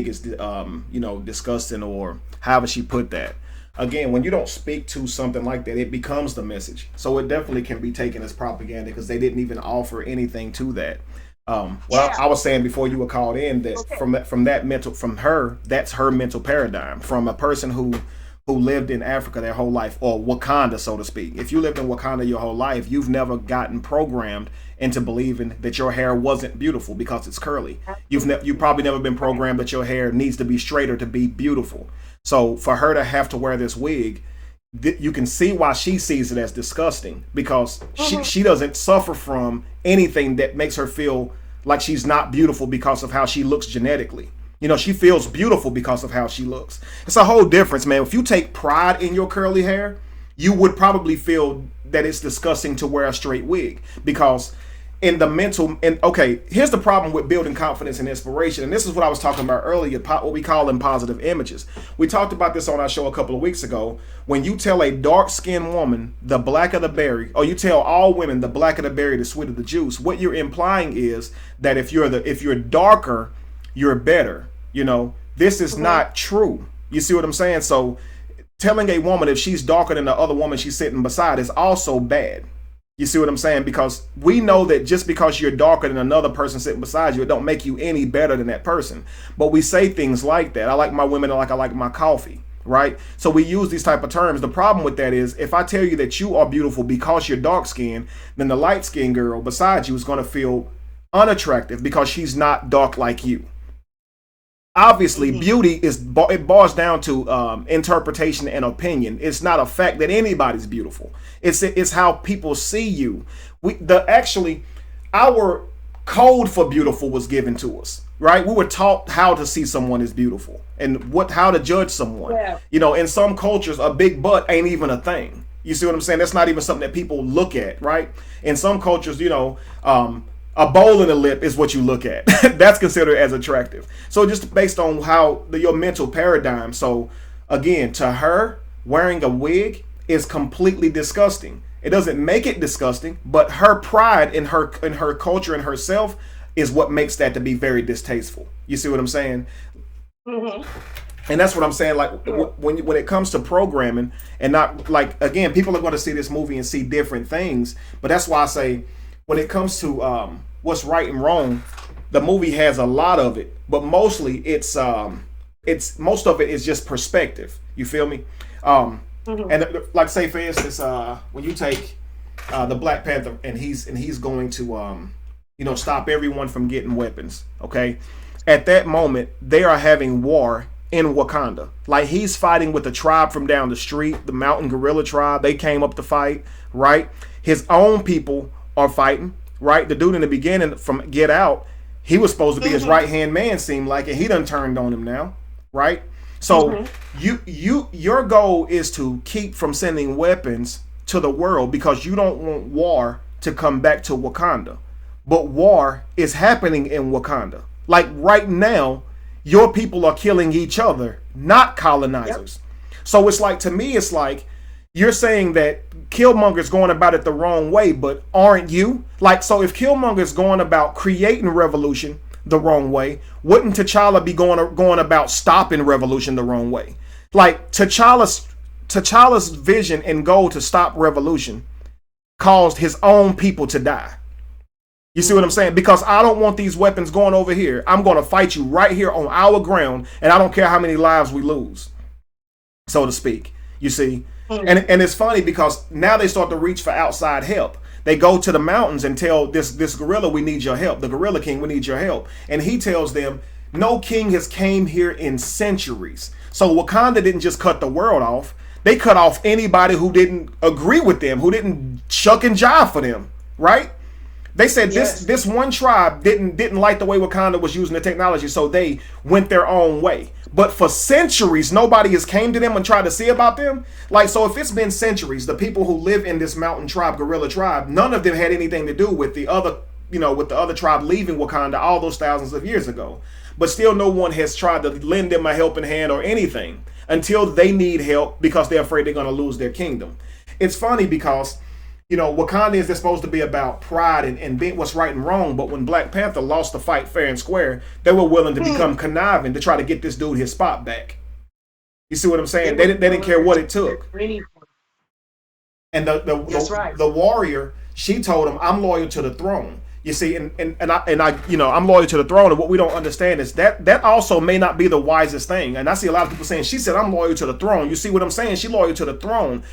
is, disgusting, or however she put that. Again, when you don't speak to something like that, it becomes the message. So it definitely can be taken as propaganda, because they didn't even offer anything to that. I was saying before you were called in that from her, that's her mental paradigm, from a person who lived in Africa their whole life, or Wakanda, so to speak. If you lived in Wakanda your whole life, you've never gotten programmed into believing that your hair wasn't beautiful because it's curly. You've probably never been programmed that your hair needs to be straighter to be beautiful. So for her to have to wear this wig, you can see why she sees it as disgusting, because she doesn't suffer from anything that makes her feel like she's not beautiful because of how she looks genetically. She feels beautiful because of how she looks. It's a whole difference, man. If you take pride in your curly hair, you would probably feel that it's disgusting to wear a straight wig, because in the mental. And okay, here's the problem with building confidence and inspiration, and this is what I was talking about earlier, what we call them positive images. We talked about this on our show a couple of weeks ago. When you tell a dark-skinned woman the blacker the berry, or you tell all women the blacker the berry, the sweeter the juice, what you're implying is that if you're darker, you're better. This is not true. You see what I'm saying? So telling a woman if she's darker than the other woman she's sitting beside is also bad. You see what I'm saying? Because we know that just because you're darker than another person sitting beside you, it don't make you any better than that person. But we say things like that. I like my women like I like my coffee, right? So we use these type of terms. The problem with that is if I tell you that you are beautiful because you're dark skinned, then the light skinned girl beside you is going to feel unattractive because she's not dark like you. Obviously, beauty it boils down to interpretation and opinion. It's not a fact that anybody's beautiful. It's how people see you. Our code for beautiful was given to us, right? We were taught how to see someone as beautiful and how to judge someone. Yeah. In some cultures, a big butt ain't even a thing. You see what I'm saying? That's not even something that people look at, right? In some cultures, a bowl in the lip is what you look at. That's considered as attractive. So just based on how your mental paradigm. So again, to her, wearing a wig is completely disgusting. It doesn't make it disgusting, but her pride in her culture and herself is what makes that to be very distasteful. You see what I'm saying? And that's what I'm saying. Like when it comes to programming, and not like, again, people are going to see this movie and see different things. But that's why I say, when it comes to what's right and wrong, the movie has a lot of it, but mostly it's most of it is just perspective. You feel me? And like, say for instance, when you take the Black Panther and he's going to stop everyone from getting weapons. Okay, at that moment they are having war in Wakanda. Like, he's fighting with a tribe from down the street, the mountain gorilla tribe. They came up to fight, right? His own people are fighting, right? The dude in the beginning from Get Out, he was supposed to be his right hand man, seemed like, and he done turned on him now, right? So your goal is to keep from sending weapons to the world because you don't want war to come back to Wakanda. But war is happening in Wakanda. Like right now, your people are killing each other, not colonizers. So it's like, to me, it's like you're saying that Killmonger's going about it the wrong way, but aren't you? Like, so if Killmonger's going about creating revolution the wrong way, wouldn't T'Challa be going about stopping revolution the wrong way? Like, T'Challa's vision and goal to stop revolution caused his own people to die. You see what I'm saying? Because I don't want these weapons going over here. I'm going to fight you right here on our ground, and I don't care how many lives we lose, so to speak. You see? And it's funny because now they start to reach for outside help. They go to the mountains and tell this gorilla, we need your help. The gorilla king, we need your help. And he tells them, no king has came here in centuries. So Wakanda didn't just cut the world off. They cut off anybody who didn't agree with them, who didn't shuck and jive for them, right? They said this one tribe didn't like the way Wakanda was using the technology, so they went their own way. But for centuries, nobody has came to them and tried to see about them. Like, so if it's been centuries, the people who live in this mountain tribe, gorilla tribe, none of them had anything to do with the other, with the other tribe leaving Wakanda all those thousands of years ago. But still, no one has tried to lend them a helping hand or anything until they need help because they're afraid they're going to lose their kingdom. It's funny because, Wakanda is supposed to be about pride and being what's right and wrong. But when Black Panther lost the fight fair and square, they were willing to become conniving to try to get this dude his spot back. You see what I'm saying? They didn't care what it took. And the warrior, she told him, "I'm loyal to the throne." You see, and I'm loyal to the throne. And what we don't understand is that also may not be the wisest thing. And I see a lot of people saying, she said, "I'm loyal to the throne." You see what I'm saying? She loyal to the throne.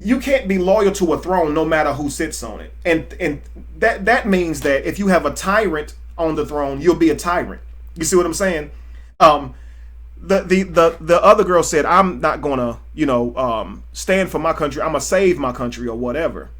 You can't be loyal to a throne no matter who sits on it. And that means that if you have a tyrant on the throne, you'll be a tyrant. You see what I'm saying? The other girl said, "I'm not gonna, stand for my country. I'm gonna save my country or whatever,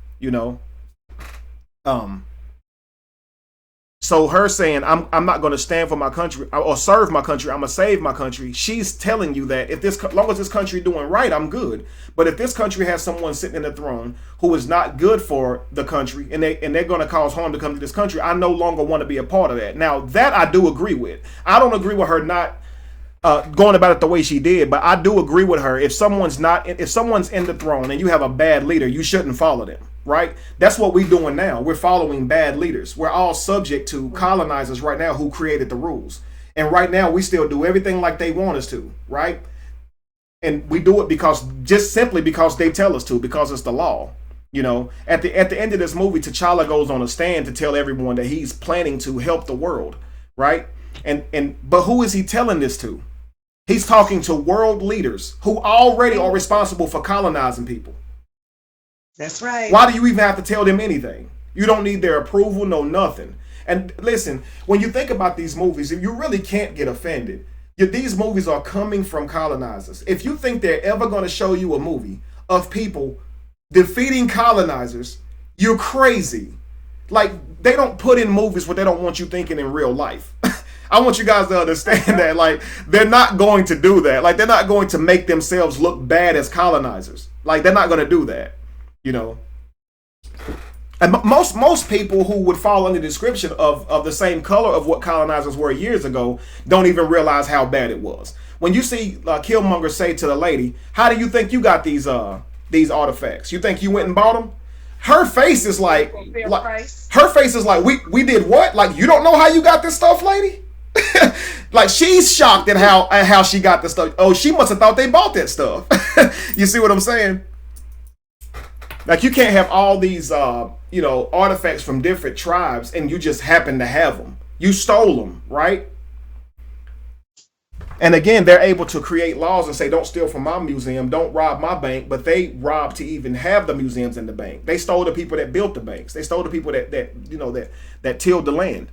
So her saying, I'm not going to stand for my country or serve my country, I'm going to save my country. She's telling you that if this, long as this country doing right, I'm good. But if this country has someone sitting in the throne who is not good for the country, and they're going to cause harm to come to this country, I no longer want to be a part of that. Now that I do agree with. I don't agree with her not going about it the way she did, but I do agree with her. If someone's in the throne and you have a bad leader, you shouldn't follow them. Right? That's what we're doing now. We're following bad leaders. We're all subject to colonizers right now who created the rules. And right now we still do everything like they want us to, right? And we do it just simply because they tell us to, because it's the law. You know, at the end of this movie, T'Challa goes on a stand to tell everyone that he's planning to help the world, right? But who is he telling this to? He's talking to world leaders who already are responsible for colonizing people. That's right. Why do you even have to tell them anything? You don't need their approval, no nothing. And listen, when you think about these movies, you really can't get offended. These movies are coming from colonizers. If you think they're ever going to show you a movie of people defeating colonizers, you're crazy. Like, they don't put in movies what they don't want you thinking in real life. I want you guys to understand that, like, they're not going to do that. Like, they're not going to make themselves look bad as colonizers. Like, they're not going to do that. You know, and most people who would fall under the description of the same color of what colonizers were years ago don't even realize how bad it was. When you see Killmonger say to the lady, "How do you think you got these artifacts? You think you went and bought them?" Her face is like we did what? Like, you don't know how you got this stuff, lady? Like, she's shocked at how she got the stuff. Oh, she must have thought they bought that stuff. You see what I'm saying? Like, you can't have all these, artifacts from different tribes and you just happen to have them. You stole them, right? And again, they're able to create laws and say, don't steal from my museum, don't rob my bank, but they robbed to even have the museums in the bank. They stole the people that built the banks. They stole the people that tilled the land.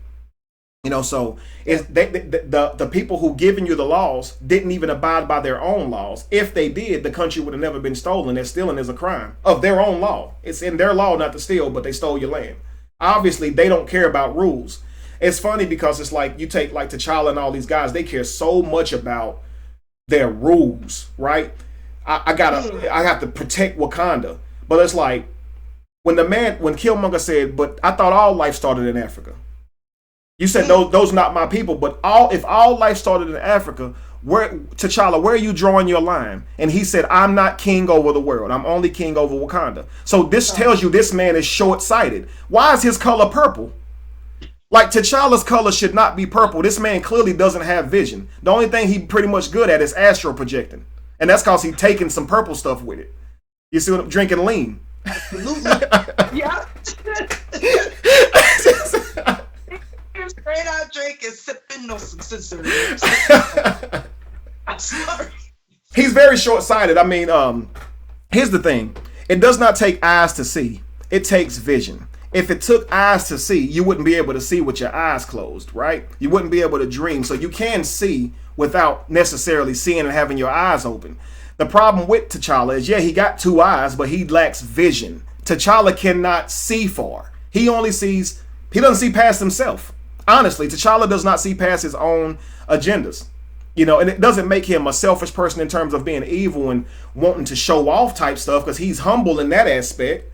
You know, so the people who giving you the laws didn't even abide by their own laws. If they did, the country would have never been stolen. And stealing is a crime of their own law. It's in their law not to steal, but they stole your land. Obviously, they don't care about rules. It's funny because it's like you take like T'Challa and all these guys, they care so much about their rules, right? I have to protect Wakanda. But it's like when Killmonger said, but I thought all life started in Africa. You said those not my people, but if all life started in Africa, T'Challa, where are you drawing your line? And he said, I'm not king over the world. I'm only king over Wakanda. So this tells you this man is short-sighted. Why is his color purple? Like, T'Challa's color should not be purple. This man clearly doesn't have vision. The only thing he pretty much good at is astral projecting. And that's because he's taking some purple stuff with it. You see what I'm drinking lean? Absolutely. Yeah. Straight out drinking, sipping on some scissors. I'm sorry. He's very short-sighted. I mean, here's the thing. It does not take eyes to see. It takes vision. If it took eyes to see, you wouldn't be able to see with your eyes closed, right? You wouldn't be able to dream. So you can see without necessarily seeing and having your eyes open. The problem with T'Challa is, yeah, he got two eyes, but he lacks vision. T'Challa cannot see far. He doesn't see past himself. Honestly, T'Challa does not see past his own agendas. You know, and it doesn't make him a selfish person in terms of being evil and wanting to show off type stuff, because he's humble in that aspect.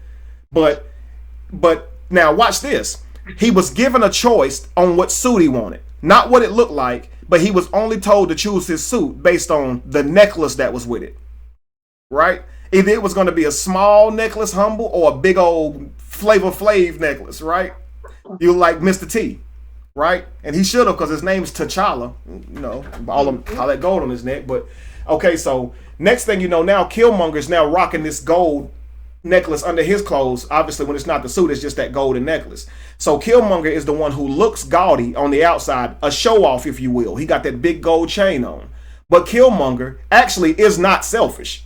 But now watch this. He was given a choice on what suit he wanted, not what it looked like, but he was only told to choose his suit based on the necklace that was with it. Right? Either it was going to be a small necklace, humble, or a big old Flavor Flav necklace, right? You like Mr. T, right? And he should have, because his name is T'Challa. You know, all that gold on his neck. But okay, so next thing you know, now Killmonger is now rocking this gold necklace under his clothes. Obviously, when it's not the suit, it's just that golden necklace. So Killmonger is the one who looks gaudy on the outside, a show off, if you will. He got that big gold chain on. But Killmonger actually is not selfish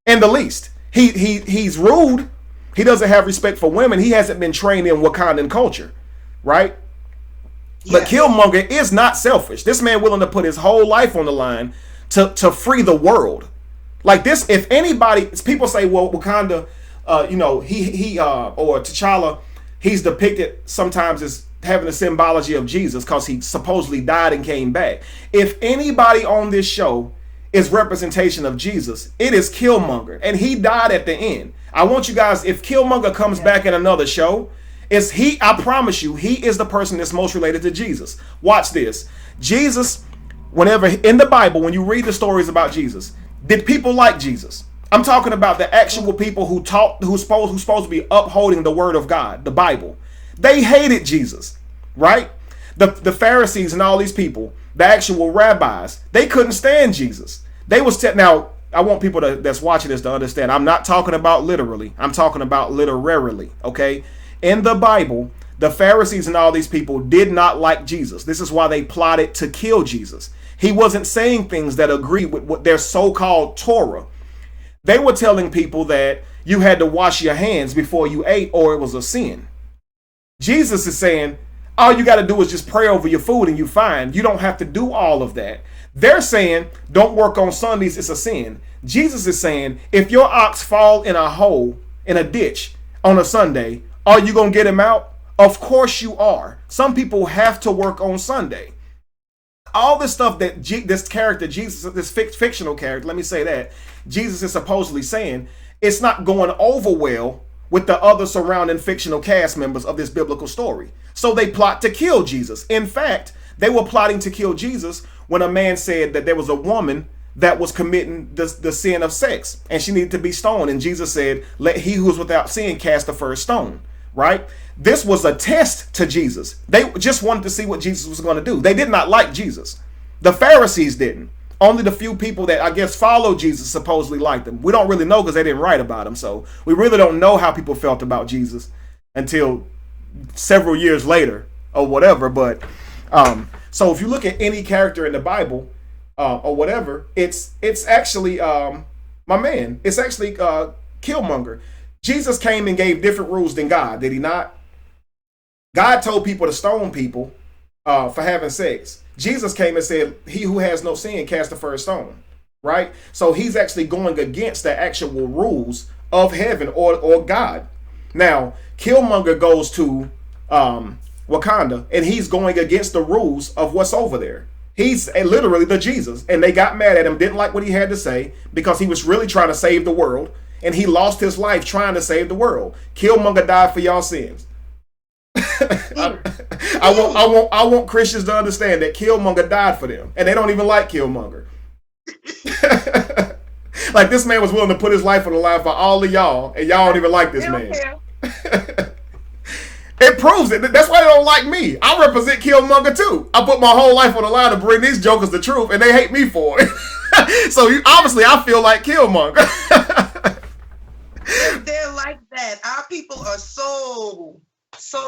in the least. He's rude. He doesn't have respect for women. He hasn't been trained in Wakandan culture, right? Yes. But Killmonger is not selfish. This man willing to put his whole life on the line to free the world. Like this, if anybody, people say, well, Wakanda, or T'Challa, he's depicted sometimes as having the symbology of Jesus because he supposedly died and came back. If anybody on this show is representation of Jesus, it is Killmonger, and he died at the end. I want you guys, if Killmonger comes back in another show, it's he. I promise you, he is the person that's most related to Jesus. Watch this. Jesus, whenever in the Bible, when you read the stories about Jesus, did people like Jesus? I'm talking about the actual people who taught, who's supposed to be upholding the word of God, the Bible. They hated Jesus, right? The Pharisees and all these people, the actual rabbis, they couldn't stand Jesus. They was now. I want people that's watching this to understand. I'm not talking about literally. I'm talking about literarily. Okay, in the Bible, the Pharisees and all these people did not like Jesus. This is why they plotted to kill Jesus. He wasn't saying things that agree with what their so-called Torah. They were telling people that you had to wash your hands before you ate, or it was a sin. Jesus is saying, all you got to do is just pray over your food and you're fine. You don't have to do all of that. They're saying, don't work on Sundays, it's a sin. Jesus is saying, if your ox fall in a hole, in a ditch on a Sunday, are you going to get him out? Of course you are. Some people have to work on Sunday. All this stuff that this character, Jesus, this fictional character, let me say that, Jesus is supposedly saying, it's not going over well with the other surrounding fictional cast members of this biblical story. So they plot to kill Jesus. In fact, they were plotting to kill Jesus when a man said that there was a woman that was committing the sin of sex and she needed to be stoned. And Jesus said, let he who is without sin cast the first stone, right? This was a test to Jesus. They just wanted to see what Jesus was going to do. They did not like Jesus. The Pharisees didn't. Only the few people that I guess followed Jesus supposedly liked him. We don't really know because they didn't write about him. So we really don't know how people felt about Jesus until several years later or whatever. But so if you look at any character in the Bible or whatever, it's actually my man. It's actually Killmonger. Jesus came and gave different rules than God, did he not? God told people to stone people for having sex. Jesus came and said, he who has no sin cast the first stone, right? So he's actually going against the actual rules of heaven or God. Now, Killmonger goes to Wakanda and he's going against the rules of what's over there. He's literally the Jesus, and they got mad at him, didn't like what he had to say because he was really trying to save the world, and he lost his life trying to save the world. Killmonger died for y'all sins. I want Christians to understand that Killmonger died for them, and they don't even like Killmonger. Like, this man was willing to put his life on the line for all of y'all, and y'all don't even like this man. It proves it. That's why they don't like me. I represent Killmonger too. I put my whole life on the line to bring these jokers the truth, and they hate me for it. So obviously, I feel like Killmonger. They're like that. Our people are so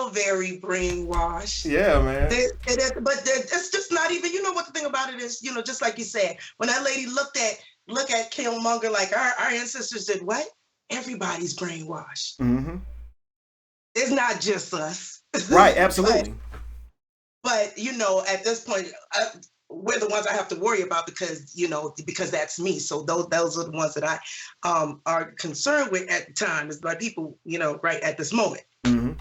very brainwashed. Yeah, man. But it's just not even. You know what the thing about it is? You know, just like you said, when that lady look at Killmonger like our ancestors did. What? Everybody's brainwashed. Mm-hmm. It's not just us. Right. Absolutely. But you know, at this point, we're the ones I have to worry about because that's me. So those are the ones that I are concerned with at the time. Is like people, right at this moment. Mm-hmm.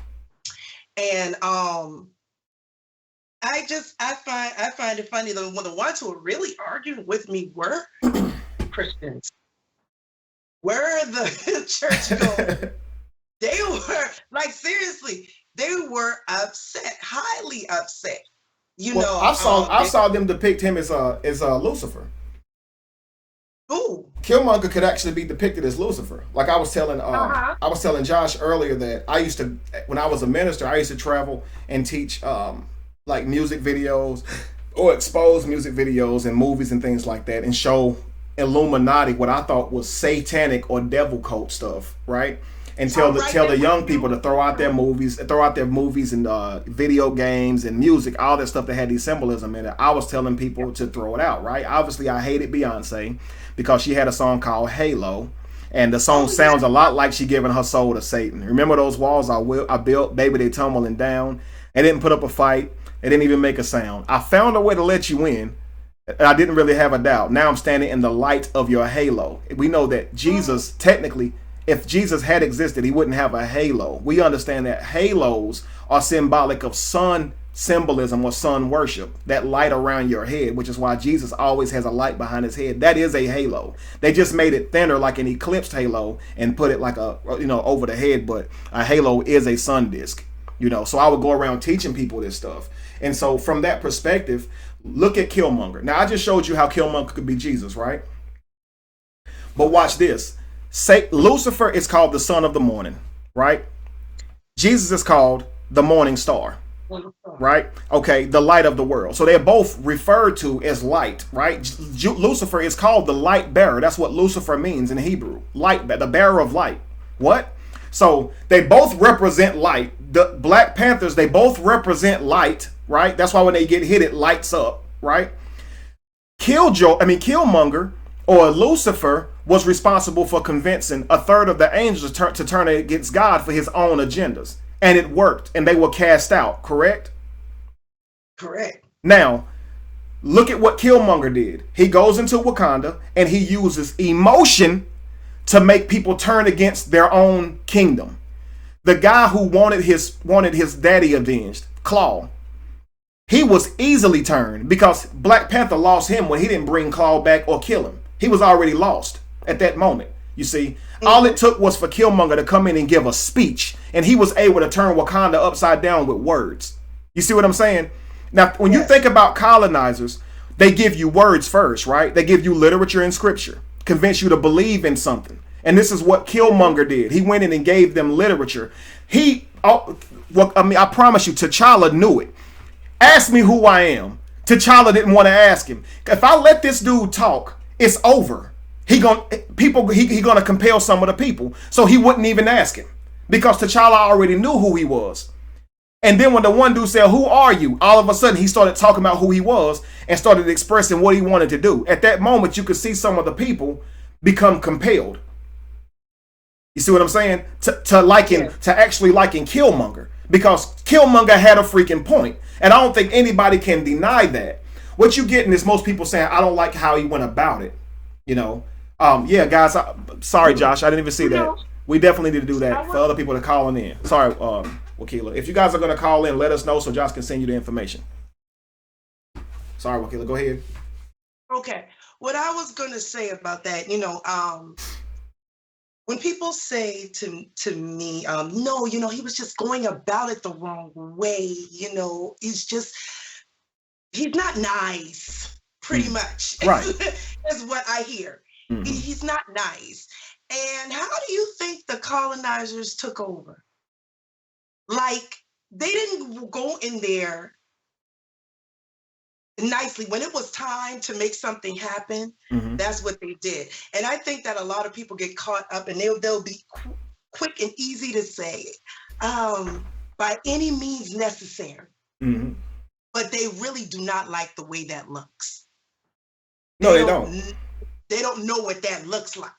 And I find it funny that the ones who are really arguing with me were Christians. Were the churchgoers. They were like, seriously, they were upset, highly upset. I saw them depict him as Lucifer. Ooh. Killmonger could actually be depicted as Lucifer. Like I was telling Josh earlier that when I was a minister, I used to travel and teach like music videos or expose music videos and movies and things like that, and show Illuminati, what I thought was satanic or devil cult stuff, right? And tell the young people to throw out their movies and video games and music, all that stuff that had these symbolism in it. I was telling people to throw it out, right? Obviously, I hated Beyonce because she had a song called Halo, and the song sounds a lot like she giving her soul to Satan. Remember those walls I built? Baby, they tumbling down. They didn't put up a fight. They didn't even make a sound. I found a way to let you in. I didn't really have a doubt. Now I'm standing in the light of your halo. We know that Jesus technically if Jesus had existed, he wouldn't have a halo. We understand that halos are symbolic of sun symbolism or sun worship, that light around your head, which is why Jesus always has a light behind his head. That is a halo. They just made it thinner like an eclipsed halo and put it like a, over the head, but a halo is a sun disk. So I would go around teaching people this stuff. And so from that perspective, look at Killmonger. Now I just showed you how Killmonger could be Jesus, right? But watch this. Lucifer is called the son of the morning, right? Jesus is called the morning star, right? Okay, the light of the world. So they're both referred to as light, right? Lucifer is called the light bearer. That's what Lucifer means in Hebrew. Light, the bearer of light. What? So they both represent light. The Black Panthers, they both represent light, right? That's why when they get hit, it lights up, right? Killmonger or Lucifer was responsible for convincing a third of the angels to turn against God for his own agendas. And it worked, and they were cast out, correct? Correct. Now, look at what Killmonger did. He goes into Wakanda, and he uses emotion to make people turn against their own kingdom. The guy who wanted his daddy avenged, Claw, he was easily turned because Black Panther lost him when he didn't bring Claw back or kill him. He was already lost at that moment. You see, all it took was for Killmonger to come in and give a speech, and he was able to turn Wakanda upside down with words. You see what I'm saying? Now, when you think about colonizers, they give you words first, right? They give you literature and scripture, convince you to believe in something. And this is what Killmonger did. He went in and gave them literature. I promise you, T'Challa knew it. Ask me who I am. T'Challa didn't want to ask him. If I let this dude talk, it's over. He gonna compel some of the people, so he wouldn't even ask him because T'Challa already knew who he was. And then when the one dude said, "Who are you?" all of a sudden he started talking about who he was and started expressing what he wanted to do. At that moment, you could see some of the people become compelled. You see what I'm saying? To actually liking Killmonger, because Killmonger had a freaking point, and I don't think anybody can deny that. What you getting is most people saying, "I don't like how he went about it." Yeah, guys. Sorry, Josh. I didn't even see that. We definitely need to do that for other people to call in. Sorry, Wakila. If you guys are going to call in, let us know so Josh can send you the information. Sorry, Wakila. Go ahead. Okay. What I was going to say about that, when people say to me, no, he was just going about it the wrong way. He's not nice. Pretty much, right? is what I hear. Mm-hmm. He's not nice. And how do you think the colonizers took over? Like, they didn't go in there nicely. When it was time to make something happen, that's what they did. And I think that a lot of people get caught up, and they'll be quick and easy to say, by any means necessary. Mm-hmm. But they really do not like the way that looks. No, they don't. They don't know what that looks like.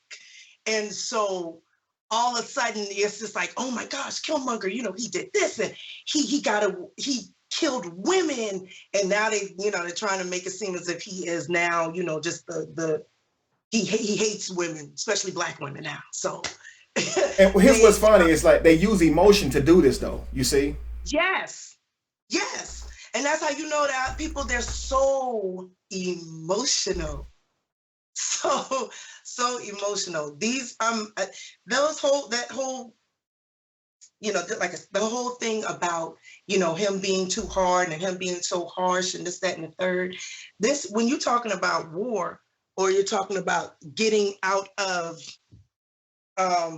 And so all of a sudden it's just like, oh my gosh, Killmonger, he did this, and he killed women, and now they're trying to make it seem as if he is now, just he hates women, especially Black women now. So and here's what's funny, it's like they use emotion to do this though, you see? Yes. And that's how you know that people, they're so emotional. So emotional. These the whole thing about him being too hard and him being so harsh and this, that, and the third. This, when you're talking about war, or you're talking about getting out of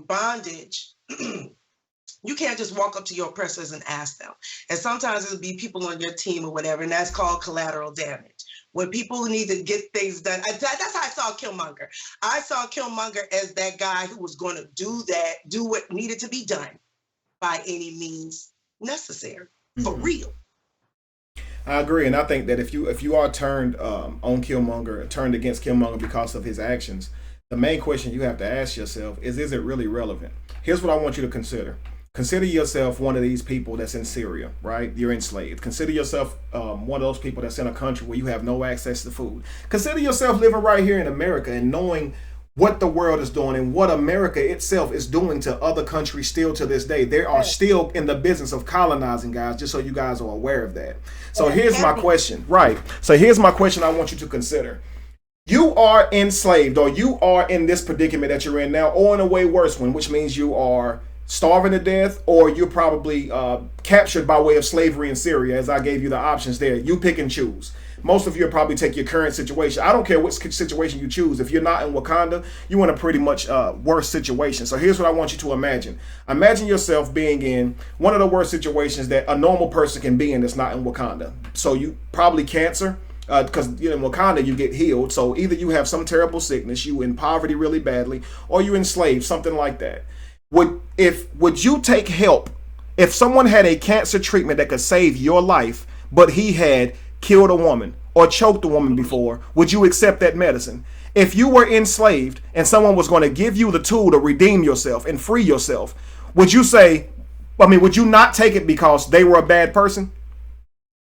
bondage, you can't just walk up to your oppressors and ask them. And sometimes it'll be people on your team or whatever, and that's called collateral damage. When people need to get things done, that's how I saw Killmonger. I saw Killmonger as that guy who was going to do what needed to be done by any means necessary, for real. I agree, and I think that if you are turned on Killmonger, turned against Killmonger because of his actions, the main question you have to ask yourself is it really relevant? Here's what I want you to consider. Consider yourself one of these people that's in Syria, right? You're enslaved. Consider yourself one of those people that's in a country where you have no access to food. Consider yourself living right here in America and knowing what the world is doing and what America itself is doing to other countries still to this day. They are still in the business of colonizing, guys, just so you guys are aware of that. So here's my question. Right. So here's my question I want you to consider. You are enslaved, or you are in this predicament that you're in now, or in a way worse one, which means you are starving to death, or you're probably captured by way of slavery in Syria, as I gave you the options there. You pick and choose. Most of you will probably take your current situation. I don't care what situation you choose. If you're not in Wakanda, you're in a pretty much worse situation. So here's what I want you to imagine. Imagine yourself being in one of the worst situations that a normal person can be in that's not in Wakanda. So you probably cancer, because in Wakanda you get healed. So either you have some terrible sickness, you in poverty really badly, or you enslaved, something like that. Would you take help if someone had a cancer treatment that could save your life, but he had killed a woman or choked a woman before? Would you accept that medicine? If you were enslaved and someone was going to give you the tool to redeem yourself and free yourself, would you would you not take it because they were a bad person?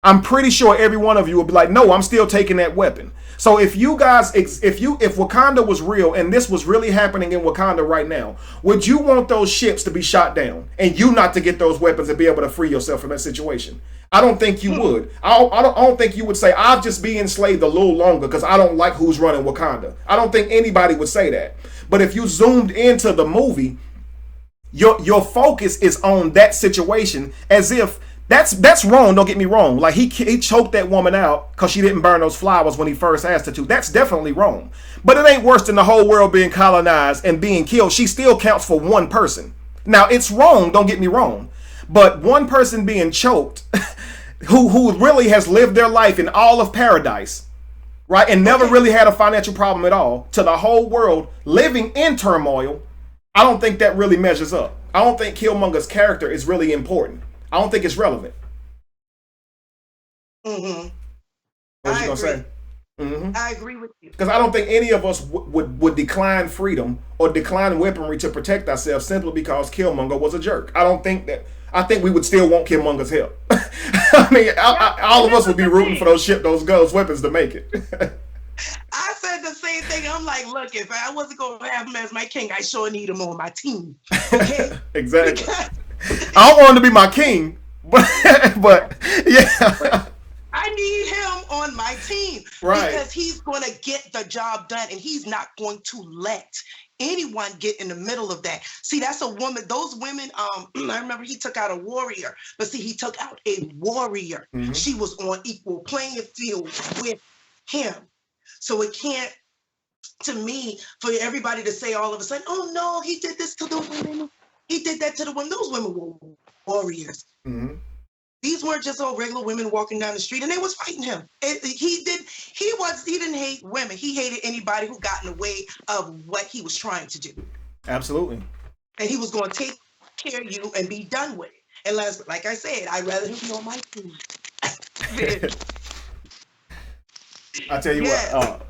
I'm pretty sure every one of you would be like, no, I'm still taking that weapon. So if you guys, if Wakanda was real and this was really happening in Wakanda right now, would you want those ships to be shot down and you not to get those weapons and be able to free yourself from that situation? I don't think you would. I don't think you would say, I'll just be enslaved a little longer because I don't like who's running Wakanda. I don't think anybody would say that. But if you zoomed into the movie, your focus is on that situation as if that's wrong. Don't get me wrong. Like he choked that woman out because she didn't burn those flowers when he first asked her to. That's definitely wrong. But it ain't worse than the whole world being colonized and being killed. She still counts for one person. Now it's wrong. Don't get me wrong. But one person being choked, who really has lived their life in all of paradise, right, and never really had a financial problem at all, to the whole world living in turmoil, I don't think that really measures up. I don't think Killmonger's character is really important. I don't think it's relevant. Mm-hmm. What you gonna say? Mm-hmm. I agree with you. Because I don't think any of us would decline freedom or decline weaponry to protect ourselves simply because Killmonger was a jerk. I don't think that. I think we would still want Killmonger's help. I mean, all of us would be rooting for those weapons to make it. I said the same thing. I'm like, look, if I wasn't going to have him as my king, I sure need him on my team. Okay? Exactly. I don't want him to be my king, but yeah. I need him on my team. Right. Because he's going to get the job done, and he's not going to let anyone get in the middle of that. See, that's a woman. Those women, I remember he took out a warrior, but see, he took out a warrior. Mm-hmm. She was on equal playing field with him. So it can't, to me, for everybody to say all of a sudden, oh no, he did this to the women. He did that to the women. Those women were warriors. Mm-hmm. These weren't just all regular women walking down the street, and they was fighting him. He didn't hate women. He hated anybody who got in the way of what he was trying to do. Absolutely. And he was going to take care of you and be done with it. And like I said, I'd rather him be on my team. I tell you what,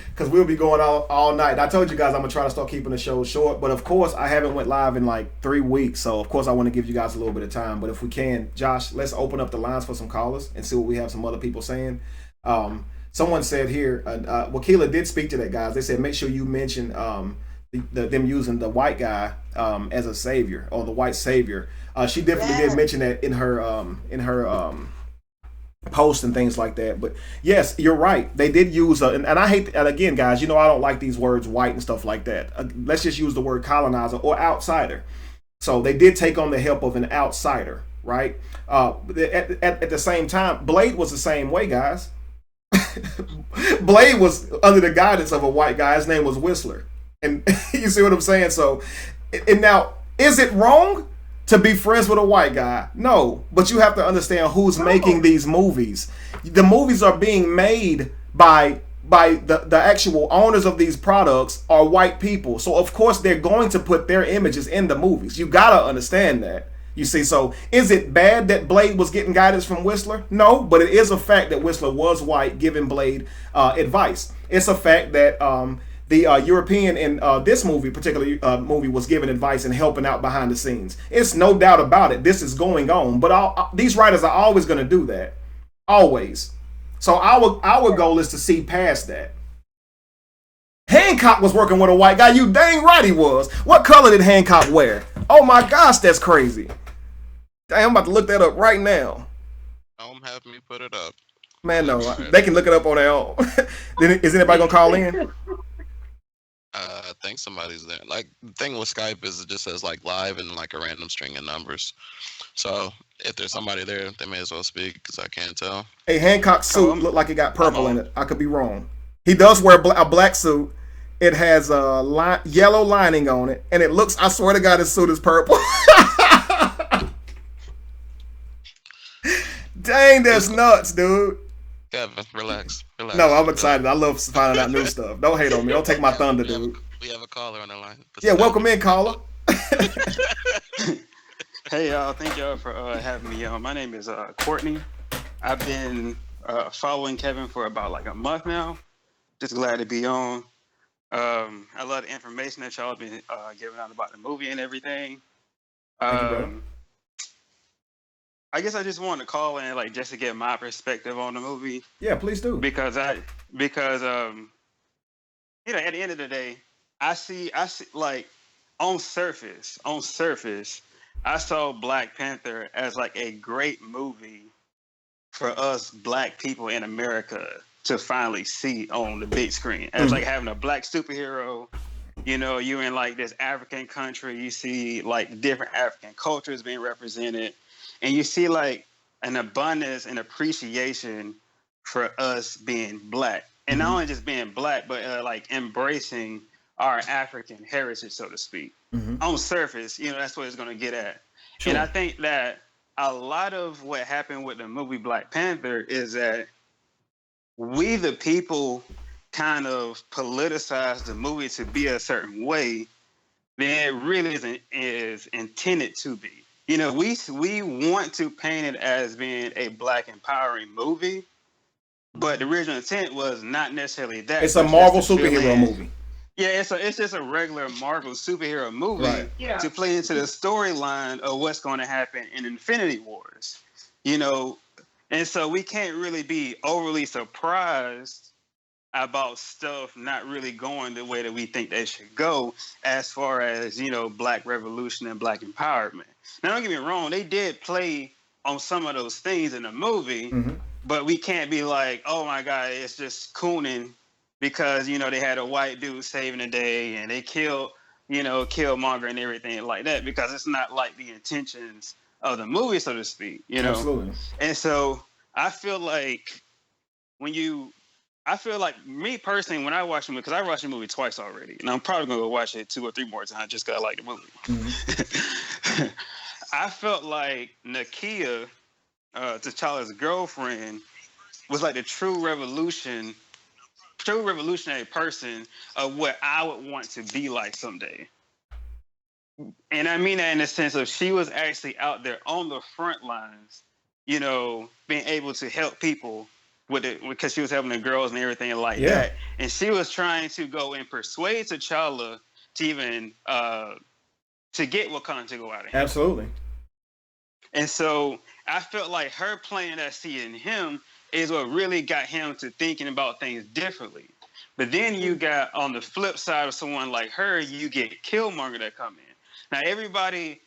because we'll be going all night. I told you guys I'm gonna try to start keeping the show short, but of course I haven't went live in like 3 weeks, so of course I want to give you guys a little bit of time. But if we can, Josh, let's open up the lines for some callers and see what we have some other people saying. Someone said here, Wakila did speak to that, guys. They said make sure you mention them using the white guy as a savior, or the white savior. She definitely did mention that in her post and things like that. But yes, you're right, they did use and I hate, and again guys, you know I don't like these words white and stuff like that. Let's just use the word colonizer or outsider. So they did take on the help of an outsider, right? At the same time, Blade was the same way, guys. Blade was under the guidance of a white guy. His name was Whistler, and you see what I'm saying? So, and now, is it wrong to be friends with a white guy? No, but you have to understand who's making these movies. The movies are being made by the actual owners of these products are white people. So of course they're going to put their images in the movies. You gotta understand that. You see, so is it bad that Blade was getting guidance from Whistler? No, but it is a fact that Whistler was white giving Blade advice. It's a fact that the European in this movie, particularly movie, was giving advice and helping out behind the scenes. It's no doubt about it. This is going on, but these writers are always going to do that, always. So our goal is to see past that. Hey. Hancock was working with a white guy. You dang right he was. What color did Hancock wear? Oh my gosh, that's crazy. Dang, I'm about to look that up right now. Don't have me put it up. Man, no, they can look it up on their own. Is anybody gonna call in? I think somebody's there. Like the thing with Skype is it just says like live and like a random string of numbers. So if there's somebody there, they may as well speak because I can't tell. A Hancock suit looked like it got purple in it. I could be wrong. He does wear a black suit. It has a yellow lining on it, and it looks. I swear to God, his suit is purple. Dang, that's nuts, dude. Kevin, relax. No, I'm excited. I love finding out new stuff. Don't hate on me. Don't take my thunder, dude. We have a caller on the line. Yeah, welcome in, caller. Hey, y'all. Thank y'all for having me on. My name is Courtney. I've been following Kevin for about like a month now. Just glad to be on. I love the information that y'all have been giving out about the movie and everything. Thank you, brother. I guess I just wanted to call in, like, just to get my perspective on the movie. Yeah, please do. Because you know, at the end of the day, I see, like, on surface, I saw Black Panther as like a great movie for us Black people in America to finally see on the big screen. As like having a Black superhero. You know, you're in like this African country, you see like different African cultures being represented, and you see like an abundance and appreciation for us being Black. And not only just being Black, but like embracing our African heritage, so to speak. On surface, you know, that's what it's going to get at. Sure. And I think that a lot of what happened with the movie Black Panther is that we, the people, kind of politicize the movie to be a certain way than it really is intended to be. You know, we want to paint it as being a Black empowering movie, but the original intent was not necessarily that. It's a Marvel superhero movie. Yeah, it's just a regular Marvel superhero movie to play into the storyline of what's going to happen in Infinity Wars. You know, and so we can't really be overly surprised about stuff not really going the way that we think they should go as far as, you know, Black revolution and Black empowerment. Now, don't get me wrong, they did play on some of those things in the movie, but we can't be like, oh my God, it's just cooning because, you know, they had a white dude saving the day and they killed, you know, Killmonger and everything like that, because it's not like the intentions of the movie, so to speak, you know? Absolutely. And so I feel like me personally, when I watch the movie, because I watched the movie twice already, and I'm probably going to go watch it 2 or 3 more times just because I like the movie. I felt like Nakia, T'Challa's girlfriend, was like the true revolutionary person of what I would want to be like someday. And I mean that in the sense of she was actually out there on the front lines, you know, being able to help people with it because she was helping the girls and everything like that. And she was trying to go and persuade T'Challa to even to get Wakanda to go out of him. Absolutely. And so I felt like her planting that seed in him is what really got him to thinking about things differently. But then you got on the flip side of someone like her, you get Killmonger that come in. Now everybody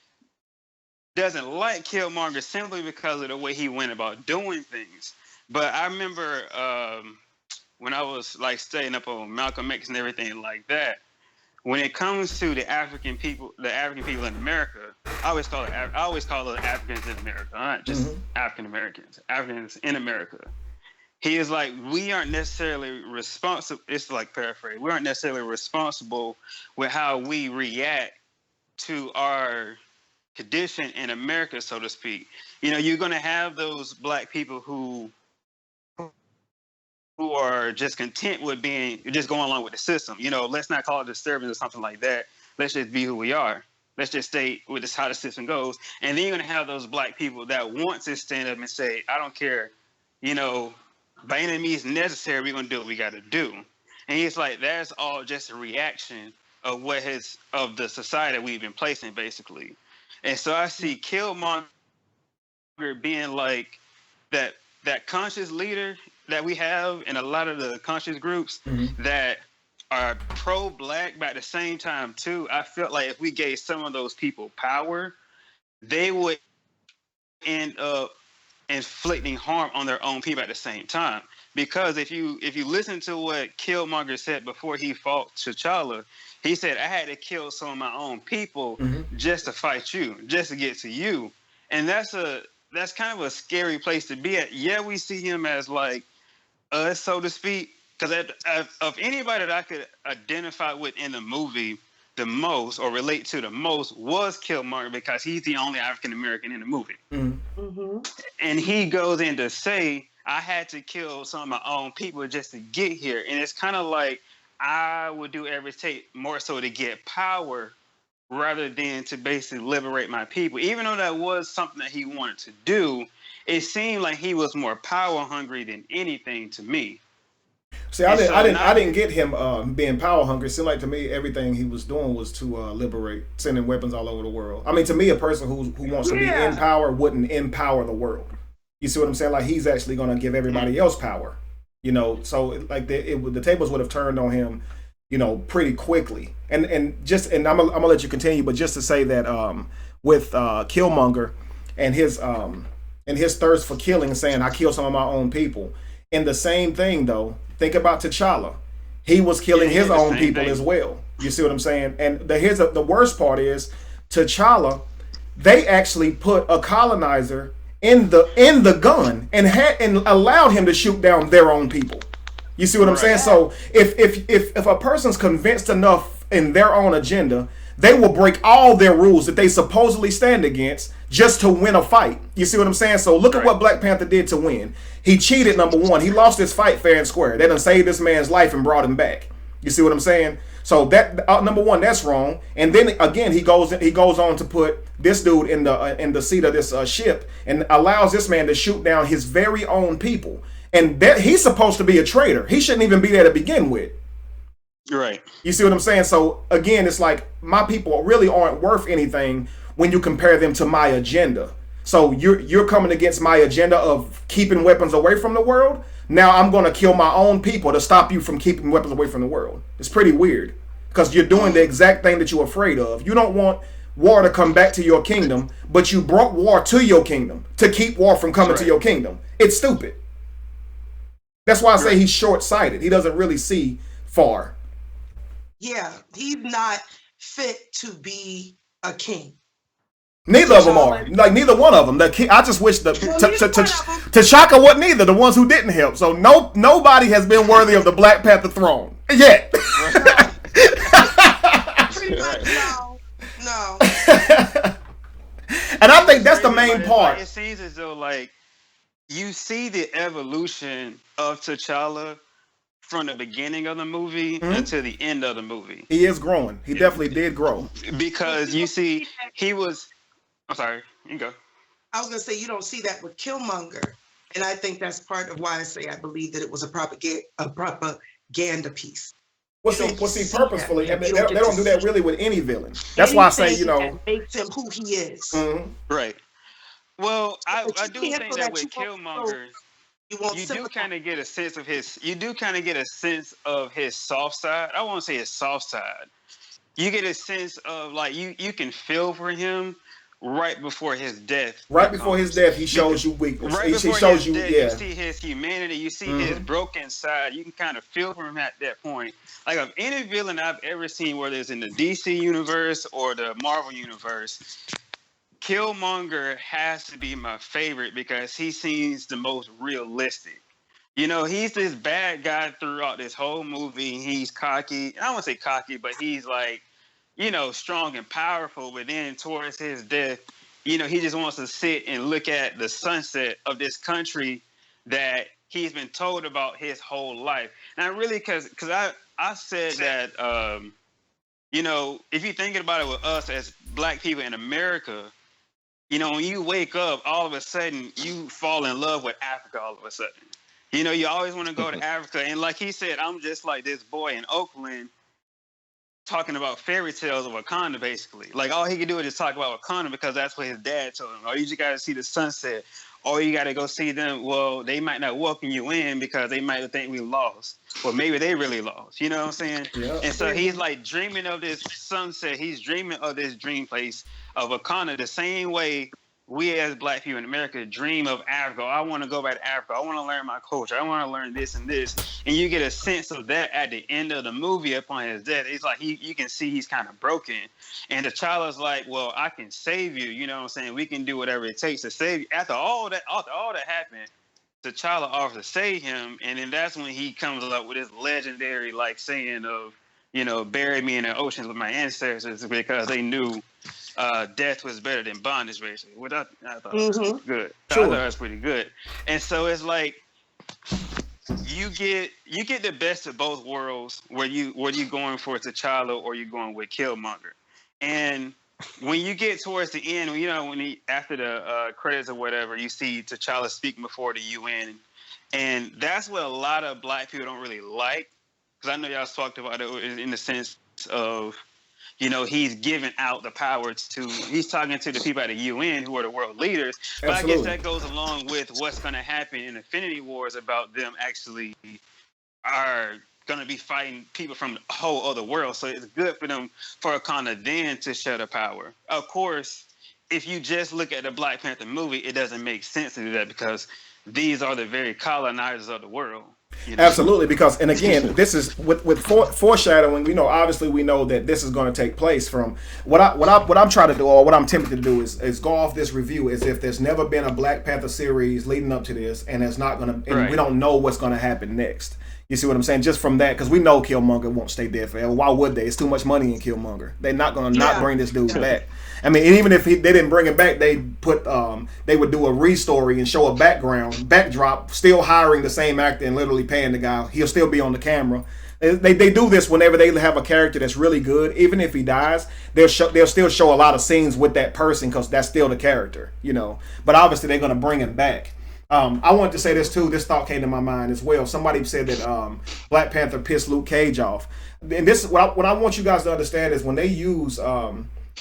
doesn't like Killmonger simply because of the way he went about doing things. But I remember when I was like studying up on Malcolm X and everything like that, when it comes to the African people in America, I always call it Africans in America, not just African Americans, Africans in America. He is like, we aren't necessarily responsible. It's like paraphrase. We aren't necessarily responsible with how we react to our condition in America, so to speak. You know, you're going to have those Black people who are just content with just going along with the system. You know, let's not call it disturbance or something like that. Let's just be who we are. Let's just stay with this how the system goes. And then you're going to have those Black people that want to stand up and say, I don't care, you know, by any means necessary, we're going to do what we got to do. And he's like, that's all just a reaction of of the society that we've been placed in, basically. And so I see Killmonger being like that conscious leader that we have in a lot of the conscious groups that are pro-black, but at the same time too, I felt like if we gave some of those people power, they would end up inflicting harm on their own people at the same time. Because if you listen to what Killmonger said before he fought T'Challa, he said, "I had to kill some of my own people just to fight you, just to get to you," and that's kind of a scary place to be at. Yeah, we see him as like us, so to speak, because of anybody that I could identify with in the movie the most or relate to the most was Killmonger because he's the only African American in the movie. And he goes in to say, I had to kill some of my own people just to get here. And it's kind of like I would do everything more so to get power rather than to basically liberate my people. Even though that was something that he wanted to do, it seemed like he was more power hungry than anything to me. See, I didn't get him being power hungry. It seemed like to me everything he was doing was to liberate, sending weapons all over the world. I mean, to me, a person who wants to be in power wouldn't empower the world. You see what I'm saying? Like he's actually going to give everybody else power. You know, so like the tables would have turned on him, you know, pretty quickly. And I'm gonna let you continue, but just to say that with Killmonger and his thirst for killing, saying I kill some of my own people. And the same thing though. Think about T'Challa. He was killing his own people as well. You see what I'm saying? And the worst part is T'Challa. They actually put a colonizer in the gun and allowed him to shoot down their own people. You see what I'm saying? So if a person's convinced enough in their own agenda, they will break all their rules that they supposedly stand against just to win a fight. You see what I'm saying? So look at what Black Panther did to win. He cheated, number one. He lost his fight fair and square. They done saved this man's life and brought him back. You see what I'm saying? So that number one, that's wrong. And then again, he goes on to put this dude in the seat of this ship and allows this man to shoot down his very own people. And that he's supposed to be a traitor. He shouldn't even be there to begin with. Right. You see what I'm saying? So again, it's like my people really aren't worth anything when you compare them to my agenda. So you're coming against my agenda of keeping weapons away from the world. Now I'm going to kill my own people to stop you from keeping weapons away from the world. It's pretty weird because you're doing the exact thing that you're afraid of. You don't want war to come back to your kingdom, but you brought war to your kingdom to keep war from coming to your kingdom. It's stupid. That's why I say he's short-sighted. He doesn't really see far. Yeah, he's not fit to be a king. Neither of them are. Like neither one of them. I just wish T'Chaka wasn't either. The ones who didn't help. So nobody has been worthy of the Black Panther throne yet. Pretty much, no. And I think that's the main part. It seems as though like you see the evolution of T'Challa from the beginning of the movie until the end of the movie. He is growing. He definitely did grow. Because you see, he was. I'm sorry. You can go. I was gonna say you don't see that with Killmonger, and I think that's part of why I say I believe that it was a propaganda piece. Well, see, purposefully, I mean, they don't do that really with any villain. That's why I say, you know, that makes him who he is. Right. Well, I do think that with Killmonger, you do kind of get a sense of his. You do kind of get a sense of his soft side. I won't say his soft side. You get a sense of like you can feel for him right before his death. Right before his death, he shows you weakness. Right before his death, you see his humanity. You see his broken side. You can kind of feel for him at that point. Like of any villain I've ever seen, whether it's in the DC universe or the Marvel universe, Killmonger has to be my favorite because he seems the most realistic. You know, he's this bad guy throughout this whole movie. He's cocky. I don't want to say cocky, but he's like, you know, strong and powerful. But then towards his death, you know, he just wants to sit and look at the sunset of this country that he's been told about his whole life. And I really, because I said that, you know, if you're thinking about it with us as Black people in America, you know, when you wake up, all of a sudden you fall in love with Africa all of a sudden. You know, you always want to go to Africa. And like he said, I'm just like this boy in Oakland talking about fairy tales of Wakanda, basically. Like, all he could do is just talk about Wakanda because that's what his dad told him. Oh, you just got to see the sunset. or you got to go see them. Well, they might not welcome you in because they might think we lost, or maybe they really lost. You know what I'm saying? Yeah. And so he's like dreaming of this sunset. He's dreaming of this dream place of Wakanda the same way we as Black people in America dream of Africa. I want to go back to Africa. I want to learn my culture. I want to learn this and this. And you get a sense of that at the end of the movie upon his death. It's like you can see he's kind of broken. And T'Challa's like, well, I can save you. You know what I'm saying? We can do whatever it takes to save you. After all that happened, T'Challa offers to save him. And then that's when he comes up with this legendary like saying of, bury me in the oceans with my ancestors because they knew death was better than bondage, basically. Which I thought was good. Sure. I thought it was pretty good. And so it's like you get the best of both worlds. Where you going for T'Challa or you going with Killmonger? And when you get towards the end, when after the credits or whatever, you see T'Challa speaking before the UN, and that's what a lot of Black people don't really like. Because I know y'all talked about it in the sense of, he's giving out the power he's talking to the people at the UN who are the world leaders. But Absolutely. I guess that goes along with what's going to happen in Infinity Wars about them actually are going to be fighting people from the whole other world. So it's good for them, for Wakanda then to share the power. Of course, if you just look at the Black Panther movie, it doesn't make sense to do that because these are the very colonizers of the world. Absolutely, because, and again, this is with foreshadowing. Obviously, we know that this is going to take place from what I'm trying to do, or what I'm tempted to do is go off this review as if there's never been a Black Panther series leading up to this, and it's not going to, and we don't know what's going to happen next. You see what I'm saying? Just from that, because we know Killmonger won't stay dead forever. Why would they? It's too much money in Killmonger. They're not going to not bring this dude back. I mean, and even if they didn't bring him back, they would do a restory and show a backdrop, still hiring the same actor and literally paying the guy. He'll still be on the camera. They do this whenever they have a character that's really good. Even if he dies, they'll still show a lot of scenes with that person because that's still the character, But obviously, they're going to bring him back. I wanted to say this too. This thought came to my mind as well. Somebody said that Black Panther pissed Luke Cage off. And this, what I want you guys to understand is when they use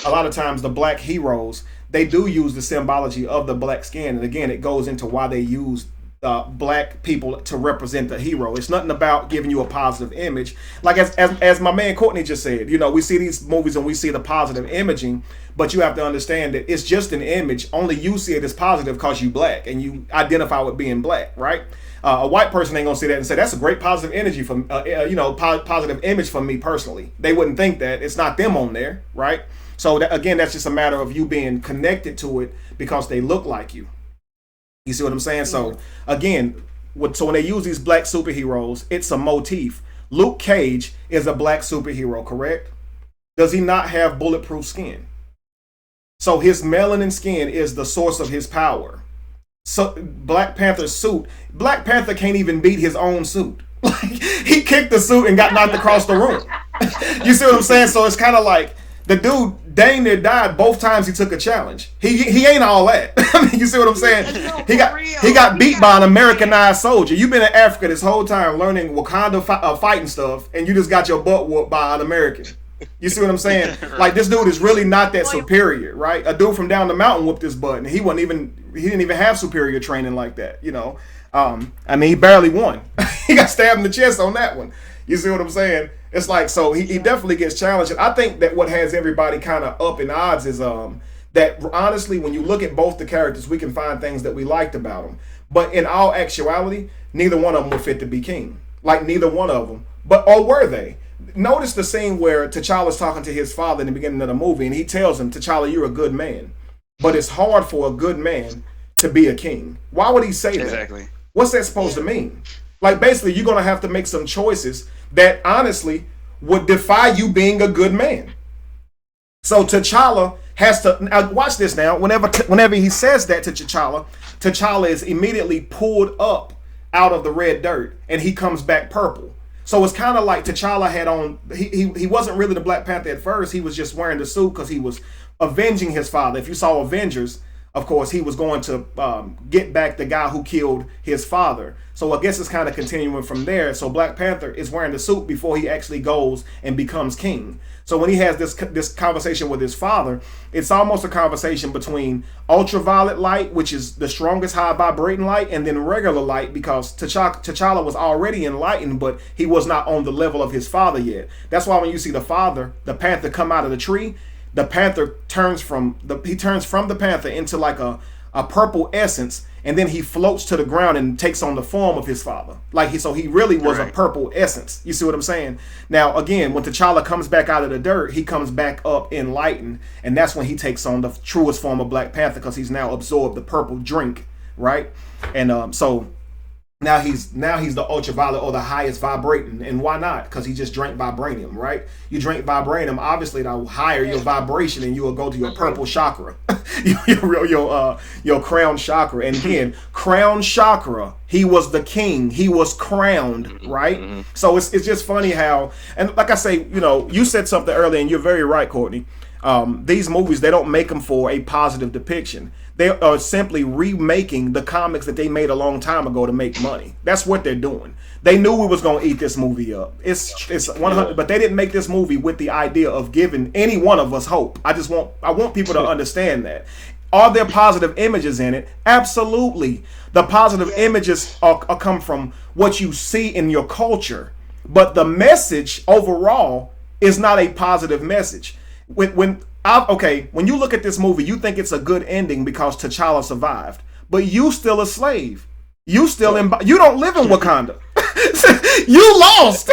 a lot of times the black heroes, they do use the symbology of the black skin. And again, it goes into why they use black people to represent the hero. It's nothing about giving you a positive image. Like as my man Courtney just said, we see these movies and we see the positive imaging, but you have to understand that it's just an image. Only you see it as positive because you black and you identify with being black, right? A white person ain't gonna see that and say that's a great positive energy from positive image from me personally. They wouldn't think that. It's not them on there, right? So again, that's just a matter of you being connected to it because they look like you. You see what I'm saying? So again, so when they use these black superheroes, it's a motif. Luke Cage is a black superhero, correct? Does he not have bulletproof skin? So his melanin skin is the source of his power. So Black Panther's suit, Black Panther can't even beat his own suit. Like he kicked the suit and got knocked across the room. You see what I'm saying? So it's kind of like the dude dang near died both times he took a challenge. He ain't all that. I mean, you see what I'm saying? He got beat by an Americanized soldier. You've been in Africa this whole time learning Wakanda fighting stuff, and you just got your butt whooped by an American. You see what I'm saying? Like this dude is really not that superior, right? A dude from down the mountain whooped his butt, and he didn't even have superior training like that. I mean, he barely won. He got stabbed in the chest on that one. You see what I'm saying? It's like, so he definitely gets challenged. I think that what has everybody kind of up in odds is that honestly, when you look at both the characters, we can find things that we liked about them. But in all actuality, neither one of them were fit to be king. Like neither one of them. Or were they? Notice the scene where T'Challa's talking to his father in the beginning of the movie, and he tells him, T'Challa, you're a good man. But it's hard for a good man to be a king. Why would he say that? Exactly. What's that supposed to mean? Like basically, you're going to have to make some choices that honestly would defy you being a good man. So T'Challa has to, now watch this now, whenever he says that to T'Challa, T'Challa is immediately pulled up out of the red dirt and he comes back purple. So it's kind of like T'Challa had on, he wasn't really the Black Panther at first, he was just wearing the suit because he was avenging his father. If you saw Avengers of course, he was going to get back the guy who killed his father. So I guess it's kind of continuing from there. So Black Panther is wearing the suit before he actually goes and becomes king. So when he has this conversation with his father, it's almost a conversation between ultraviolet light, which is the strongest high vibrating light, and then regular light, because T'Challa was already enlightened, but he was not on the level of his father yet. That's why when you see the Panther come out of the tree, the Panther turns from the Panther into like a purple essence, and then he floats to the ground and takes on the form of his father. So he really was a purple essence. You see what I'm saying? Now again, when T'Challa comes back out of the dirt, he comes back up enlightened, and that's when he takes on the truest form of Black Panther, because he's now absorbed the purple drink, right? And so now he's the ultraviolet, or the highest vibrating. And why not? Because he just drank vibranium, right? You drink vibranium, obviously that'll higher your vibration, and you will go to your purple chakra, your crown chakra. And again, crown chakra, he was the king, he was crowned, right? So it's just funny how, and like I say, you said something earlier, and you're very right, Courtney. These movies, they don't make them for a positive depiction. They are simply remaking the comics that they made a long time ago to make money. That's what they're doing. They knew we was gonna eat this movie up. It's 100, but they didn't make this movie with the idea of giving any one of us hope. I want people to understand that. Are there positive images in it? Absolutely. The positive images are come from what you see in your culture, but the message overall is not a positive message. When you look at this movie, you think it's a good ending because T'Challa survived, but you still a slave. You still you don't live in Wakanda. You lost.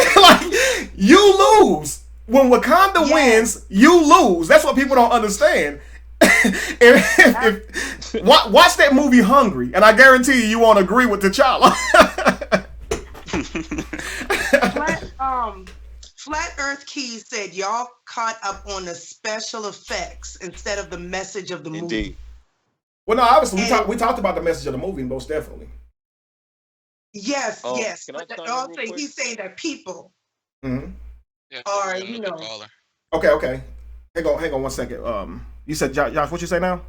You lose. When Wakanda wins, you lose. That's what people don't understand. Watch that movie Hungry, and I guarantee you won't agree with T'Challa. Flat Earth Keys said y'all caught up on the special effects instead of the message of the movie. Indeed. Well, no, obviously we talked about the message of the movie, most definitely. Yes. Can I But chime in also, real quick? he's saying that people Mm-hmm. are, Okay. Hang on 1 second. You said, Josh, what you say now?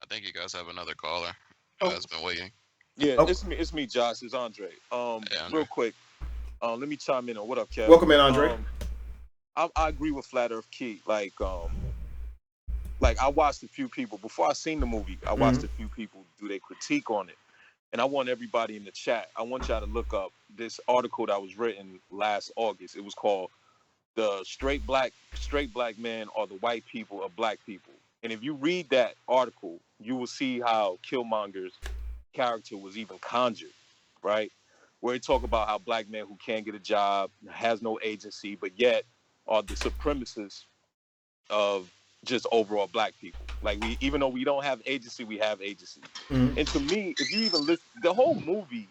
I think you guys have another caller. Has been waiting. Yeah, it's me, Josh. It's Andre. Andre. Real quick. Let me chime in on what up, Kev. Welcome in, Andre. I agree with Flat Earth Key. Like I watched a few people before I seen the movie. I watched a few people do their critique on it, and I want everybody in the chat. I want y'all to look up this article that was written last August. It was called "The Straight Black Men Are the White People of Black People." And if you read that article, you will see how Killmonger's character was even conjured, right? Where he talk about how black men who can't get a job, has no agency, but yet are the supremacists of just overall black people. Like even though we don't have agency, we have agency. And to me, if you even listen, the whole movie,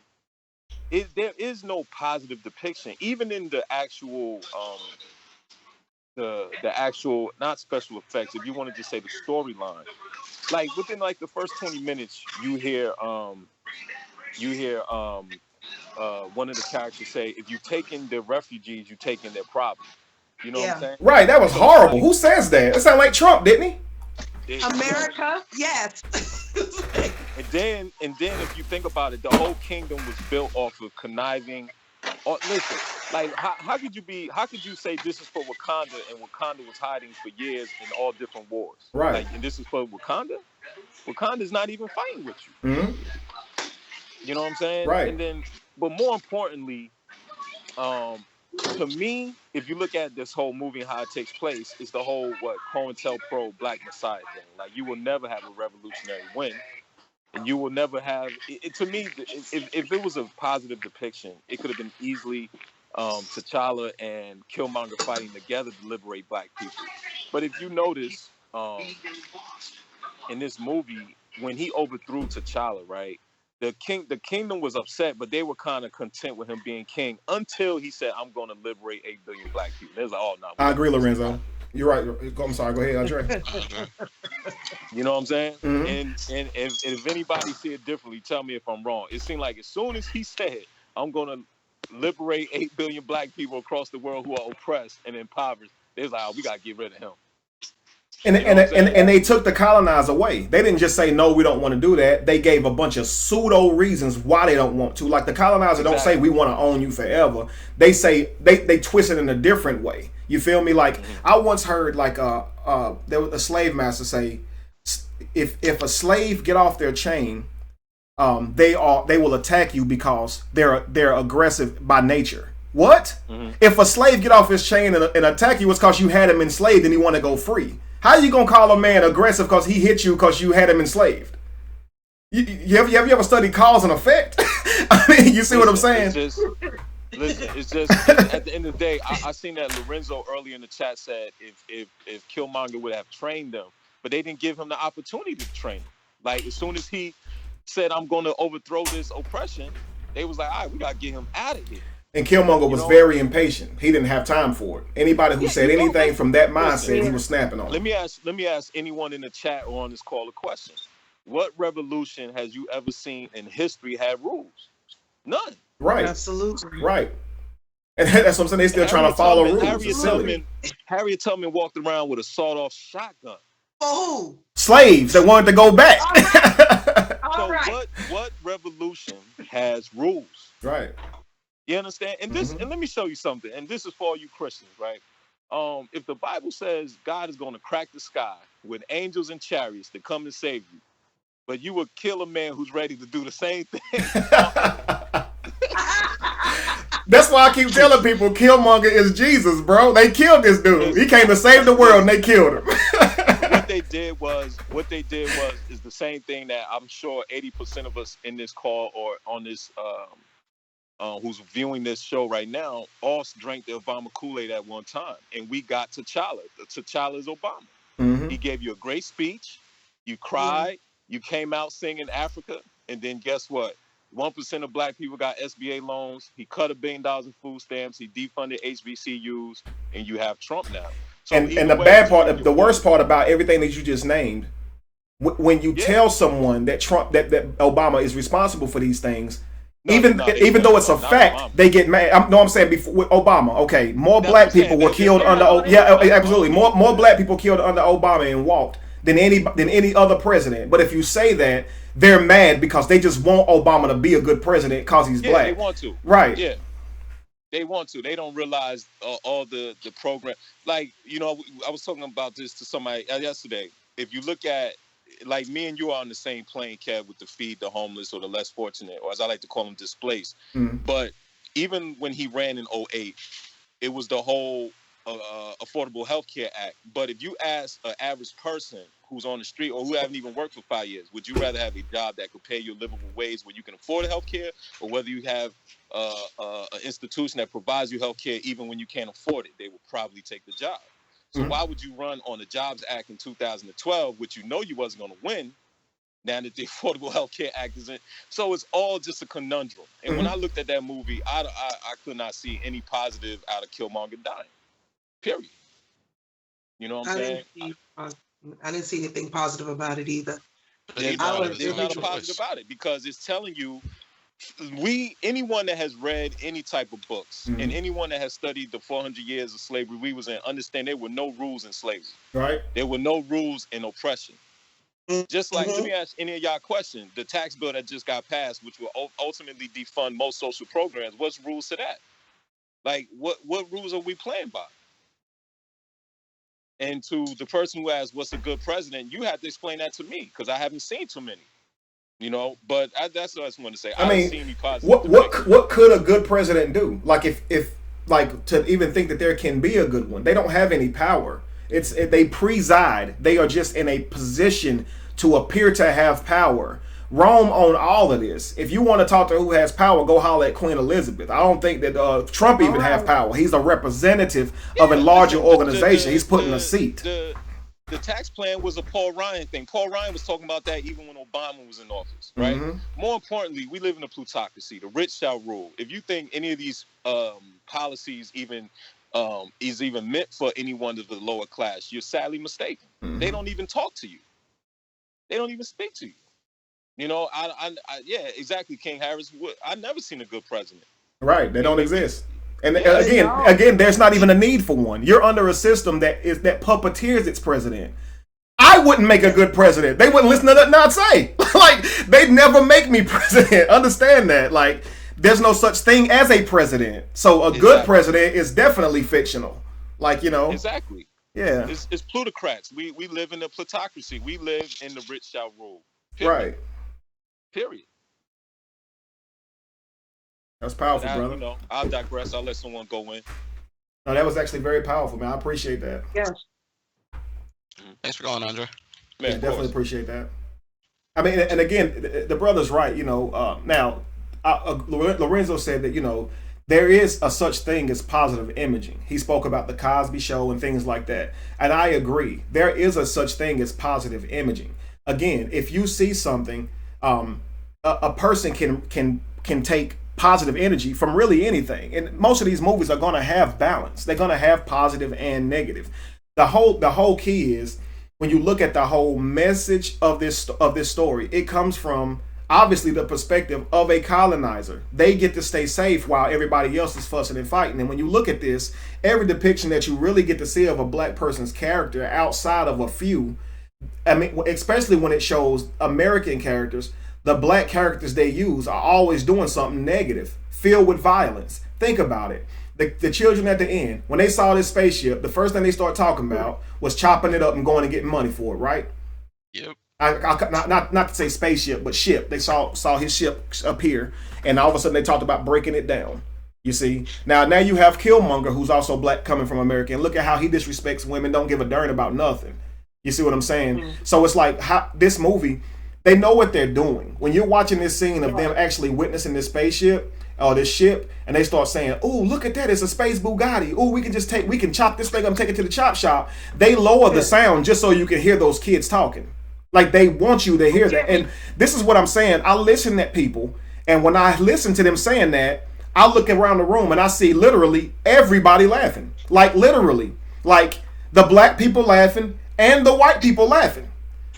there is no positive depiction, even in the actual, the actual, not special effects. If you want to just say the storyline, like within like the first 20 minutes, you hear one of the characters say, "If you've taken the refugees, you've taken their problem." You know what I'm saying? Right, that was horrible. Who says that? It sounded like Trump, didn't he? America, yes. And then if you think about it, the whole kingdom was built off of conniving. Listen, like how could you say this is for Wakanda, and Wakanda was hiding for years in all different wars? Right. Like, and this is for Wakanda? Wakanda's not even fighting with you. Mm-hmm. You know what I'm saying? Right. And then, but more importantly, to me, if you look at this whole movie and how it takes place, it's the whole COINTELPRO Black Messiah thing. Like, you will never have a revolutionary win, and you will never have. To me, if it was a positive depiction, it could have been easily T'Challa and Killmonger fighting together to liberate black people. But if you notice, in this movie, when he overthrew T'Challa, right? The kingdom was upset, but they were kind of content with him being king until he said, "I'm going to liberate 8 billion black people." There's like, "Oh no." I agree, Lorenzo. You're right. I'm sorry. Go ahead, Andre. You know what I'm saying? Mm-hmm. And if anybody see it differently, tell me if I'm wrong. It seemed like as soon as he said, "I'm going to liberate 8 billion black people across the world who are oppressed and impoverished," they was like, "Oh, we got to get rid of him." And they took the colonizer away. They didn't just say no, we don't want to do that. They gave a bunch of pseudo reasons why they don't want to. Like the colonizer don't say we want to own you forever. They say they twist it in a different way. You feel me? Like I once heard like there was a slave master say, if a slave get off their chain, they will attack you because they're aggressive by nature. What? If a slave get off his chain and attack you, it's because you had him enslaved and he want to go free. How you gonna call a man aggressive because he hit you because you had him enslaved? Have you ever studied cause and effect? I mean, you see what I'm saying? It's just at the end of the day, I seen that Lorenzo earlier in the chat said if Killmonger would have trained them, but they didn't give him the opportunity to train them. Like as soon as he said, I'm going to overthrow this oppression, they was like, all right, we got to get him out of here. And Killmonger was very impatient. He didn't have time for it. Anybody who said anything from that mindset, he was snapping on. Let me ask anyone in the chat or on this call a question. What revolution has you ever seen in history had rules? None. Right. Absolutely. Right. And that's what I'm saying. They're still trying to follow rules. Harriet Tubman walked around with a sawed-off shotgun. Oh. Slaves that wanted to go back. All right. So what revolution has rules? Right. You understand? And this, and let me show you something. And this is for all you Christians, right? If the Bible says God is going to crack the sky with angels and chariots to come and save you, but you would kill a man who's ready to do the same thing. That's why I keep telling people Killmonger is Jesus, bro. They killed this dude. He came to save the world and they killed him. What they did was is the same thing that I'm sure 80% of us in this call or on this who's viewing this show right now all drank the Obama Kool-Aid at one time, and we got T'Challa. T'Challa is Obama. He gave you a great speech. You cried. You came out singing Africa, and then guess what? 1% of black people got SBA loans. He cut $1 billion in food stamps. He defunded HBCUs, and you have Trump now. So and the bad part, the worst part about everything that you just named, when you tell someone that that Obama is responsible for these things, even though it's a fact, they get mad. I'm saying before with Obama, okay, more black people were killed under absolutely more black people killed under Obama and walked than any other president. But if you say that, they're mad because they just want Obama to be a good president because he's black. They want to. Right. Yeah. They want to. They don't realize all the program. Like, I was talking about this to somebody yesterday. If you look at, like, me and you are on the same plane, Kev, with the feed the homeless or the less fortunate, or as I like to call them, displaced. But even when he ran in 2008, it was the whole Affordable Health Care Act. But if you ask an average person who's on the street or who haven't even worked for 5 years, would you rather have a job that could pay you a livable wage where you can afford health care, or whether you have an institution that provides you health care even when you can't afford it? They would probably take the job. So why would you run on the Jobs Act in 2012, which you know you wasn't going to win, now that the Affordable Health Care Act is in? So it's all just a conundrum. And when I looked at that movie, I could not see any positive out of Killmonger dying. Period. You know what I'm saying? I didn't see anything positive about it either. There's not a positive about it because it's telling you, anyone that has read any type of books and anyone that has studied the 400 years of slavery we was in, understand there were no rules in slavery. Right. There were no rules in oppression. Just like, let me ask any of y'all a question. The tax bill that just got passed, which will ultimately defund most social programs, what's rules to that? Like, what rules are we playing by? And to the person who asks, what's a good president, you have to explain that to me because I haven't seen too many. But that's what I just want to say. I mean, see any positive what could a good president do? Like if to even think that there can be a good one, they don't have any power. They preside. They are just in a position to appear to have power. Rome owned all of this. If you want to talk to who has power, go holler at Queen Elizabeth. I don't think that Trump even have power. He's a representative of a larger organization. He's put in a seat. The tax plan was a Paul Ryan thing. Paul Ryan was talking about that even when Obama was in office, right? More importantly, we live in a plutocracy. The rich shall rule. If you think any of these policies even is even meant for anyone of the lower class, you're sadly mistaken. They don't even talk to you. They don't even speak to you. Yeah, exactly, King Harris. I've never seen a good president. Right, they don't exist. And again, there's not even a need for one. You're under a system that puppeteers its president. wouldn't make a good president. They wouldn't listen to nothing I'd say. Like, they'd never make me president. Understand that. Like, there's no such thing as a president. So a good president is definitely fictional. Like, Exactly. Yeah. It's plutocrats. We live in a plutocracy. We live in the rich shall rule. Period. Right. Period. That's powerful, brother. I'll digress. I'll let someone go in. No, that was actually very powerful, man. I appreciate that. Yes. Thanks for calling, Andre. Man, definitely appreciate that. I mean, and again, the brother's right. Now, Lorenzo said that there is a such thing as positive imaging. He spoke about the Cosby Show and things like that, and I agree. There is a such thing as positive imaging. Again, if you see something, a person can take positive energy from really anything, and most of these movies are going to have balance. They're going to have positive and negative. The whole key is when you look at the whole message of this story, it comes from obviously the perspective of a colonizer. They get to stay safe while everybody else is fussing and fighting. And when you look at this, every depiction that you really get to see of a black person's character outside of a few, I mean, especially when it shows American characters, the black characters they use are always doing something negative, filled with violence. Think about it. The children at the end, when they saw this spaceship, the first thing they started talking about was chopping it up and going and getting money for it, right? Yep. Not to say spaceship, but ship. They saw his ship appear, and all of a sudden they talked about breaking it down. You see, now you have Killmonger, who's also black, coming from America, and look at how he disrespects women, don't give a darn about nothing. You see what I'm saying? Mm-hmm. So it's like this movie, they know what they're doing. When you're watching this scene of them actually witnessing this spaceship or this ship, and they start saying, "Oh, look at that! It's a space Bugatti. Oh, we can chop this thing up and take it to the chop shop." They lower the sound just so you can hear those kids talking. Like, they want you to hear that. And this is what I'm saying. I listen at people, and when I listen to them saying that, I look around the room and I see literally everybody laughing. Like, literally. Like, the black people laughing and the white people laughing.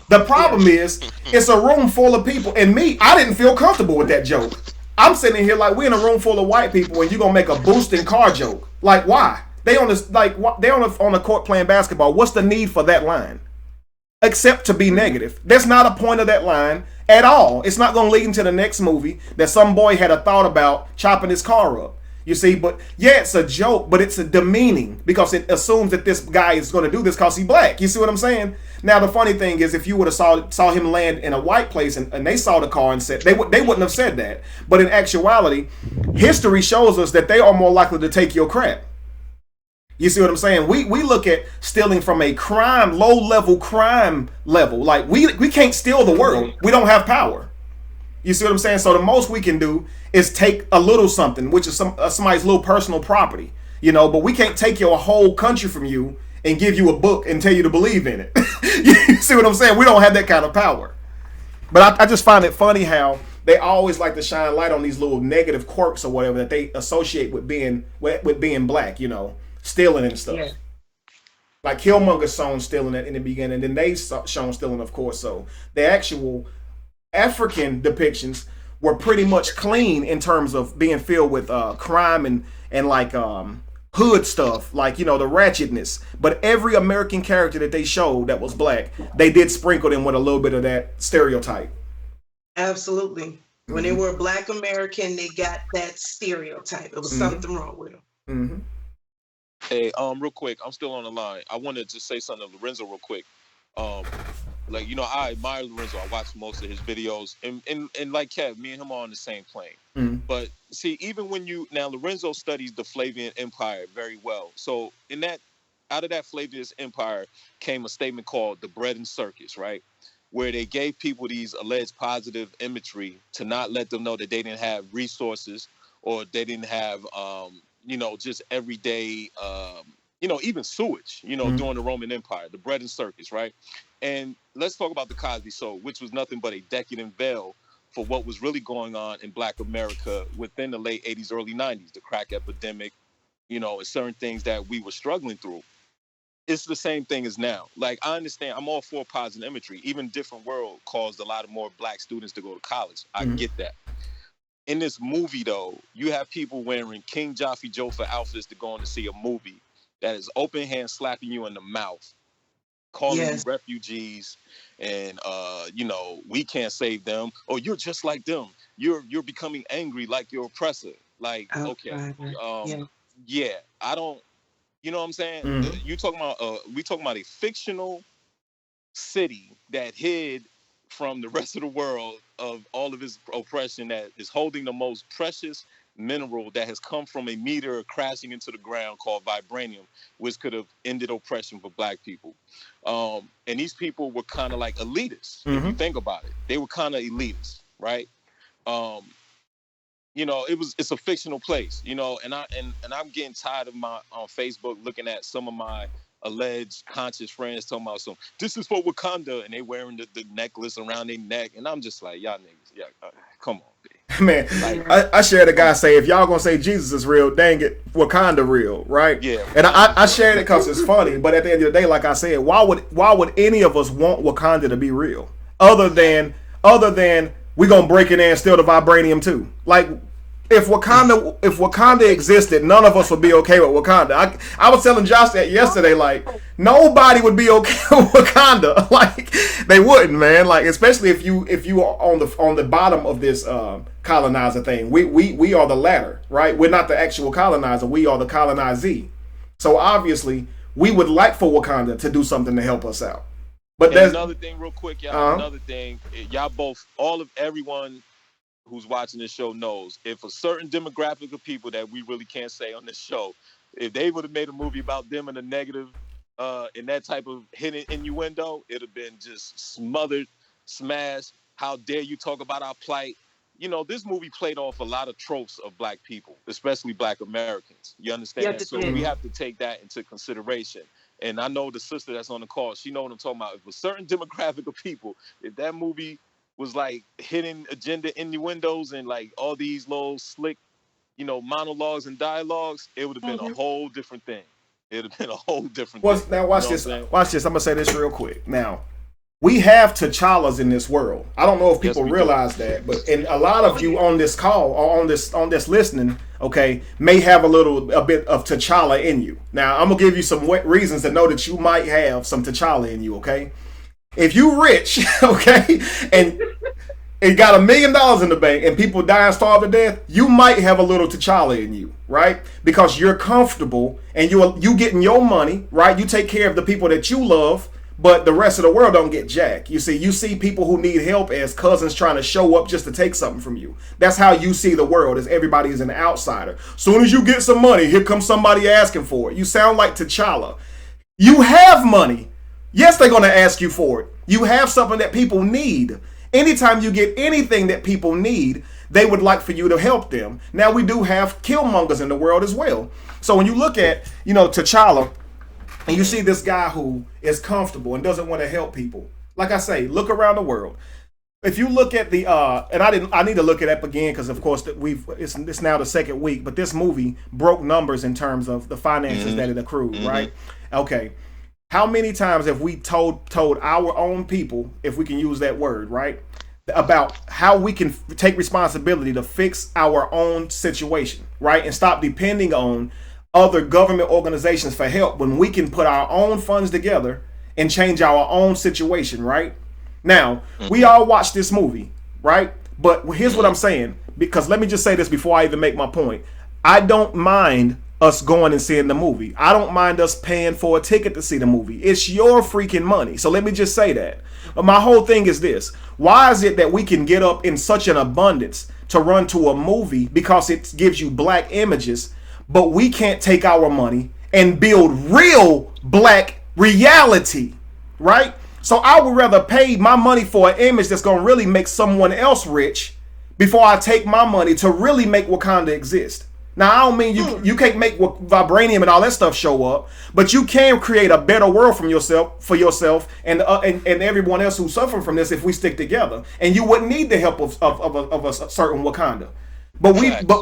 The problem is, it's a room full of people. And me, I didn't feel comfortable with that joke. I'm sitting here like, we're in a room full of white people and you're going to make a boosting car joke. Like, why? They on the court playing basketball. What's the need for that line? Except to be negative. There's not a point of that line at all. It's not going to lead into the next movie that some boy had a thought about chopping his car up. You see, but yeah, it's a joke, but it's a demeaning because it assumes that this guy is going to do this because he's black. You see what I'm saying? Now, the funny thing is, if you would have saw him land in a white place and they saw the car and said, they wouldn't have said that. But in actuality, history shows us that they are more likely to take your crap. You see what I'm saying? We look at stealing from a low-level crime level. Like, we can't steal the world. We don't have power. You see what I'm saying? So the most we can do is take a little something, which is somebody's little personal property. But we can't take your whole country from you and give you a book and tell you to believe in it. You see what I'm saying? We don't have that kind of power. But I just find it funny how they always like to shine light on these little negative quirks or whatever that they associate with being black, stealing and stuff. Yeah. Like Killmonger shown stealing it in the beginning, and then they shown stealing, of course. So the actual African depictions were pretty much clean in terms of being filled with crime and like hood stuff, like the ratchetness. But every American character that they showed that was black, they did sprinkle them with a little bit of that stereotype. Absolutely. When they were Black American, they got that stereotype. It was something wrong with them. Mm-hmm. Hey, real quick, I'm still on the line. I wanted to say something to Lorenzo real quick. I admire Lorenzo. I watch most of his videos, and like Kev, me and him are on the same plane. Mm-hmm. But see, even when Lorenzo studies the Flavian Empire very well. So out of that Flavian Empire came a statement called the bread and circus, right? Where they gave people these alleged positive imagery to not let them know that they didn't have resources or they didn't have just everyday, even sewage, during the Roman Empire, the bread and circus, right? And let's talk about the Cosby Show, which was nothing but a decadent veil for what was really going on in Black America within the late 80s, early 90s, the crack epidemic, and certain things that we were struggling through. It's the same thing as now. Like, I understand, I'm all for positive imagery. Even Different World caused a lot of more black students to go to college. I get that. In this movie, though, you have people wearing King Jaffe Joffer outfits to go in to see a movie that is open hand slapping you in the mouth calling them Yes. refugees, and we can't save them. Oh, you're just like them. You're becoming angry like your oppressor. Like, okay, Outsider. Yeah. yeah, I don't. You know what I'm saying? Mhm. You talking about we talking about a fictional city that hid from the rest of the world of all of its oppression, that is holding the most precious mineral that has come from a meteor crashing into the ground called vibranium, which could have ended oppression for black people. And these people were kind of like elitists. If you Mhm. think about it, they were kind of elitists, right? um, it's a fictional place, and I'm getting tired of my on Facebook looking at some of my alleged conscious friends talking about some this is for Wakanda, and they wearing the necklace around their neck, and I'm just like, y'all niggas, yeah, come on, B. Man, Like, Yeah. I shared a come guy on. say, if y'all gonna say Jesus is real, dang it, Wakanda real, right? Yeah, And Wakanda's I real. shared it because it's funny, but at the end of the day, like I said, why would any of us want Wakanda to be real, other than we gonna break it in and steal the vibranium too? Like, if Wakanda existed, none of us would be okay with Wakanda. I was telling Josh that yesterday. Like, nobody would be okay with Wakanda. Like, they wouldn't, man. Like, especially if you are on the bottom of this colonizer thing. We are the latter, right? We're not the actual colonizer. We are the colonizee. So obviously, we would like for Wakanda to do something to help us out. But And that's another thing, real quick, y'all. uh Another thing, y'all both, everyone who's watching this show knows if a certain demographic of people that we really can't say on this show, if they would have made a movie about them in a negative, in that type of hidden innuendo, it'd have been just smothered, smashed. How dare you talk about our plight? This movie played off a lot of tropes of black people, especially black Americans. You Yes, understand? it So we did. mhm. have to take that into consideration. And I know the sister that's on the call, she know what I'm talking about. If a certain demographic of people, if that movie was like hidden agenda innuendos and like all these little slick, monologues and dialogues, it would have been a Hmm. whole different thing. It would have been a whole different thing. Now You watch know what I'm this. saying? Watch this. I'm gonna say this real quick. Now, we have T'Challas in this world. I don't know if Yes, people we do. realize that, but and a lot Oh of you yeah. on this call or on this listening, okay, may have a bit of T'Challa in you. Now, I'm gonna give you some reasons to know that you might have some T'Challa in you. Okay, if you rich, okay, and it got $1 million in the bank and people die and starve to death, you might have a little T'Challa in you, right? Because you're comfortable and you getting your money, right? You take care of the people that you love, but the rest of the world don't get jack. You see people who need help as cousins trying to show up just to take something from you. That's how you see the world, as everybody is an outsider. Soon as you get some money, here comes somebody asking for it. You sound like T'Challa. You have money. Yes, they're going to ask you for it. You have something that people need. Anytime you get anything that people need, they would like for you to help them. Now, we do have Killmongers in the world as well. So when you look at, T'Challa, and you see this guy who is comfortable and doesn't want to help people, like I say, look around the world. If you look at the and I need to look it up again because of course it's now the second week, but this movie broke numbers in terms of the finances that it accrued, Mm-hmm. right? Okay. How many times have we told our own people, if we can use that word, right, about how we can take responsibility to fix our own situation, right, and stop depending on other government organizations for help when we can put our own funds together and change our own situation, right? Now, we all watch this movie, right? But here's what I'm saying, because let me just say this before I even make my point. I don't mind us going and seeing the movie. I don't mind us paying for a ticket to see the movie. It's your freaking money. So let me just say that. But my whole thing is this. Why is it that we can get up in such an abundance to run to a movie because it gives you black images, but we can't take our money and build real black reality, right? So I would rather pay my money for an image that's going to really make someone else rich before I take my money to really make Wakanda exist. Now, I don't mean you can't make vibranium and all that stuff show up, but you can create a better world for yourself and everyone else who's suffering from this if we stick together. And you wouldn't need the help of a certain Wakanda. Facts.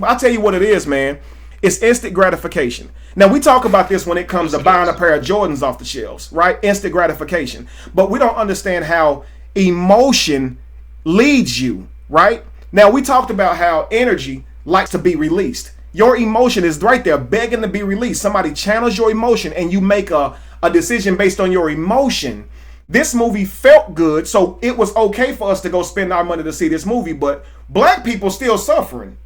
I'll tell you what it is, man. It's instant gratification. Now, we talk about this when it comes Yes, to it buying a is. pair of Jordans off the shelves, right? Instant gratification. But we don't understand how emotion leads you, right? Now, we talked about how energy likes to be released. Your emotion is right there begging to be released. Somebody channels your emotion and you make a a decision based on your emotion. This movie felt good, so it was okay for us to go spend our money to see this movie, but black people still suffering.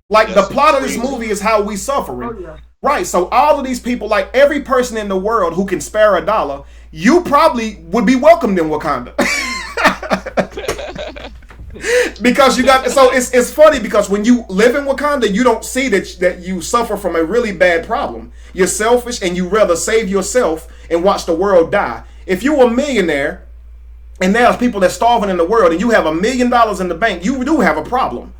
Like, the plot of this movie is how we suffering. Oh, yeah. Right, so all of these people, like every person in the world who can spare $1, you probably would be welcomed in Wakanda. Because you got, so it's funny because when you live in Wakanda, you don't see that you suffer from a really bad problem. You're selfish and you rather save yourself and watch the world die. If you're a millionaire and there's people that's starving in the world and you have $1 million in the bank, you do have a problem.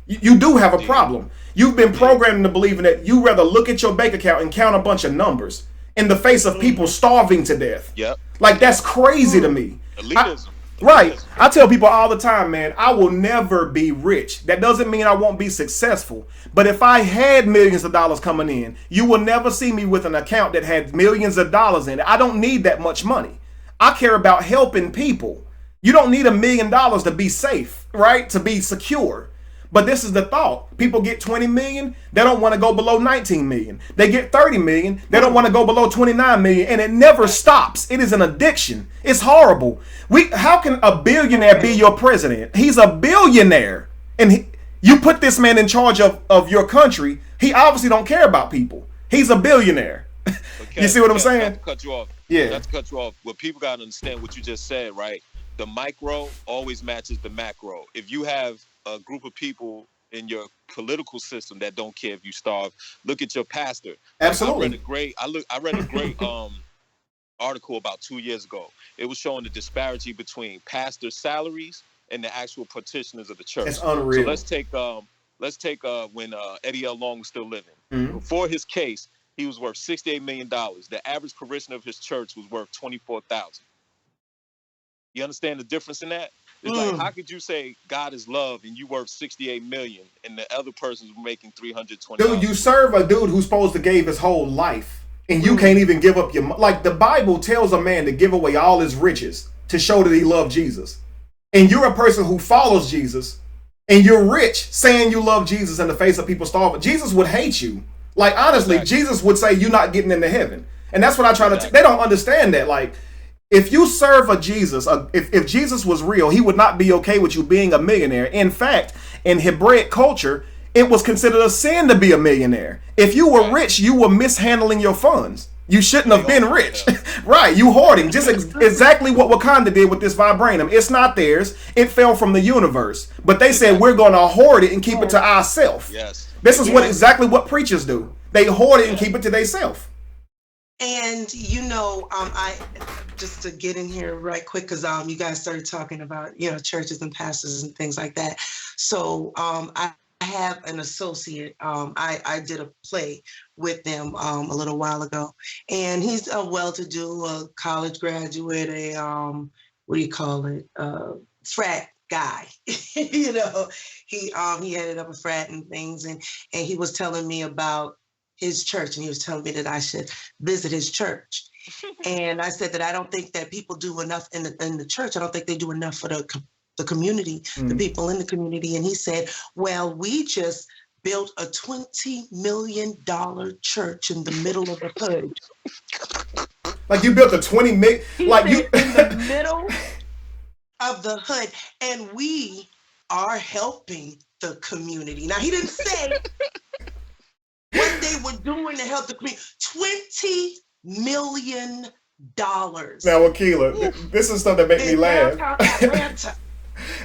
You do have a problem. You've been programmed into believing that you rather look at your bank account and count a bunch of numbers in the face of people starving to death. Yep. Like, that's crazy to me. Elitism. Right. I tell people all the time, man, I will never be rich. That doesn't mean I won't be successful. But if I had millions of dollars coming in, you will never see me with an account that had millions of dollars in it. I don't need that much money. I care about helping people. You don't need $1 million to be safe, right? To be secure. But this is the thought. People get 20 million, they don't want to go below 19 million. They get 30 million, they don't want to go below 29 million, and it never stops. It is an addiction. It's horrible. How can a billionaire be your president? He's a billionaire. And you put this man in charge of your country, he obviously don't care about people. He's a billionaire. Okay, you see what I'm saying? Not to cut you off. Yeah. Not to cut you off. What people got to understand what you just said, right? The micro always matches the macro. If you have a group of people in your political system that don't care if you starve, look at your pastor. Absolutely. I read a great article about 2 years ago. It was showing the disparity between pastors' salaries and the actual practitioners of the church. It's unreal. So let's take when Eddie L. Long was still living. Mm-hmm. Before his case, he was worth $68 million. The average parishioner of his church was worth $24,000. You understand the difference in that? It's like, how could you say God is love and you worth 68 million and the other person's making 320? Dude, you serve a dude who's supposed to give his whole life, and you can't even give up your, like, the Bible tells a man to give away all his riches to show that he loved Jesus. And you're a person who follows Jesus, and you're rich saying you love Jesus in the face of people starving. Jesus would hate you. Like, honestly, exactly. Jesus would say you're not getting into heaven. And that's what I try to, they don't understand that. Like, if you serve a Jesus, if Jesus was real, he would not be okay with you being a millionaire. In fact, in Hebraic culture, it was considered a sin to be a millionaire. If you were rich, you were mishandling your funds. You shouldn't have been rich. Right, you hoarding. Just exactly what Wakanda did with this vibranium. It's not theirs. It fell from the universe. But they said we're going to hoard it and keep it to ourselves. Yes. This is exactly what preachers do. They hoard it and keep it to themselves. And I just to get in here right quick because you guys started talking about churches and pastors and things like that. So I have an associate. I did a play with them a little while ago, and he's a well-to-do college graduate, what do you call it? Frat guy. He headed up a frat and things, and he was telling me about his church, and he was telling me that I should visit his church. And I said that I don't think that people do enough in the church. I don't think they do enough for the community, the people in the community. And he said, well, we just built a $20 million church in the middle of the hood. Like you built a 20 million, like you in the middle of the hood, and we are helping the community. Now he didn't say what they were doing to help the community. $20 million. Now, Akila, this is stuff that makes me laugh.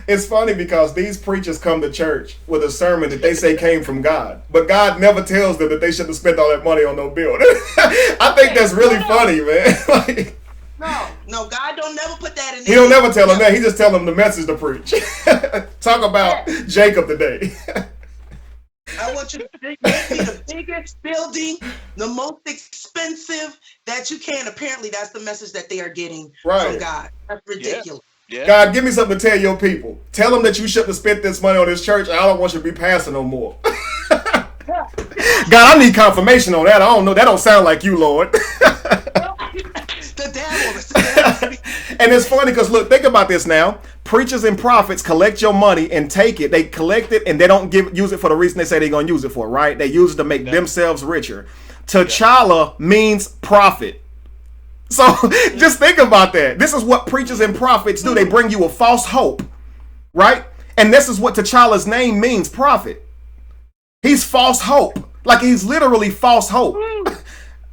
It's funny because these preachers come to church with a sermon that they say came from God, but God never tells them that they shouldn't have spent all that money on no building. I think that's really funny, man. No, God don't never put that in there. He don't never tell them that. He just tell them the message to preach. Talk about Jacob today. I want you to make me the biggest building, the most expensive that you can. Apparently, that's the message that they are getting from God. That's ridiculous. Yeah. God, give me something to tell your people. Tell them that you shouldn't have spent this money on this church. I don't want you to be pastor no more. God, I need confirmation on that. I don't know. That don't sound like you, Lord. The devil. And it's funny because, look, think about this now. Preachers and prophets collect your money and take it. They collect it and they don't use it for the reason they say they're going to use it for, right? They use it to make themselves richer. T'Challa means prophet. So just think about that. This is what preachers and prophets do. They bring you a false hope, right? And this is what T'Challa's name means, prophet. He's false hope. Like, he's literally false hope.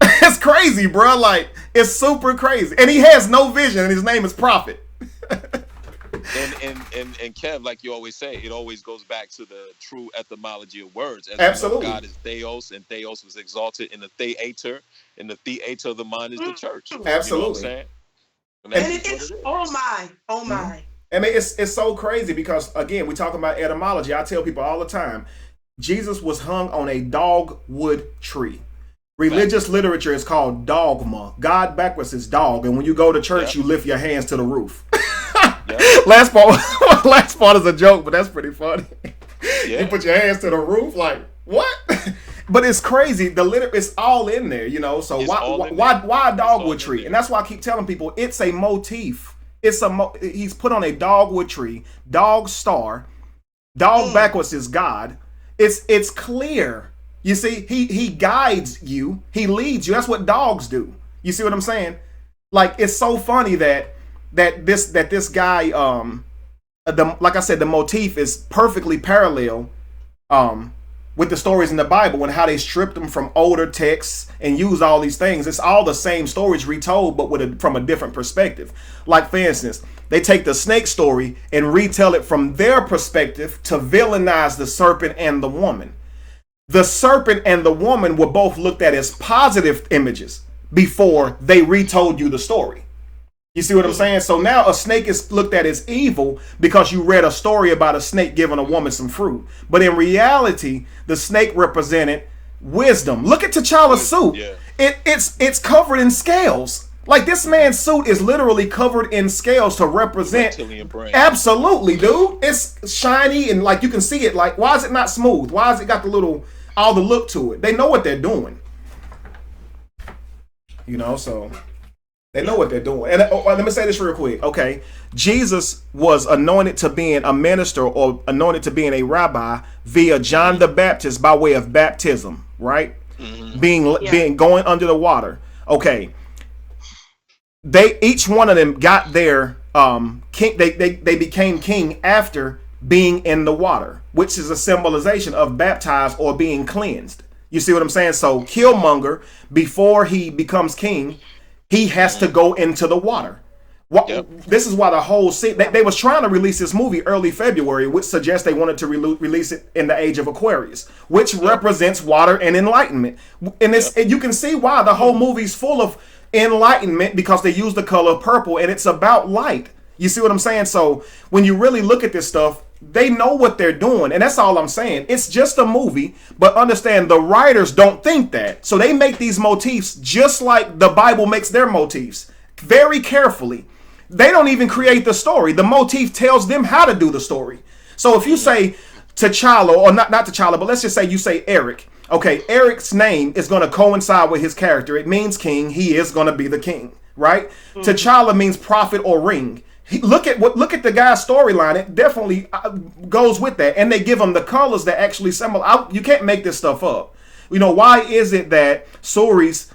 It's crazy, bro. Like, it's super crazy. And he has no vision, and his name is prophet. And Kev, like you always say, it always goes back to the true etymology of words. As Absolutely. God is Theos, and Theos was exalted in the theater, and the theater of the mind is the church. Absolutely. You know what I'm saying? And it's oh my. I mean, it's so crazy because, again, we're talking about etymology. I tell people all the time, Jesus was hung on a dogwood tree. Religious literature is called dogma. God backwards is dog, and when you go to church, you lift your hands to the roof. Last part is a joke, but that's pretty funny. You put your hands to the roof, like what? But it's crazy. It's all in there, you know. So why a dogwood tree? And that's why I keep telling people it's a motif. He's put on a dogwood tree, dog star, dog backwards is God. It's clear. You see, he guides you, he leads you. That's what dogs do. You see what I'm saying? Like, it's so funny that this guy, like I said, the motif is perfectly parallel with the stories in the Bible and how they stripped them from older texts and used all these things. It's all the same stories retold, but from a different perspective. Like, for instance, they take the snake story and retell it from their perspective to villainize the serpent and the woman. The serpent and the woman were both looked at as positive images before they retold you the story. You see what I'm saying? So now a snake is looked at as evil because you read a story about a snake giving a woman some fruit. But in reality, the snake represented wisdom. Look at T'Challa's suit. Yeah. It's covered in scales. Like, this man's suit is literally covered in scales to represent. Absolutely, dude. It's shiny and like you can see it. Like, why is it not smooth? Why has it got all the look to it? They know what they're doing. You know, so they know what they're doing. And let me say this real quick. Okay, Jesus was anointed to being a minister or anointed to being a rabbi via John the Baptist by way of baptism, right? Mm-hmm. Being going under the water. Okay. Each one of them got their king. They became king after being in the water, which is a symbolization of baptized or being cleansed. You see what I'm saying? So Killmonger, before he becomes king, he has to go into the water. This is why the whole scene. They was trying to release this movie early February, which suggests they wanted to release it in the age of Aquarius, which represents water and enlightenment. And you can see why the whole movie's full of enlightenment, because they use the color purple and it's about light. You see what I'm saying? So when you really look at this stuff, they know what they're doing, and that's all I'm saying. It's just a movie, but understand the writers don't think that. So they make these motifs just like the Bible makes their motifs, very carefully. They don't even create the story. The motif tells them how to do the story. So if you say T'Challa, or not T'Challa, but let's just say you say Eric. Okay, Eric's name is going to coincide with his character. It means king. He is going to be the king, right? Mm-hmm. T'Challa means prophet or ring. Look at the guy's storyline. It definitely goes with that. And they give him the colors that actually symbolize. You can't make this stuff up. You know, why is it that Shuri's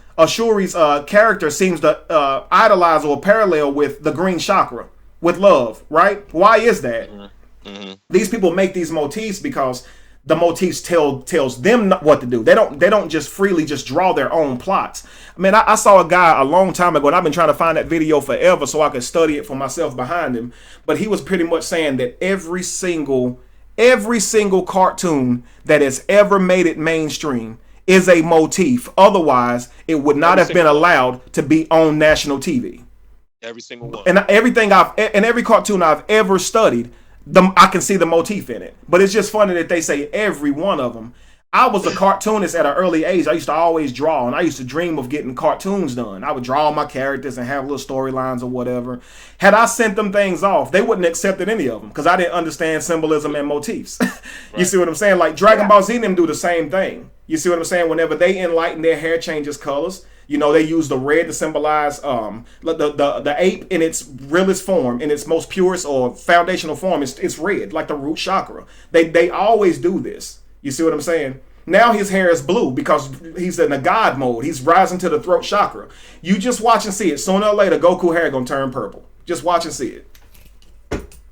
character seems to idolize or parallel with the green chakra, with love, right? Why is that? Mm-hmm. These people make these motifs because the motifs tells them what to do. They don't just freely just draw their own plots. I mean, I saw a guy a long time ago, and I've been trying to find that video forever so I could study it for myself behind him. But he was pretty much saying that every single cartoon that has ever made it mainstream is a motif. Otherwise, it would not have been allowed to be on national TV. Every single one. And every cartoon I've ever studied, I can see the motif in it. But it's just funny that they say every one of them. I was a cartoonist at an early age. I used to always draw, and I used to dream of getting cartoons done. I would draw my characters and have little storylines or whatever. Had I sent them things off, they wouldn't have accepted any of them because I didn't understand symbolism and motifs. You see what I'm saying? Like Dragon Ball Z, them do the same thing. You see what I'm saying? Whenever they enlighten, their hair changes colors. You know, they use the red to symbolize the ape in its realest form, in its most purest or foundational form. It's red, like the root chakra. They always do this. You see what I'm saying? Now his hair is blue because he's in a god mode. He's rising to the throat chakra. You just watch and see it. Sooner or later, Goku hair gonna turn purple. Just watch and see it.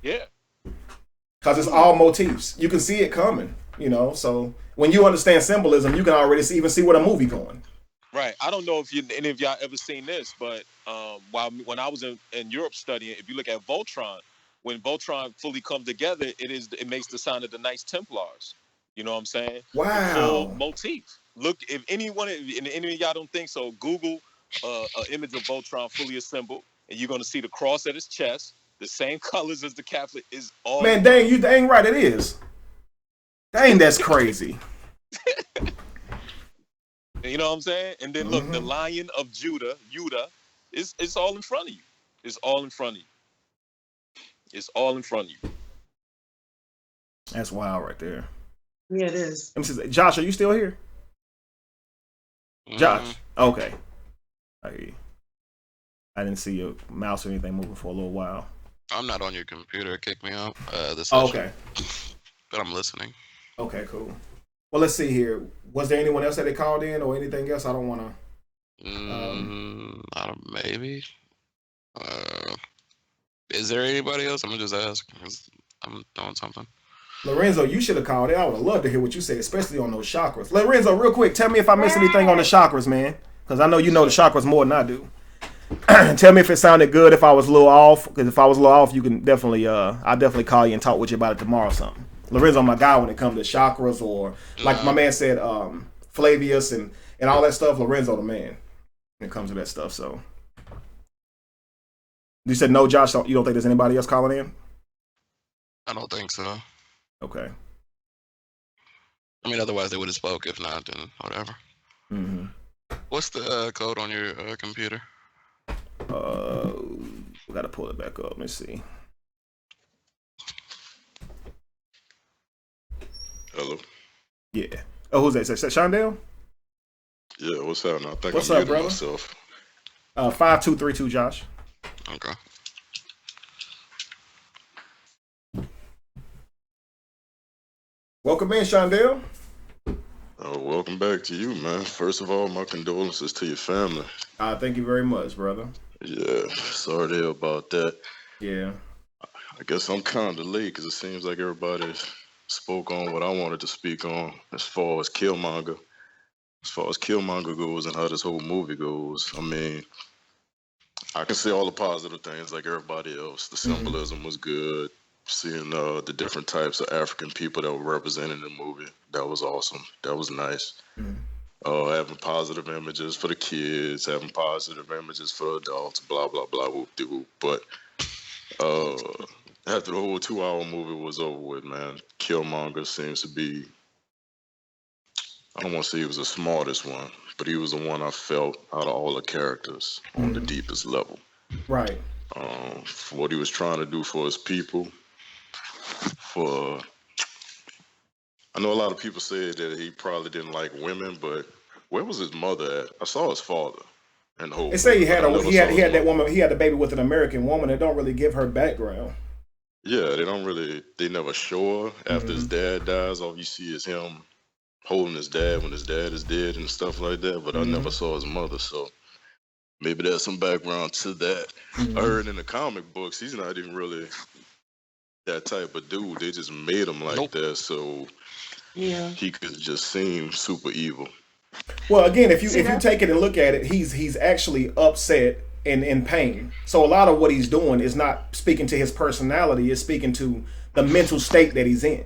Yeah. Because it's all motifs. You can see it coming, you know. So when you understand symbolism, you can already even see where the movie going. Right. I don't know if any of y'all ever seen this, but when I was in Europe studying, if you look at Voltron, when Voltron fully comes together, it makes the sound of the Knights Templars. You know what I'm saying? Wow. The full motif. Look, if any of y'all don't think so, Google an image of Voltron fully assembled, and you're gonna see the cross at his chest, the same colors as the Catholic is all. Man, dang, you dang right it is. Dang, that's crazy. You know what I'm saying? And then look, the Lion of Judah, it's all in front of you. It's all in front of you. It's all in front of you. That's wild right there. Yeah, it is. Josh, are you still here? Josh? Okay. I hear you. I didn't see your mouse or anything moving for a little while. I'm not on your computer. It kicked me out. Okay. But I'm listening. Okay, cool. Well, let's see here. Was there anyone else that they called in or anything else? I don't want to. Maybe. Is there anybody else? I'm gonna just ask because I'm doing something. Lorenzo, you should have called in. I would have loved to hear what you said, especially on those chakras. Lorenzo, real quick, tell me if I missed anything on the chakras, man. Because I know you know the chakras more than I do. Tell me if it sounded good, if I was a little off. Because if I was a little off, you can definitely, I'll definitely call you and talk with you about it tomorrow or something. Lorenzo, my guy, when it comes to chakras or, like my man said, Flavius and all that stuff, Lorenzo the man when it comes to that stuff. So, you said no, Josh, you don't think there's anybody else calling in? I don't think so. Okay. I mean, otherwise they would have spoke. If not, then whatever. Mm-hmm. What's the code on your computer? We gotta pull it back up. Let me see. Hello. Yeah. Oh, who's that? Is that Shondale? Yeah, what's happening? I think What's I'm up, brother? myself. 5232, Josh. Okay. Welcome in, Shondale. Welcome back to you, man. First of all, my condolences to your family. Thank you very much, brother. Yeah, sorry to hear about that. Yeah. I guess I'm kind of late because it seems like everybody spoke on what I wanted to speak on as far as Killmonger. As far as Killmonger goes and how this whole movie goes, I mean, I can see all the positive things like everybody else. The symbolism was good. Seeing the different types of African people that were represented in the movie, that was awesome. That was nice. Having positive images for the kids, having positive images for adults, blah blah blah, whoop de whoop. But after the whole 2-hour movie was over with, man, Killmonger seems to be, I don't want to say he was the smartest one, but he was the one I felt out of all the characters on the deepest level. Right. For what he was trying to do for his people. I know a lot of people said that he probably didn't like women, but where was his mother at? I saw his father and the whole. They say he had movie, he had that woman. He had a baby with an American woman. They don't really give her background. Yeah, they never show her after his dad dies. All you see is him holding his dad when his dad is dead and stuff like that. But I never saw his mother, so maybe there's some background to that. I heard in the comic books he's not even really that type of dude. They just made him like that, so he could just seem super evil. Well, again, if you take it and look at it, he's actually upset and in pain. So a lot of what he's doing is not speaking to his personality; it's speaking to the mental state that he's in.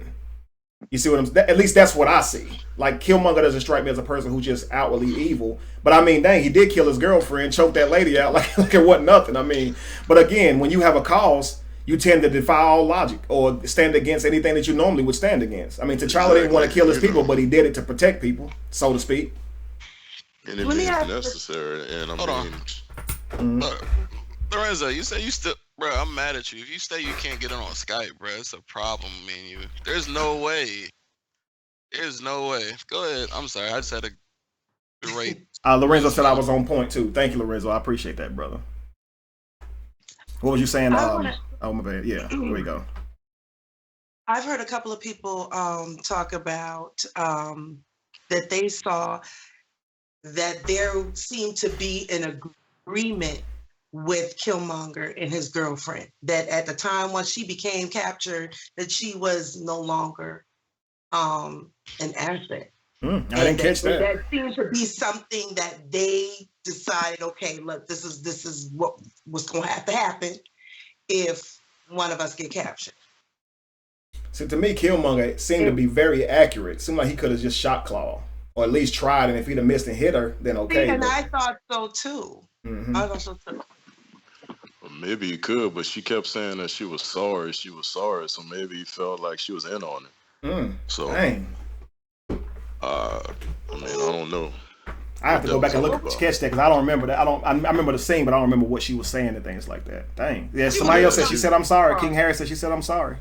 You see what at least that's what I see. Like Killmonger doesn't strike me as a person who's just outwardly evil, but I mean, dang, he did kill his girlfriend, choke that lady out like it wasn't nothing. I mean, but again, when you have a cause, you tend to defy all logic or stand against anything that you normally would stand against. I mean, T'Challa didn't want to kill his people, but he did it to protect people, so to speak. And it means necessary. And I mean, Lorenzo, you say you still, bro. I'm mad at you. If you say you can't get on Skype, bro, it's a problem. Me and you. There's no way. There's no way. Go ahead. I'm sorry. I just had to rate. Lorenzo said I was on point too. Thank you, Lorenzo. I appreciate that, brother. What was you saying? Oh my bad. Yeah, there we go. I've heard a couple of people talk about that they saw that there seemed to be an agreement with Killmonger and his girlfriend. That at the time once she became captured, that she was no longer an asset. I didn't catch that. That seems to be something that they decided, okay, look, this is what's going to have to happen if one of us get captured. So to me, Killmonger seemed to be very accurate. Seemed like he could have just shot Claw, or at least tried. And if he'd have missed and hit her, then okay. And I thought so too. I thought so too. Well, maybe he could, but she kept saying that she was sorry. She was sorry. So maybe he felt like she was in on it. So, dang. I mean, I don't know. I have to go back and catch that because I don't remember that. I remember the scene, but I don't remember what she was saying and things like that. Dang. Yeah, somebody else said she said I'm sorry. King Harry said she said I'm sorry.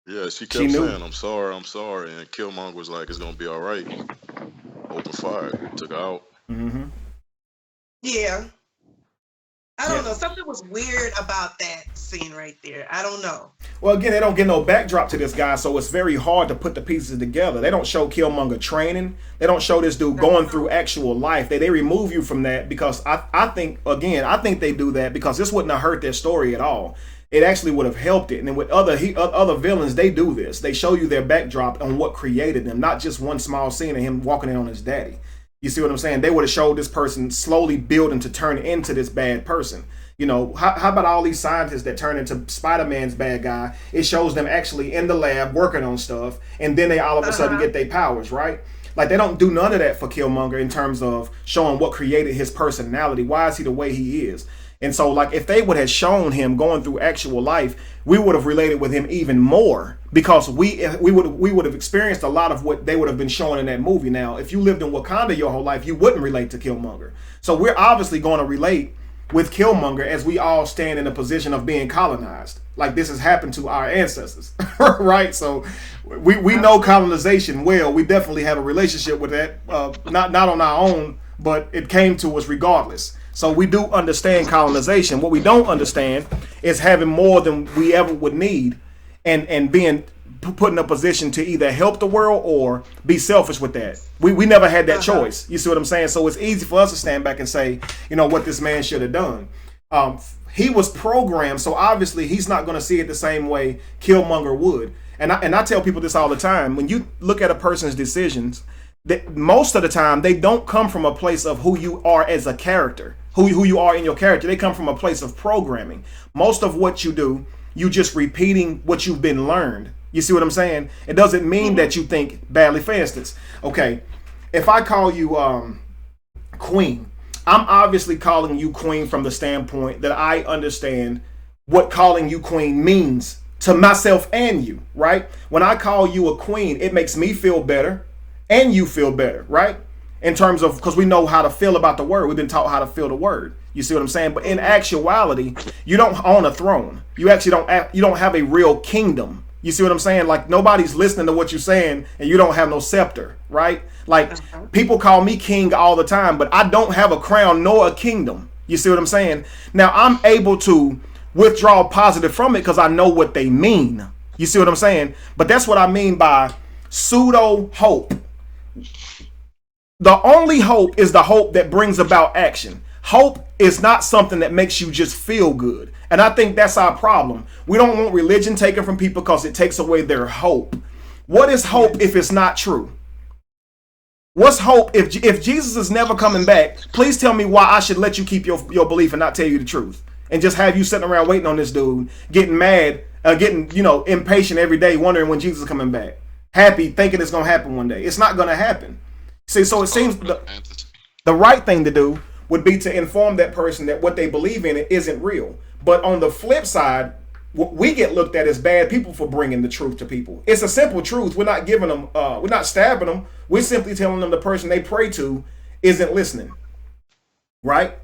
Yeah, she kept saying I'm sorry, and Killmonger was like, it's gonna be all right. Open fire, took her out. Yeah. I don't know. Something was weird about that scene right there. I don't know. Well, again, they don't get no backdrop to this guy, so it's very hard to put the pieces together. They don't show Killmonger training. They don't show this dude going through actual life. They remove you from that because I think they do that because this wouldn't have hurt their story at all. It actually would have helped it. And then with other villains, they do this. They show you their backdrop on what created them, not just one small scene of him walking in on his daddy. You see what I'm saying? They would have showed this person slowly building to turn into this bad person. You know, how about all these scientists that turn into Spider-Man's bad guy? It shows them actually in the lab working on stuff, and then they all of a sudden get their powers, right? Like, they don't do none of that for Killmonger in terms of showing what created his personality. Why is he the way he is? And so, like, if they would have shown him going through actual life, we would have related with him even more because we would have experienced a lot of what they would have been showing in that movie. Now, if you lived in Wakanda your whole life, you wouldn't relate to Killmonger. So we're obviously going to relate with Killmonger as we all stand in a position of being colonized. Like this has happened to our ancestors, right? So we know colonization well. We definitely have a relationship with that, not on our own, but it came to us regardless. So we do understand colonization. What we don't understand is having more than we ever would need and being put in a position to either help the world or be selfish with that. We never had that choice. You see what I'm saying? So it's easy for us to stand back and say, you know, what this man should have done. He was programmed, so obviously he's not going to see it the same way Killmonger would. And I tell people this all the time. When you look at a person's decisions, that most of the time they don't come from a place of who you are as a character, who you are in your character. They come from a place of programming. Most of what you do, you just repeating what you've been learned. You see what I'm saying? It doesn't mean that you think badly. For instance, okay, if I call you Queen, I'm obviously calling you Queen from the standpoint that I understand what calling you Queen means to myself and you, right? When I call you a queen, it makes me feel better and you feel better, right? In terms of, because we know how to feel about the word. We've been taught how to feel the word. You see what I'm saying? But in actuality, you don't own a throne. You actually don't have a real kingdom. You see what I'm saying? Like nobody's listening to what you're saying and you don't have no scepter, right? Like people call me king all the time, but I don't have a crown nor a kingdom. You see what I'm saying? Now I'm able to withdraw positive from it because I know what they mean. You see what I'm saying? But that's what I mean by pseudo hope. The only hope is the hope that brings about action. Hope is not something that makes you just feel good. And I think that's our problem. We don't want religion taken from people because it takes away their hope. What is hope if it's not true? What's hope if Jesus is never coming back? Please tell me why I should let you keep your belief and not tell you the truth. And just have you sitting around waiting on this dude, getting mad, getting, impatient every day, wondering when Jesus is coming back. Happy, thinking it's going to happen one day. It's not going to happen. See, so it seems the right thing to do would be to inform that person that what they believe in it isn't real. But on the flip side, we get looked at as bad people for bringing the truth to people. It's a simple truth. We're not giving them, we're not stabbing them. We're simply telling them the person they pray to isn't listening. Right?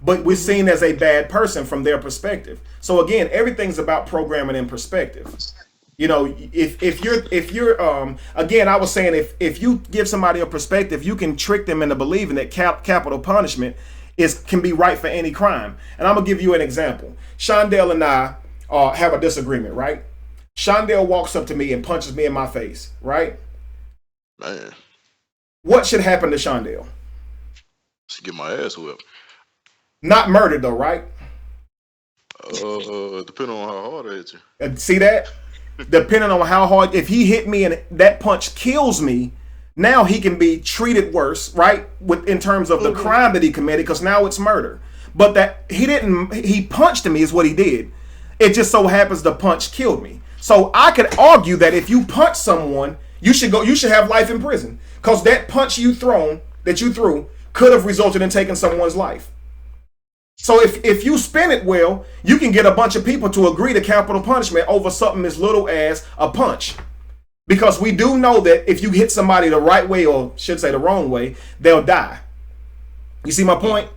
But we're seen as a bad person from their perspective. So again, everything's about programming and perspective. If you're again, I was saying if you give somebody a perspective, you can trick them into believing that capital punishment can be right for any crime. And I'm gonna give you an example. Shondell and I have a disagreement, right? Shondell walks up to me and punches me in my face, right? Man. What should happen to Shondell? Should get my ass whipped. Not murdered though, right? Depending on how hard I hit you. See that? Depending on how hard, if he hit me and that punch kills me, now he can be treated worse, right? In terms of the crime that he committed, because now it's murder. But that he punched me is what he did. It just so happens the punch killed me. So I could argue that if you punch someone, you should have life in prison, because that punch you threw could have resulted in taking someone's life. So if you spin it well, you can get a bunch of people to agree to capital punishment over something as little as a punch. Because we do know that if you hit somebody the right way, or should say the wrong way, they'll die. You see my point?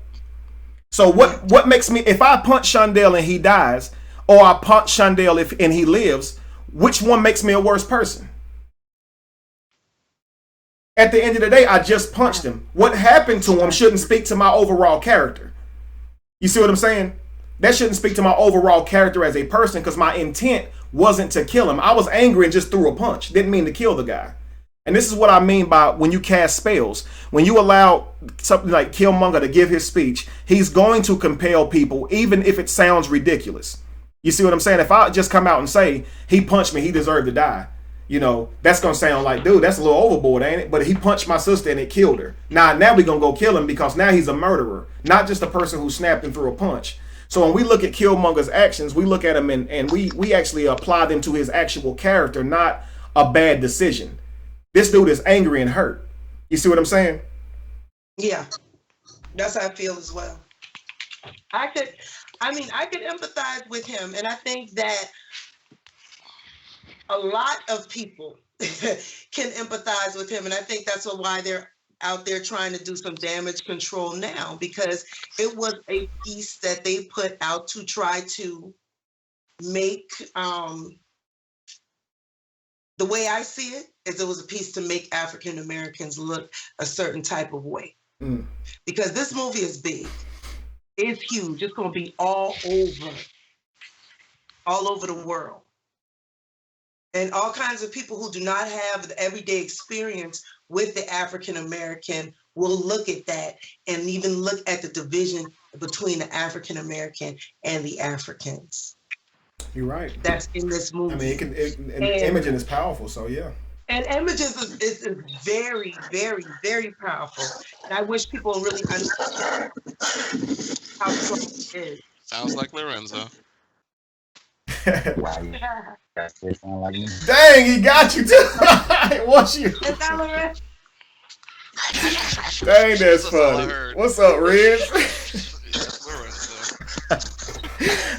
So what makes me, if I punch Shondell and he dies, or I punch Shondell and he lives, which one makes me a worse person? At the end of the day, I just punched him. What happened to him shouldn't speak to my overall character. You see what I'm saying? That shouldn't speak to my overall character as a person, because my intent wasn't to kill him. I was angry and just threw a punch. Didn't mean to kill the guy. And this is what I mean by when you cast spells. When you allow something like Killmonger to give his speech, he's going to compel people, even if it sounds ridiculous. You see what I'm saying? If I just come out and say, he punched me, he deserved to die, that's going to sound like, dude, that's a little overboard, ain't it? But he punched my sister and it killed her. Now we're going to go kill him because now he's a murderer, not just a person who snapped and threw a punch. So when we look at Killmonger's actions, we look at him and we actually apply them to his actual character, not a bad decision. This dude is angry and hurt. You see what I'm saying? Yeah, that's how I feel as well. I could empathize with him, and I think that a lot of people can empathize with him, and I think that's why they're out there trying to do some damage control now, because it was a piece that they put out to try to make, the way I see it, is it was a piece to make African Americans look a certain type of way. Because this movie is big. It's huge. It's going to be all over the world. And all kinds of people who do not have the everyday experience with the African American will look at that and even look at the division between the African American and the Africans. You're right. That's in this movie. I mean, imaging is powerful, so yeah. And images is very, very, very powerful. And I wish people really understand how strong it is. Sounds like Lorenzo. Dang, he got you too. It was you. Is that Lorenzo? Dang, that's funny. What's up, Red?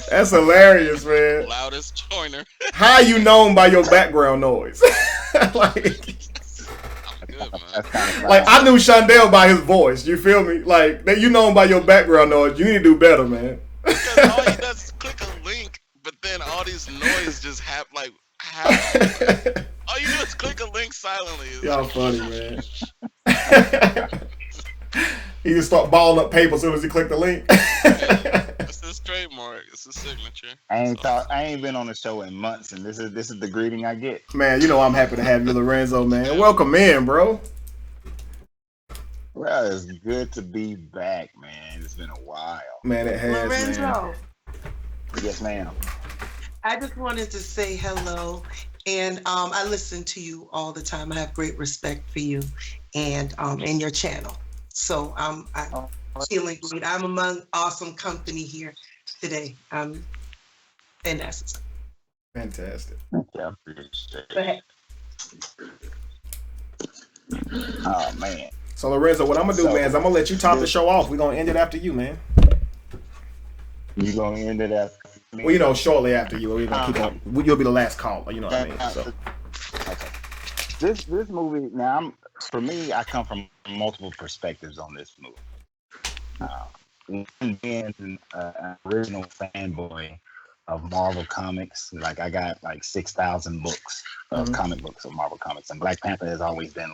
That's hilarious, man. Loudest joiner. How you known by your background noise? Like I knew Shondell by his voice. You feel me? Like that, you know him by your background noise. You need to do better, man. Because all he does is click a link, but then all these noise just happen. All you do is click a link silently. Y'all funny, man. He just start balling up paper as soon as he click the link. It's his trademark. It's his signature. I ain't been on the show in months, and this is the greeting I get. Man, I'm happy to have you, Lorenzo, man. Welcome in, bro. Well, it's good to be back, man. It's been a while. Man, it has, Lorenzo. man. Yes, ma'am. I just wanted to say hello, and I listen to you all the time. I have great respect for you and your channel. So I'm feeling great. I'm among awesome company here today. And that's fantastic. Yeah, I appreciate it. Oh man. So Lorenzo, what I'm gonna do, man, is I'm gonna let you top the show off. We're gonna end it after you, man. You gonna end it after me? Well, shortly after you. We're gonna keep on. You'll be the last caller. You know what I mean? So. Okay. This movie now. For me, I come from multiple perspectives on this movie. Being an original fanboy of Marvel Comics, like I got 6,000 books of comic books of Marvel Comics, and Black Panther has always been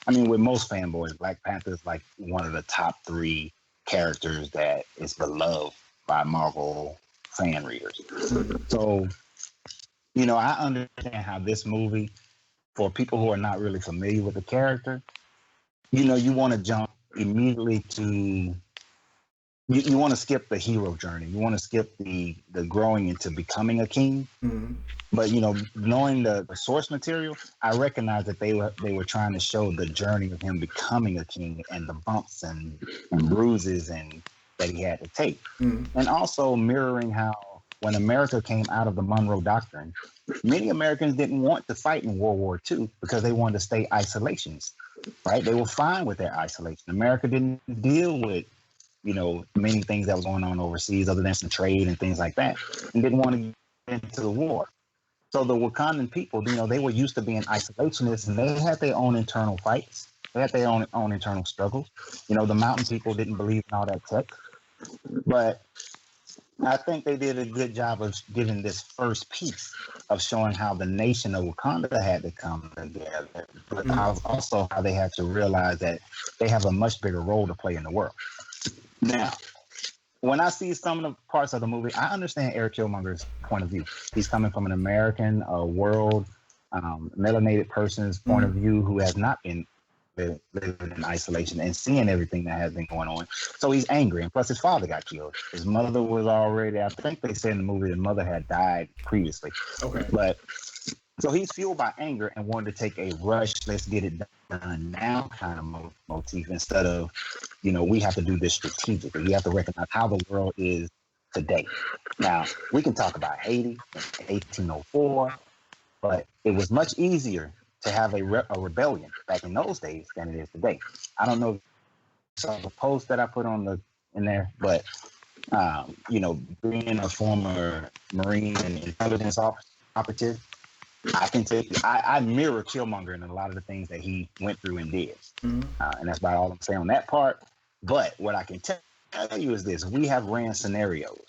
with most fanboys, Black Panther is one of the top 3 characters that is beloved by Marvel fan readers. So, I understand how this movie, for people who are not really familiar with the character, you want to jump immediately to you want to skip the hero journey. You want to skip the growing into becoming a king. Mm-hmm. But knowing the source material, I recognize that they were trying to show the journey of him becoming a king and the bumps and bruises and that he had to take, and also mirroring how when America came out of the Monroe Doctrine, many Americans didn't want to fight in World War II because they wanted to stay isolationists, right? They were fine with their isolation. America didn't deal with many things that was going on overseas other than some trade and things like that, and didn't want to get into the war. So the Wakandan people, they were used to being isolationists, and they had their own internal fights. They had their own internal struggles. The mountain people didn't believe in all that tech, but I think they did a good job of giving this first piece of showing how the nation of Wakanda had to come together, but also how they had to realize that they have a much bigger role to play in the world. Now, when I see some of the parts of the movie, I understand Eric Killmonger's point of view. He's coming from an American world, melanated person's point of view who has not been living in isolation and seeing everything that has been going on. So he's angry. And plus his father got killed. His mother was already, I think they said in the movie, his mother had died previously. Okay. But so he's fueled by anger and wanted to take a rush, let's get it done now kind of motif instead of, we have to do this strategically. We have to recognize how the world is today. Now, we can talk about Haiti in 1804, but it was much easier to have a rebellion back in those days than it is today. I don't know if you saw the post that I put in there, but, being a former Marine and intelligence operative, I can take I mirror Killmonger in a lot of the things that he went through and did. And that's about all I'm saying on that part. But what I can tell you is this. We have ran scenarios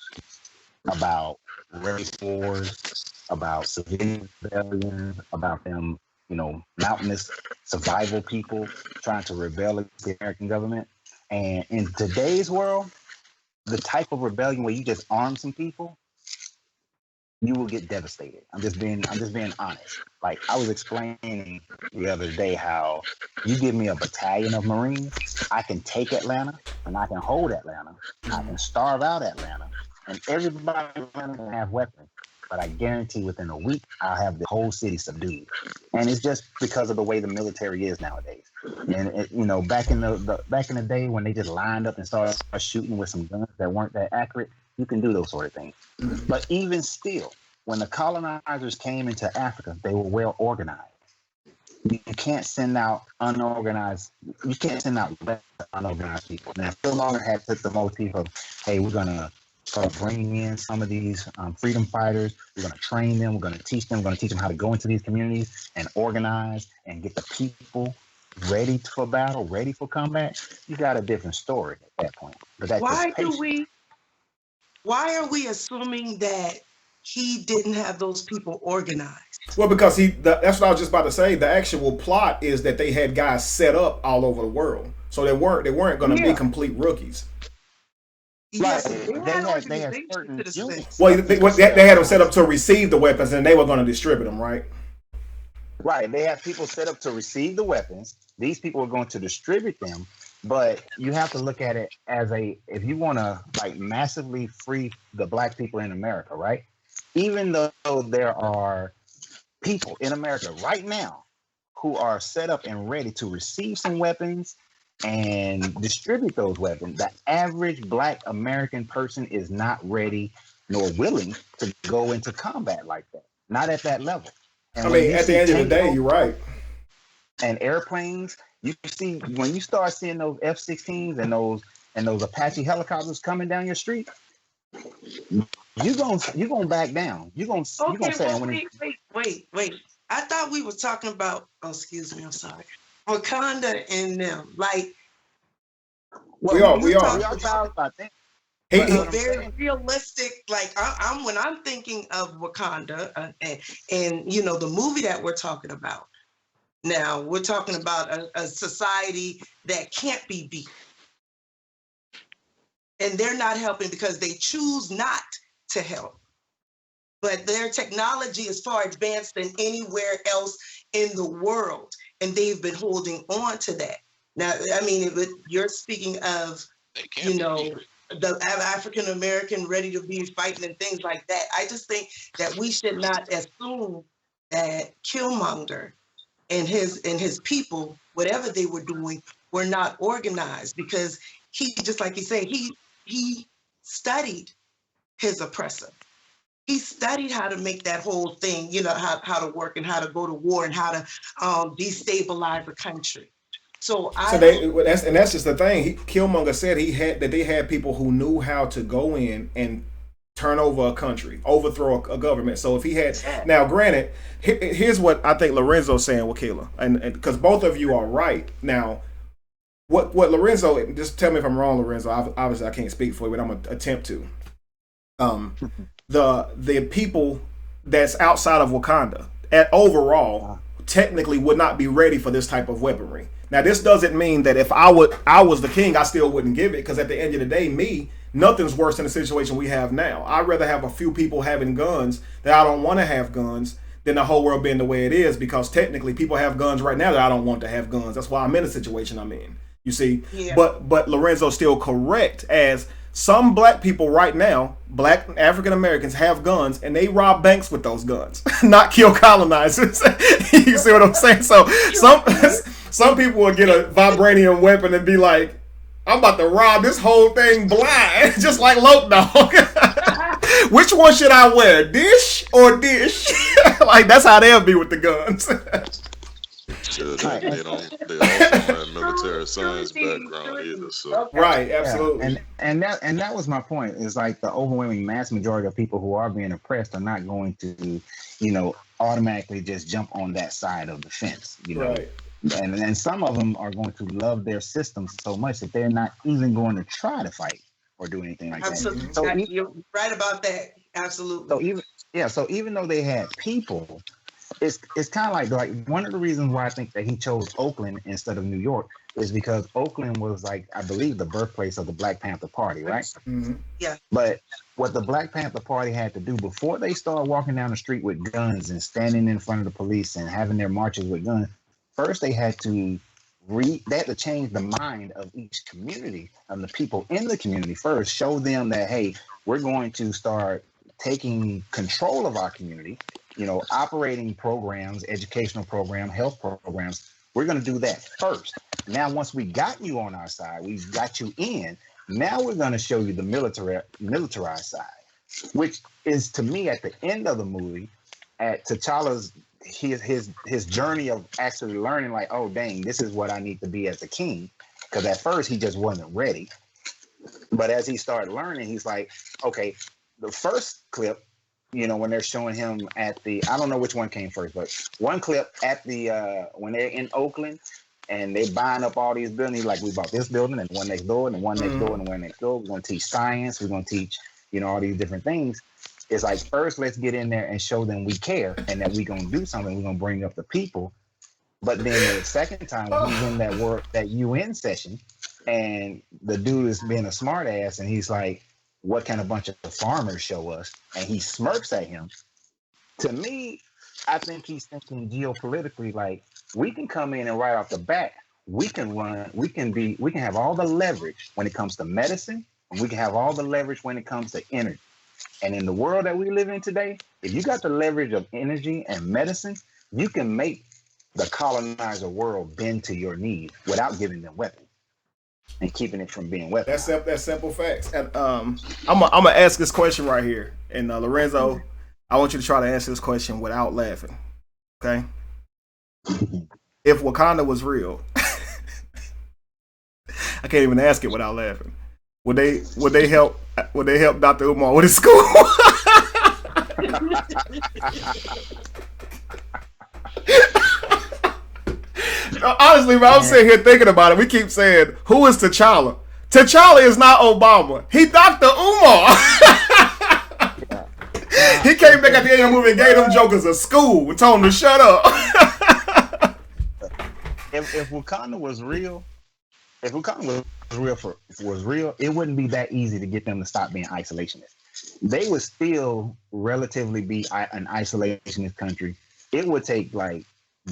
about race wars, about civilian rebellions, about them, mountainous survival people trying to rebel against the American government. And in today's world, the type of rebellion where you just arm some people, you will get devastated. I'm just being honest. Like I was explaining the other day how you give me a battalion of Marines, I can take Atlanta and I can hold Atlanta. I can starve out Atlanta, and everybody in Atlanta can have weapons. But I guarantee within a week I'll have the whole city subdued. And it's just because of the way the military is nowadays. And back in the day when they just lined up and started shooting with some guns that weren't that accurate, you can do those sort of things. But even still, when the colonizers came into Africa, they were well organized. You can't send out unorganized. You can't send out unorganized people. Now, Killmonger had took the motif of, hey, we're gonna start bringing in some of these freedom fighters. We're gonna train them. We're gonna teach them. We're gonna teach them how to go into these communities and organize and get the people ready for battle, ready for combat. You got a different story at that point. But that why are we assuming that he didn't have those people organized? Well, because that's what I was just about to say. The actual plot is that they had guys set up all over the world. So they weren't going to be complete rookies. Yes, right. They had certain units. Well, they had them set up to receive the weapons, and they were going to distribute them, right? Right. They had people set up to receive the weapons. These people were going to distribute them. But you have to look at it as if you want to massively free the black people in America, right? Even though there are people in America right now who are set up and ready to receive some weapons and distribute those weapons, the average black American person is not ready nor willing to go into combat like that. Not at that level. And I mean, at the end of the day, you're right. And airplanes, you see when you start seeing those F-16s and those Apache helicopters coming down your street, you're gonna back down. You're gonna say, wait. I thought we were talking about. Oh, excuse me. I'm sorry. Wakanda and them, we are. I think. Very realistic. I'm when I'm thinking of Wakanda and the movie that we're talking about. Now we're talking about a society that can't be beat. And they're not helping because they choose not to help. But their technology is far advanced than anywhere else in the world. And they've been holding on to that. Now, I mean, you're speaking of, They can you be know, secret. the African American ready to be fighting and things like that. I just think that we should not assume that Killmonger and his people, whatever they were doing, were not organized, because he, just like you say, he studied his oppressor. He studied how to make that whole thing, you know, how to work and how to go to war and how to destabilize the country. So So I don't. that's just the thing. Killmonger said they had people who knew how to go in and turn over a country, overthrow a government. So if he had, now granted, here's what I think Lorenzo's saying, Wakila, and because both of you are right. Now, what Lorenzo, just tell me if I'm wrong, Lorenzo. Obviously, I can't speak for you, but I'm gonna attempt to. The people that's outside of Wakanda, overall, technically would not be ready for this type of weaponry. Now, this doesn't mean that if I was the king, I still wouldn't give it, because at the end of the day, nothing's worse than the situation we have now. I'd rather have a few people having guns that I don't want to have guns than the whole world being the way it is, because technically people have guns right now that I don't want to have guns. That's why I'm in the situation I'm in. You see? Yeah. But Lorenzo's still correct, as some black people right now, black African Americans, have guns and they rob banks with those guns, not kill colonizers. You see what I'm saying? So some people will get a vibranium weapon and be like, I'm about to rob this whole thing blind, just like Lope Dog. Which one should I wear, dish or dish? Like, that's how they'll be with the guns. Yeah, they also have military science background either. So right, absolutely. Yeah. And that was my point. Is like the overwhelming mass majority of people who are being oppressed are not going to, automatically just jump on that side of the fence. Right. And some of them are going to love their system so much that they're not even going to try to fight or do anything like Absolutely. that. So you're right about that. Absolutely. So even though they had people, it's kind of like one of the reasons why I think that he chose Oakland instead of New York is because Oakland was, like, I believe, the birthplace of the Black Panther Party, right? Mm-hmm. Yeah. But what the Black Panther Party had to do before they started walking down the street with guns and standing in front of the police and having their marches with guns, first they had to change the mind of each community, of the people in the community first, show them that, hey, we're going to start taking control of our community, operating programs, educational programs, health programs. We're going to do that first. Now, once we got you on our side, we've got you in. Now we're going to show you the militarized side, which is, to me, at the end of the movie, at T'Challa's his journey of actually learning, like, oh dang, this is what I need to be as a king. Because at first he just wasn't ready. But as he started learning, he's like, okay, the first clip, when they're showing him at the, I don't know which one came first, but one clip at the when they're in Oakland and they buying up all these buildings, like, we bought this building and one next door and one next door and one next door. We're going to teach science. We're going to teach, all these different things. It's like, first, let's get in there and show them we care and that we're going to do something. We're going to bring up the people. But then the second time, when he's in that UN session, and the dude is being a smart ass, and he's like, what can a bunch of farmers show us? And he smirks at him. To me, I think he's thinking geopolitically, like, we can come in and right off the bat, we can have all the leverage when it comes to medicine, and we can have all the leverage when it comes to energy. And in the world that we live in today, if you got the leverage of energy and medicine, you can make the colonizer world bend to your need without giving them weapons and keeping it from being weapons. That's simple facts. And I'm gonna ask this question right here. And Lorenzo, I want you to try to answer this question without laughing. Okay? If Wakanda was real, I can't even ask it without laughing. Would they help Dr. Umar with his school? No, honestly, bro, I'm sitting here thinking about it. We keep saying, who is T'Challa? T'Challa is not Obama. He Dr. Umar. He came back at the end of the movie and gave them jokers a school and told them to shut up. If Wakanda was real, it wouldn't be that easy to get them to stop being isolationist. They would still relatively be an isolationist country. It would take, like,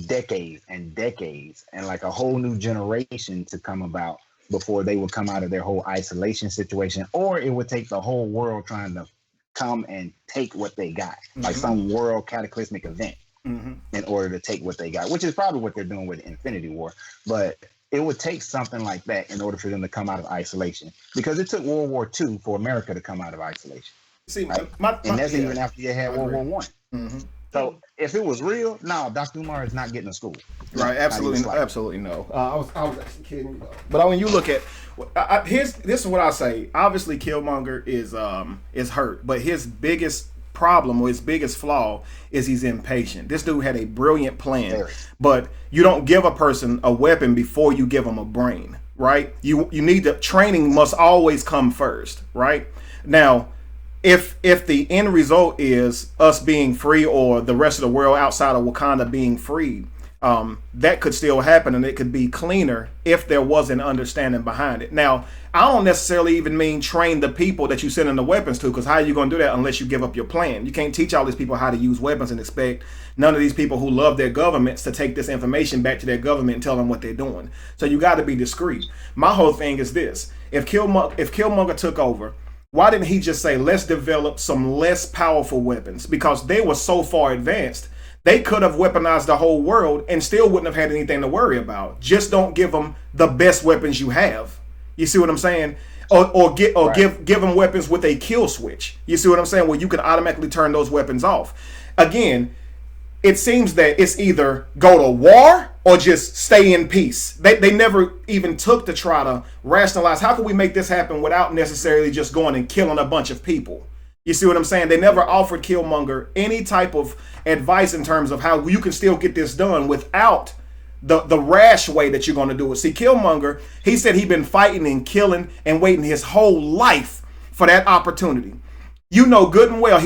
decades and decades and like a whole new generation to come about before they would come out of their whole isolation situation, or it would take the whole world trying to come and take what they got, like some world cataclysmic event in order to take what they got, which is probably what they're doing with Infinity War. But it would take something like that in order for them to come out of isolation, because it took World War II for America to come out of isolation. See, right? And that's even after you had World War One. So if it was real, no, Dr. Umar is not getting to school. Right, absolutely, absolutely no. I was actually kidding you though. But when you look at, this is what I say. Obviously, Killmonger is hurt, but his biggest problem or his biggest flaw is he's impatient. This dude had a brilliant plan, but you don't give a person a weapon before you give them a brain, right? You need the training must always come first, right? Now, if the end result is us being free or the rest of the world outside of Wakanda being freed, that could still happen, and it could be cleaner if there was an understanding behind it. Now, I don't necessarily even mean train the people that you send in the weapons to, because how are you going to do that unless you give up your plan? You can't teach all these people how to use weapons and expect none of these people who love their governments to take this information back to their government and tell them what they're doing. So you got to be discreet. My whole thing is this: if Killmonger took over, why didn't he just say, let's develop some less powerful weapons? Because they were so far advanced, they could have weaponized the whole world and still wouldn't have had anything to worry about. Just don't give them the best weapons you have. You see what I'm saying? Or give them weapons with a kill switch. You see what I'm saying? Where you can automatically turn those weapons off. Again, it seems that it's either go to war or just stay in peace. They never even took to try to rationalize, how can we make this happen without necessarily just going and killing a bunch of people? You see what I'm saying? They never offered Killmonger any type of advice in terms of how you can still get this done without the rash way that you're going to do it. See, Killmonger, he said he'd been fighting and killing and waiting his whole life for that opportunity. You know good and well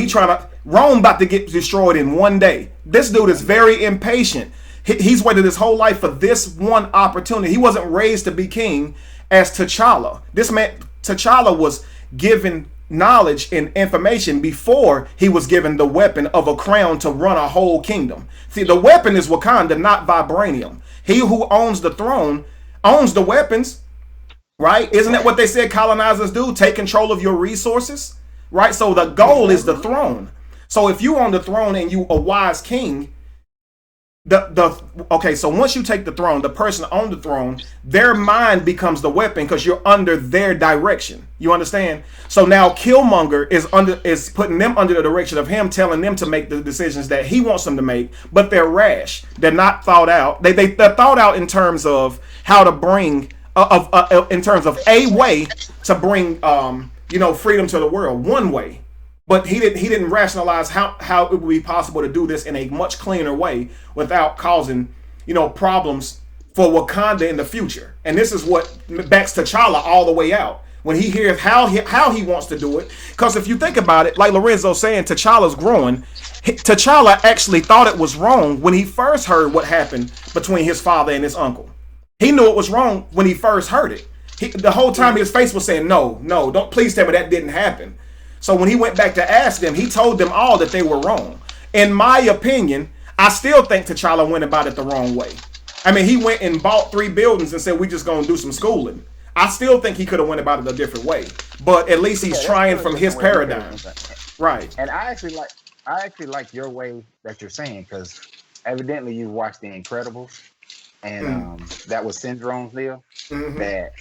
Rome about to get destroyed in one day. This dude is very impatient. He's waited his whole life for this one opportunity. He wasn't raised to be king as T'Challa. This man, T'Challa, was given knowledge and information before he was given the weapon of a crown to run a whole kingdom. See, the weapon is Wakanda, not vibranium. He who owns the throne owns the weapons, right? Isn't that what they said colonizers do? Take control of your resources, right? So the goal is the throne. So if you own the throne and you a wise king, so once you take the throne, the person on the throne, their mind becomes the weapon because you're under their direction. You understand? So now Killmonger is putting them under the direction of him, telling them to make the decisions that he wants them to make, but they're rash. They're not thought out. They're thought out in terms of how to bring in terms of a way to bring freedom to the world, one way. But he didn't rationalize how it would be possible to do this in a much cleaner way without causing, problems for Wakanda in the future. And this is what backs T'Challa all the way out when he hears how he wants to do it. Because if you think about it, like Lorenzo's saying, T'Challa's growing. T'Challa actually thought it was wrong when he first heard what happened between his father and his uncle. He knew it was wrong when he first heard it. The whole time his face was saying, no, don't, please tell me that didn't happen. So when he went back to ask them, he told them all that they were wrong. In my opinion, I still think T'Challa went about it the wrong way. I mean, he went and bought 3 buildings and said, we just going to do some schooling. I still think he could have went about it a different way. But at least he's trying from his paradigm. Right. And I actually like your way that you're saying, because evidently you watched The Incredibles. And that was Syndrome's deal. That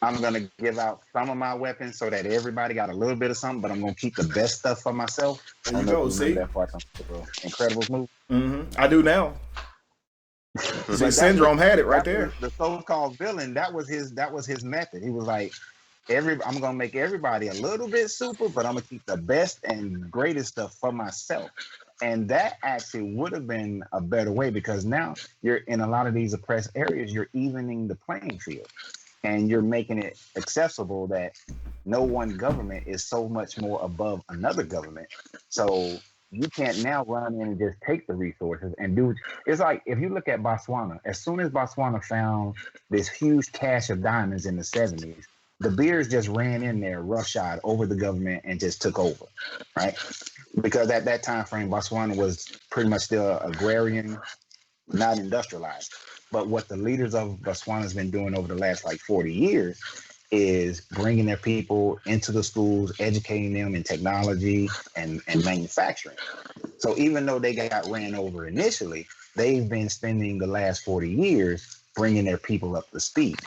I'm going to give out some of my weapons so that everybody got a little bit of something, but I'm going to keep the best stuff for myself. There you go, see? That part from the Incredibles movie. I do now. See, Syndrome had it right there. The so-called villain, that was his method. He was like, I'm going to make everybody a little bit super, but I'm going to keep the best and greatest stuff for myself. And that actually would have been a better way, because now you're in a lot of these oppressed areas, you're evening the playing field. And you're making it accessible that no one government is so much more above another government. So you can't now run in and just take the resources and do. It's like if you look at Botswana, as soon as Botswana found this huge cache of diamonds in the 70s, the Beers just ran in there roughshod over the government and just took over, right? Because at that time frame, Botswana was pretty much still agrarian. not industrialized. But what the leaders of Botswana's been doing over the last like 40 years is bringing their people into the schools, educating them in technology and manufacturing. So even though they got ran over initially, they've been spending the last 40 years bringing their people up to speed.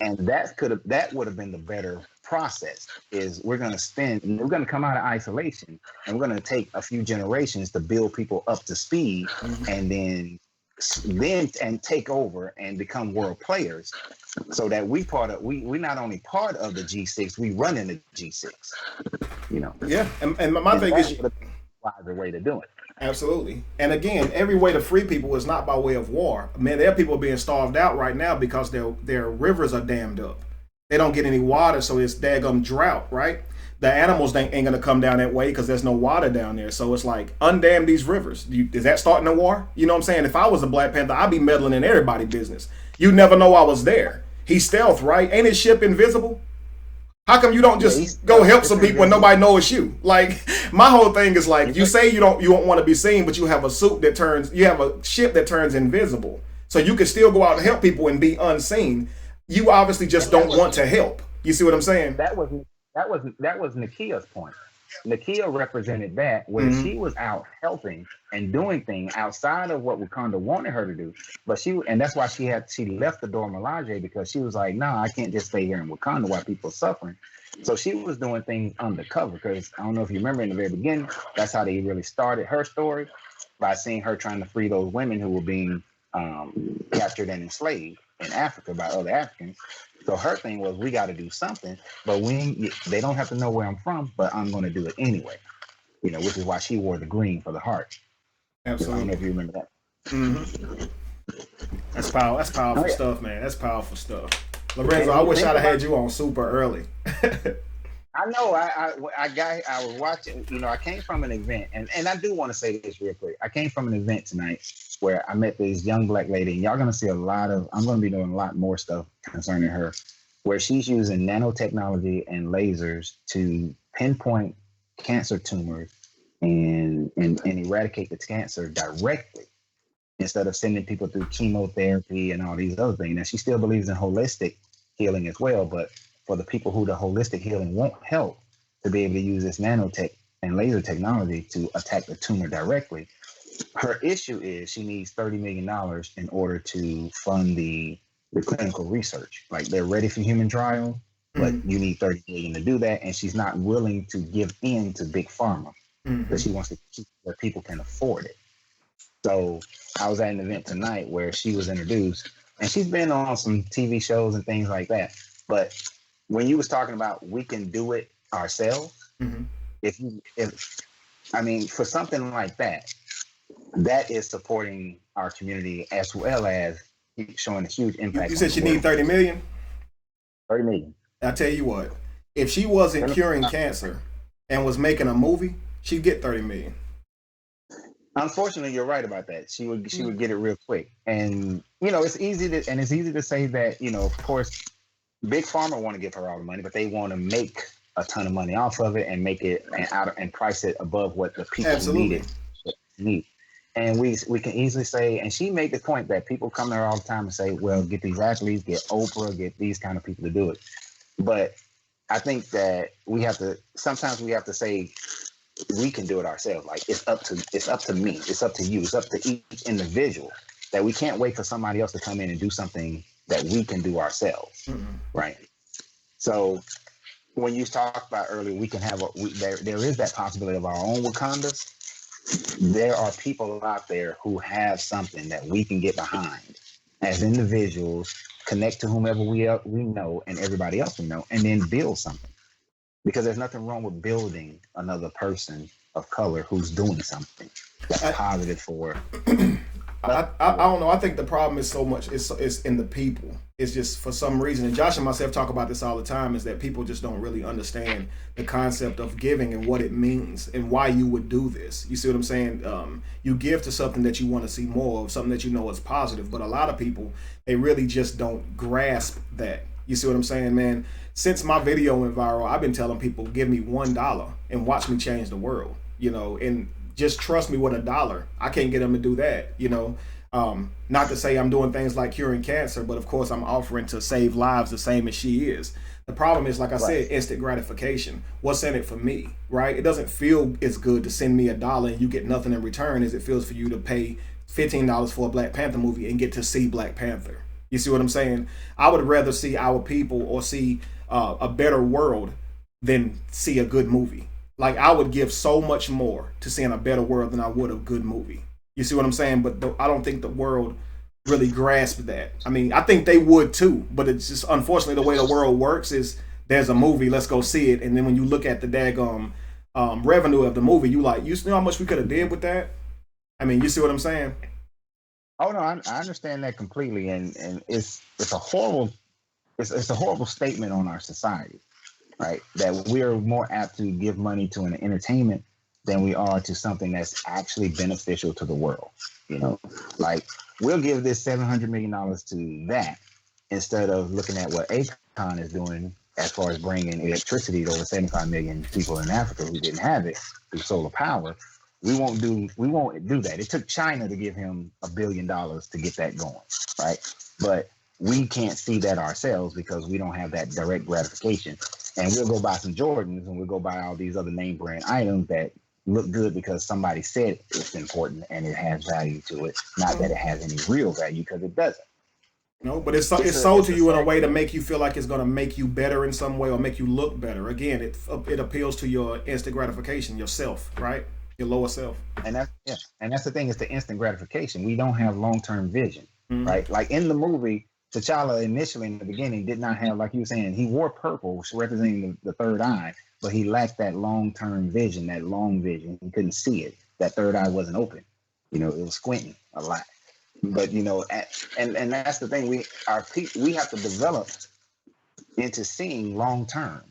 And that would have been the better process. Is we're going to come out of isolation, and we're going to take a few generations to build people up to speed, and then take over and become world players, so that we not only part of the G6, we run in the G6. You know. Yeah, and my thing is the way to do it. Absolutely. And again, every way to free people is not by way of war. Man, there are people being starved out right now because their rivers are dammed up. They don't get any water, so it's daggum drought, right? The animals ain't going to come down that way because there's no water down there. So it's like, undam these rivers. Is that starting a war? You know what I'm saying? If I was a Black Panther, I'd be meddling in everybody's business. You never know I was there. He's stealth, right? Ain't his ship invisible? How come you don't just go help some people when nobody knows you? Like, my whole thing is like, you say you don't want to be seen, but you have a you have a ship that turns invisible. So you can still go out and help people and be unseen. You obviously just don't want to help. You see what I'm saying? That was Nakia's point. Nakia represented that, where she was out helping and doing things outside of what Wakanda wanted her to do. But and that's why she left the Dora Milaje, because she was like, nah, I can't just stay here in Wakanda while people are suffering. So she was doing things undercover, because I don't know if you remember in the very beginning, that's how they really started her story, by seeing her trying to free those women who were being captured and enslaved in Africa by other Africans. So her thing was, we got to do something, but they don't have to know where I'm from, but I'm going to do it anyway. You know, which is why she wore the green for the heart. Absolutely. I don't know if you remember that. Mm-hmm. That's powerful stuff, man. That's powerful stuff. Lorenzo, I wish I'd have had you on super early. I know. I was watching. You know, I came from an event, and I do want to say this real quick. I came from an event tonight where I met this young Black lady, and y'all gonna see I'm gonna be doing a lot more stuff concerning her, where she's using nanotechnology and lasers to pinpoint cancer tumors and eradicate the cancer directly, instead of sending people through chemotherapy and all these other things. Now, she still believes in holistic healing as well, but for the people who the holistic healing won't help, to be able to use this nanotech and laser technology to attack the tumor directly. Her issue is she needs $30 million in order to fund the clinical research. Like, they're ready for human trial, but you need $30 million to do that. And she's not willing to give in to big pharma, because she wants to keep where people can afford it. So I was at an event tonight where she was introduced, and she's been on some TV shows and things like that. But when you was talking about we can do it ourselves, for something like that, that is supporting our community as well as showing a huge impact. You said she need 30 million? 30 million. I tell you what, if she wasn't curing cancer and was making a movie, she'd get 30 million. Unfortunately, you're right about that. She would get it real quick. And it's easy to say that, of course, Big Pharma want to give her all the money, but they want to make a ton of money off of it and make it and price it above what the people need. And we can easily say, and she made the point that people come there all the time and say, well, get these athletes, get Oprah, get these kind of people to do it. But I think that sometimes we have to say, we can do it ourselves. Like, it's up to me, it's up to you, it's up to each individual, that we can't wait for somebody else to come in and do something that we can do ourselves. Right? So when you talked about earlier, we can have there is that possibility of our own Wakandas. There are people out there who have something that we can get behind as individuals, connect to whomever we know and everybody else we know, and then build something. Because there's nothing wrong with building another person of color who's doing something that's positive for. I don't know. I think the problem is so much. It's in the people. It's just, for some reason, and Josh and myself talk about this all the time, is that people just don't really understand the concept of giving and what it means and why you would do this. You see what I'm saying? You give to something that you want to see more of, something that you know is positive. But a lot of people, they really just don't grasp that. You see what I'm saying, man? Since my video went viral, I've been telling people, give me $1 and watch me change the world. And just trust me with $1. I can't get them to do that. Not to say I'm doing things like curing cancer, but of course I'm offering to save lives the same as she is. The problem is, like I Right. said, instant gratification. What's in it for me, right? It doesn't feel as good to send me $1 and you get nothing in return as it feels for you to pay $15 for a Black Panther movie and get to see Black Panther. You see what I'm saying? I would rather see our people or see a better world than see a good movie. Like I would give so much more to seeing a better world than I would a good movie. You see what I'm saying? But I don't think the world really grasped that. I mean, I think they would too, but it's just unfortunately the way the world works is there's a movie, let's go see it, and then when you look at the daggum revenue of the movie, you like, you know how much we could have did with that? I mean, you see what I'm saying? Oh no, I understand that completely, and it's a horrible it's a horrible statement on our society, right? That we're more apt to give money to an entertainment than we are to something that's actually beneficial to the world. You know, like we'll give this $700 million to that instead of looking at what Akon is doing as far as bringing electricity to over 75 million people in Africa who didn't have it through solar power. We won't do that. It took China to give him $1 billion to get that going, right? But we can't see that ourselves because we don't have that direct gratification. And we'll go buy some Jordans and we'll go buy all these other name brand items that look good because somebody said it's important and it has value to it, not that it has any real value, because it doesn't. No, but it's sold to you in a way to make you feel like it's going to make you better in some way or make you look better. Again, it appeals to your instant gratification, yourself, right? Your lower self. And that's the thing, it's the instant gratification. We don't have long-term vision, Mhm. right? Like in the movie, T'Challa initially in the beginning did not have, like you were saying, he wore purple representing the third eye, but he lacked that long-term vision, that long vision. He couldn't see it. That third eye wasn't open. You know, it was squinting a lot. But you know, and that's the thing. We have to develop into seeing long term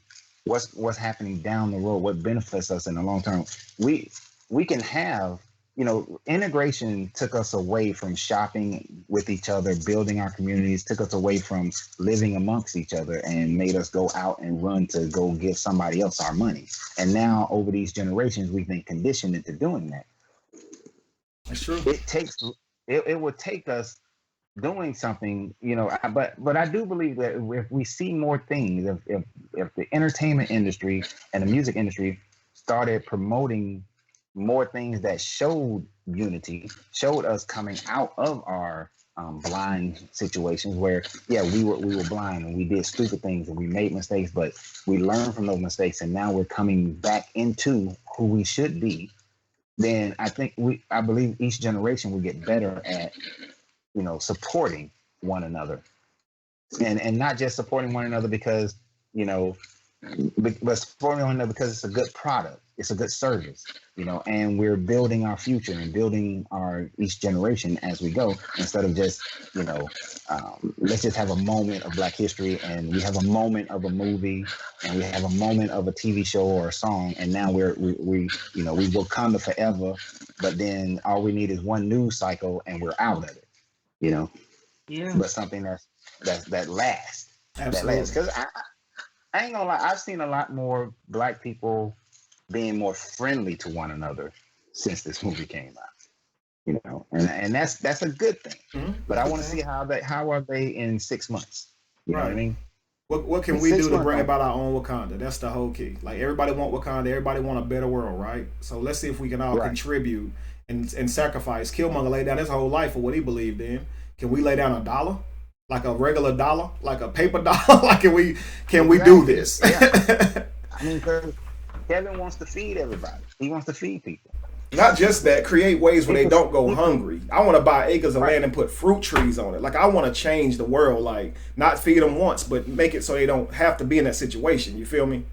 what's happening down the road, what benefits us in the long term. We can have, you know, integration took us away from shopping with each other, building our communities, took us away from living amongst each other, and made us go out and run to go give somebody else our money. And now over these generations, we've been conditioned into doing that. That's true. It would take us doing something, you know. But I do believe that if we see more things, if the entertainment industry and the music industry started promoting more things that showed unity, showed us coming out of our blind situations where, yeah, we were blind and we did stupid things and we made mistakes, but we learned from those mistakes and now we're coming back into who we should be. Then I believe each generation will get better at, you know, supporting one another, and not just supporting one another because, you know, but supporting one another because it's a good product, it's a good service, you know, and we're building our future and building our each generation as we go, instead of just, you know, let's just have a moment of Black history and we have a moment of a movie and we have a moment of a TV show or a song, and now we you know, we will come to forever, but then all we need is one news cycle and we're out of it, you know. Yeah. But something that lasts. Absolutely. Because I ain't gonna lie, I've seen a lot more Black people being more friendly to one another since this movie came out. You know, and that's a good thing. Mhm. But I want to see how are they in 6 months. You know what I Right. mean? What can In we 6 do to months, bring about our own Wakanda? That's the whole key. Like everybody want Wakanda, everybody want a better world, right? So let's see if we can all Right. contribute and sacrifice. Killmonger laid down his whole life for what he believed in. Can we lay down $1? Like a regular dollar, like a paper dollar? Like can we do Exactly. this? Yeah. I mean, because Kevin wants to feed everybody. He wants to feed people. Not just that, create ways where they People- don't go hungry. I want to buy acres of Right. land and put fruit trees on it. Like I want to change the world, like not feed them once, but make it so they don't have to be in that situation. You feel me?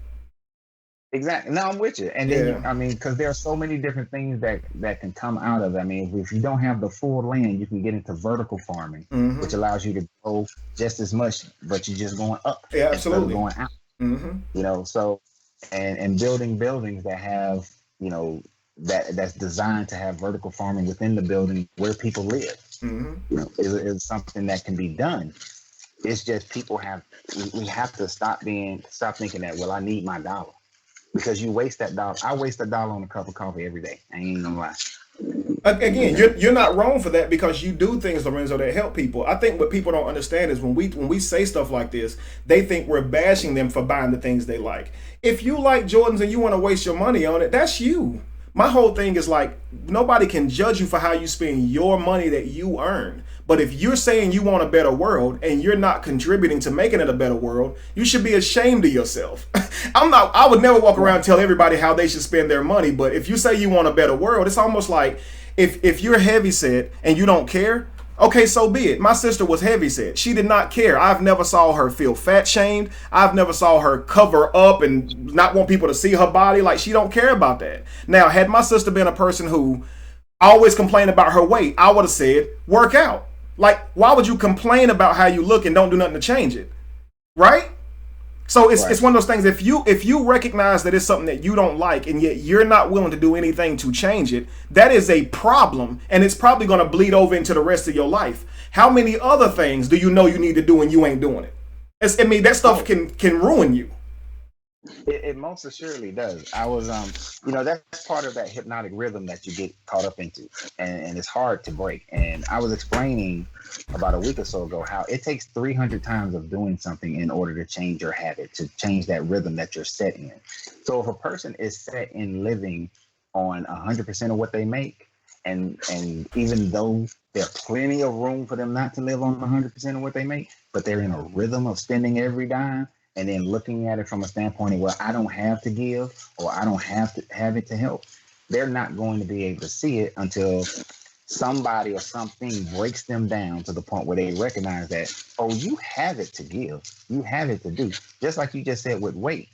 Exactly. No, I'm with you. And then, Yeah. I mean, because there are so many different things that can come out of it. I mean, if you don't have the full land, you can get into vertical farming, Mhm. which allows you to grow just as much, but you're just going up Yeah, instead of absolutely. going out. Mm-hmm. You know, so and building buildings that have, you know, that's designed to have vertical farming within the building where people live. Mm-hmm. You know, is something that can be done. It's just we have to stop thinking that, well, I need my dollar. Because you waste that dollar. I waste $1 on a cup of coffee every day. I ain't gonna lie. Again, you're not wrong for that because you do things, Lorenzo, that help people. I think what people don't understand is when we say stuff like this, they think we're bashing them for buying the things they like. If you like Jordans and you want to waste your money on it, that's you. My whole thing is like nobody can judge you for how you spend your money that you earn. But if you're saying you want a better world and you're not contributing to making it a better world, you should be ashamed of yourself. I would never walk around and tell everybody how they should spend their money. But if you say you want a better world, it's almost like if you're heavy set and you don't care, okay, so be it. My sister was heavy set. She did not care. I've never saw her feel fat shamed. I've never saw her cover up and not want people to see her body. Like she don't care about that. Now, had my sister been a person who always complained about her weight, I would have said, work out. Like, why would you complain about how you look and don't do nothing to change it? Right? So it's one of those things. If you recognize that it's something that you don't like and yet you're not willing to do anything to change it, that is a problem, and it's probably going to bleed over into the rest of your life. How many other things do you know you need to do and you ain't doing it? That stuff can ruin you. It most assuredly does. I was, that's part of that hypnotic rhythm that you get caught up into, and it's hard to break. And I was explaining about a week or so ago how it takes 300 times of doing something in order to change your habit, to change that rhythm that you're set in. So if a person is set in living on 100% of what they make, and even though there's plenty of room for them not to live on 100% of what they make, but they're in a rhythm of spending every dime, and then looking at it from a standpoint of, well, I don't have to give or I don't have to have it to help, they're not going to be able to see it until somebody or something breaks them down to the point where they recognize that, oh, you have it to give, you have it to do. Just like you just said with weight.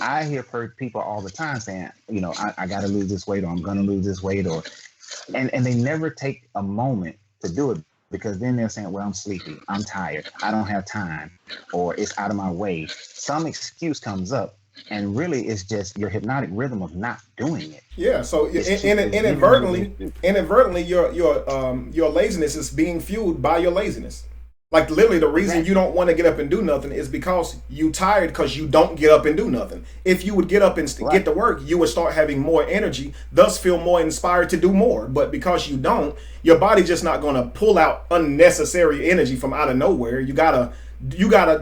I hear people all the time saying, I got to lose this weight, or I'm going to lose this weight, and they never take a moment to do it. Because then they're saying, well, I'm sleepy, I'm tired, I don't have time, or it's out of my way. Some excuse comes up, and really it's just your hypnotic rhythm of not doing it. Yeah, so inadvertently, your laziness is being fueled by your laziness. Like literally the reason you don't want to get up and do nothing is because you tired because you don't get up and do nothing. If you would get up and get to work, you would start having more energy, thus feel more inspired to do more. But because you don't, your body's just not going to pull out unnecessary energy from out of nowhere. You gotta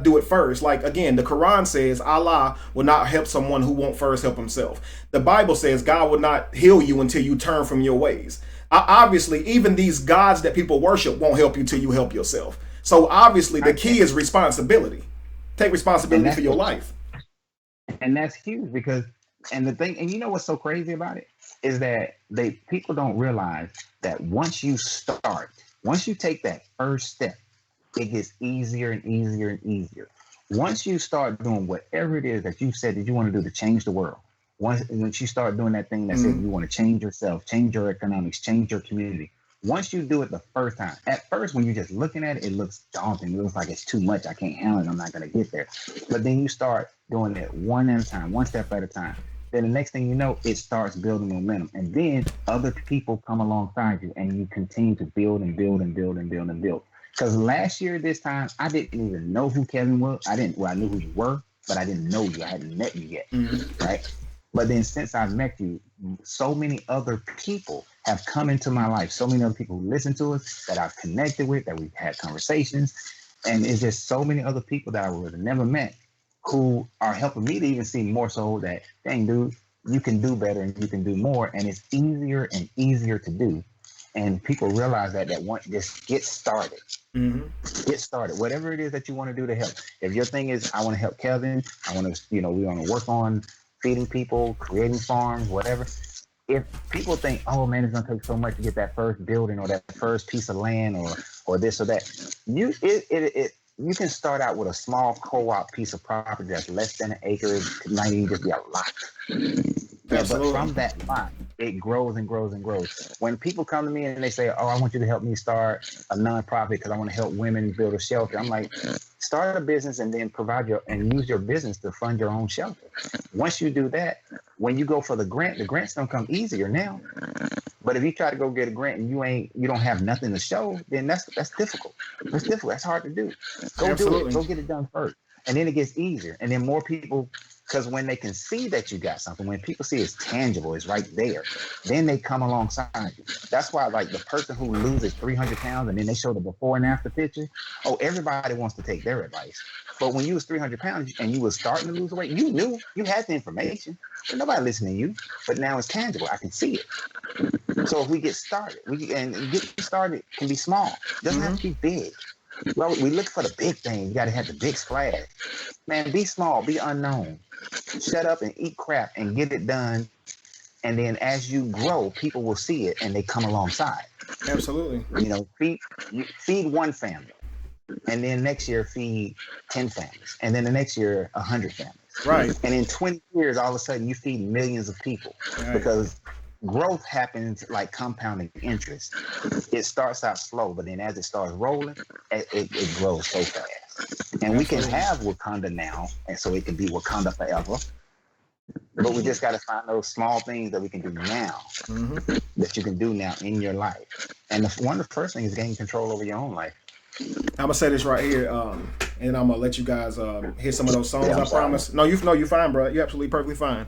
do it first. Like again, the Quran says Allah will not help someone who won't first help himself. The Bible says God will not heal you until you turn from your ways. Obviously, even these gods that people worship won't help you till you help yourself. So obviously the key is responsibility. Take responsibility for your life. And that's huge because, and the thing, and you know what's so crazy about it is that people don't realize that once you take that first step, it gets easier and easier and easier. Once you start doing whatever it is that you said that you want to do to change the world, once you start doing that thing that says you want to change yourself, change your economics, change your community, once you do it the first time, at first when you're just looking at it, it looks daunting. It looks like it's too much. I can't handle it. I'm not going to get there. But then you start doing it one at a time, one step at a time. Then the next thing you know, it starts building momentum. And then other people come alongside you and you continue to build and build and build and build and build. Because last year, this time, I didn't even know who Kevin was. I knew who you were, but I didn't know you. I hadn't met you yet, right? But then since I've met you, so many other people have come into my life. So many other people who listen to us that I've connected with, that we've had conversations. And it's just so many other people that I would have never met who are helping me to even see more so that, dang, dude, you can do better and you can do more. And it's easier and easier to do. And people realize that just get started. Get started. Whatever it is that you want to do to help. If your thing is, I want to help Kevin, I want to, we want to work on feeding people, creating farms, whatever. If people think, oh man, it's gonna take so much to get that first building or that first piece of land or this or that, you can start out with a small co-op piece of property that's less than an acre. It might even just be a lot. Yeah, but from that lot, it grows and grows and grows. When people come to me and they say, oh, I want you to help me start a nonprofit because I want to help women build a shelter, I'm like, start a business and then use your business to fund your own shelter. Once you do that, when you go for the grants don't come easier now. But if you try to go get a grant and you don't have nothing to show, then that's difficult. That's difficult. That's hard to do. Go do it. Go get it done first. And then it gets easier. And then more people, because when they can see that you got something, when people see it's tangible, it's right there, then they come alongside you. That's why, like, the person who loses 300 pounds and then they show the before and after picture, oh, everybody wants to take their advice. But when you was 300 pounds and you was starting to lose weight, you knew, you had the information, but nobody listening to you. But now it's tangible. I can see it. So if we get started, and get started can be small. It doesn't have to be big. Well, we look for the big thing. You got to have the big splash. Man, be small, be unknown. Shut up and eat crap and get it done. And then as you grow, people will see it and they come alongside. Absolutely. You know, feed one family. And then next year, feed 10 families. And then the next year, 100 families. Right. And in 20 years, all of a sudden, you feed millions of people. Right. Because growth happens like compounding interest. It starts out slow, but then as it starts rolling, it grows so fast. And Absolutely. We can have Wakanda now, and so it can be Wakanda forever. But we just got to find those small things that we can do now, that you can do now in your life. And one of the first things is gaining control over your own life. I'm gonna say this right here, and I'm gonna let you guys hear some of those songs. I promise. No, you're fine, bro. You're absolutely perfectly fine.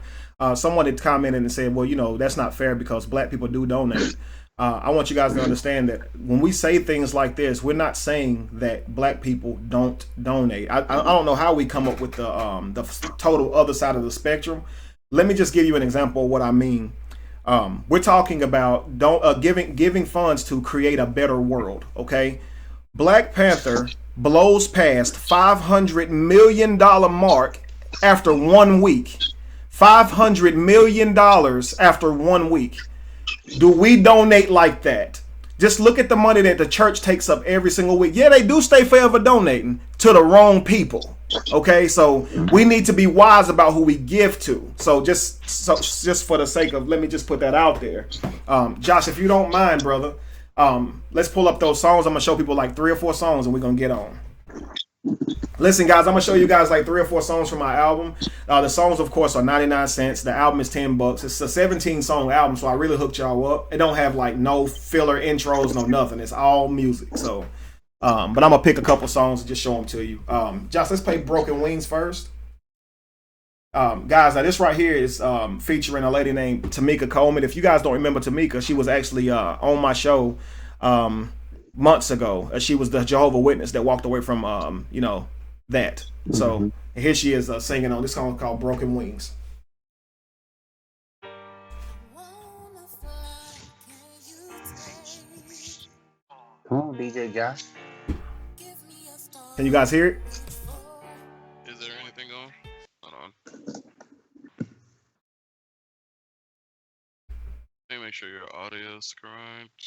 Someone had commented and said, "Well, you know, that's not fair because black people do donate." I want you guys to understand that when we say things like this, we're not saying that black people don't donate. I don't know how we come up with the total other side of the spectrum. Let me just give you an example of what I mean. We're talking about giving funds to create a better world. Okay. Black Panther blows past $500 million mark after 1 week. $500 million after 1 week. Do we donate like that? Just look at the money that the church takes up every single week. Yeah, they do stay forever donating to the wrong people. Okay, so we need to be wise about who we give to. So just for the sake of, let me just put that out there. Josh, if you don't mind, brother, let's pull up those songs. I'm gonna show people like 3 or 4 songs and we're gonna get on. Listen, guys, I'm gonna show you guys like 3 or 4 songs from my album. The songs, of course, are 99 cents. The album is $10. It's a 17-song album, so I really hooked y'all up. It don't have like no filler intros, no nothing. It's all music. So, but I'm gonna pick a couple songs and just show them to you. Josh, let's play "Broken Wings" first. Guys, now this right here is featuring a lady named Tamika Coleman. If you guys don't remember Tamika, she was actually on my show months ago. She was the Jehovah's Witness that walked away from that. So here she is singing on this song called "Broken Wings." Come on, DJ Josh. Can you guys hear it? Is there anything going? Hold on. Let me make sure your audio is correct.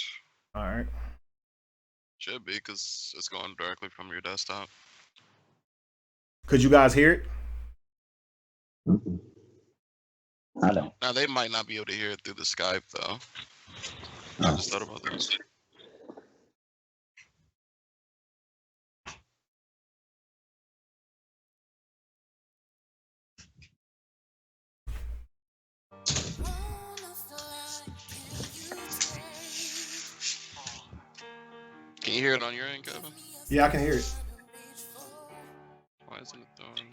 All right. Should be, because it's going directly from your desktop. Could you guys hear it? I don't. Now, they might not be able to hear it through the Skype, though. I just thought about this. Can you hear it on your end, Kevin? Yeah, I can hear it. Why isn't it throwing?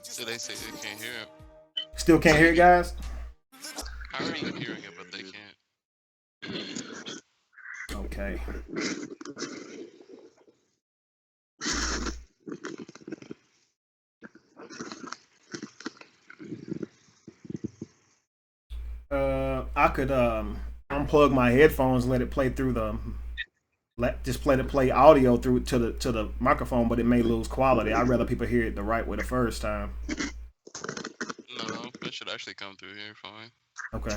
So they say they can't hear it. Still can't hear it, guys? I already am hearing it, but they can't. Okay. I could unplug my headphones, let it play through play audio through to the microphone, but it may lose quality. I'd rather people hear it the right way the first time. No, it should actually come through here fine. Okay.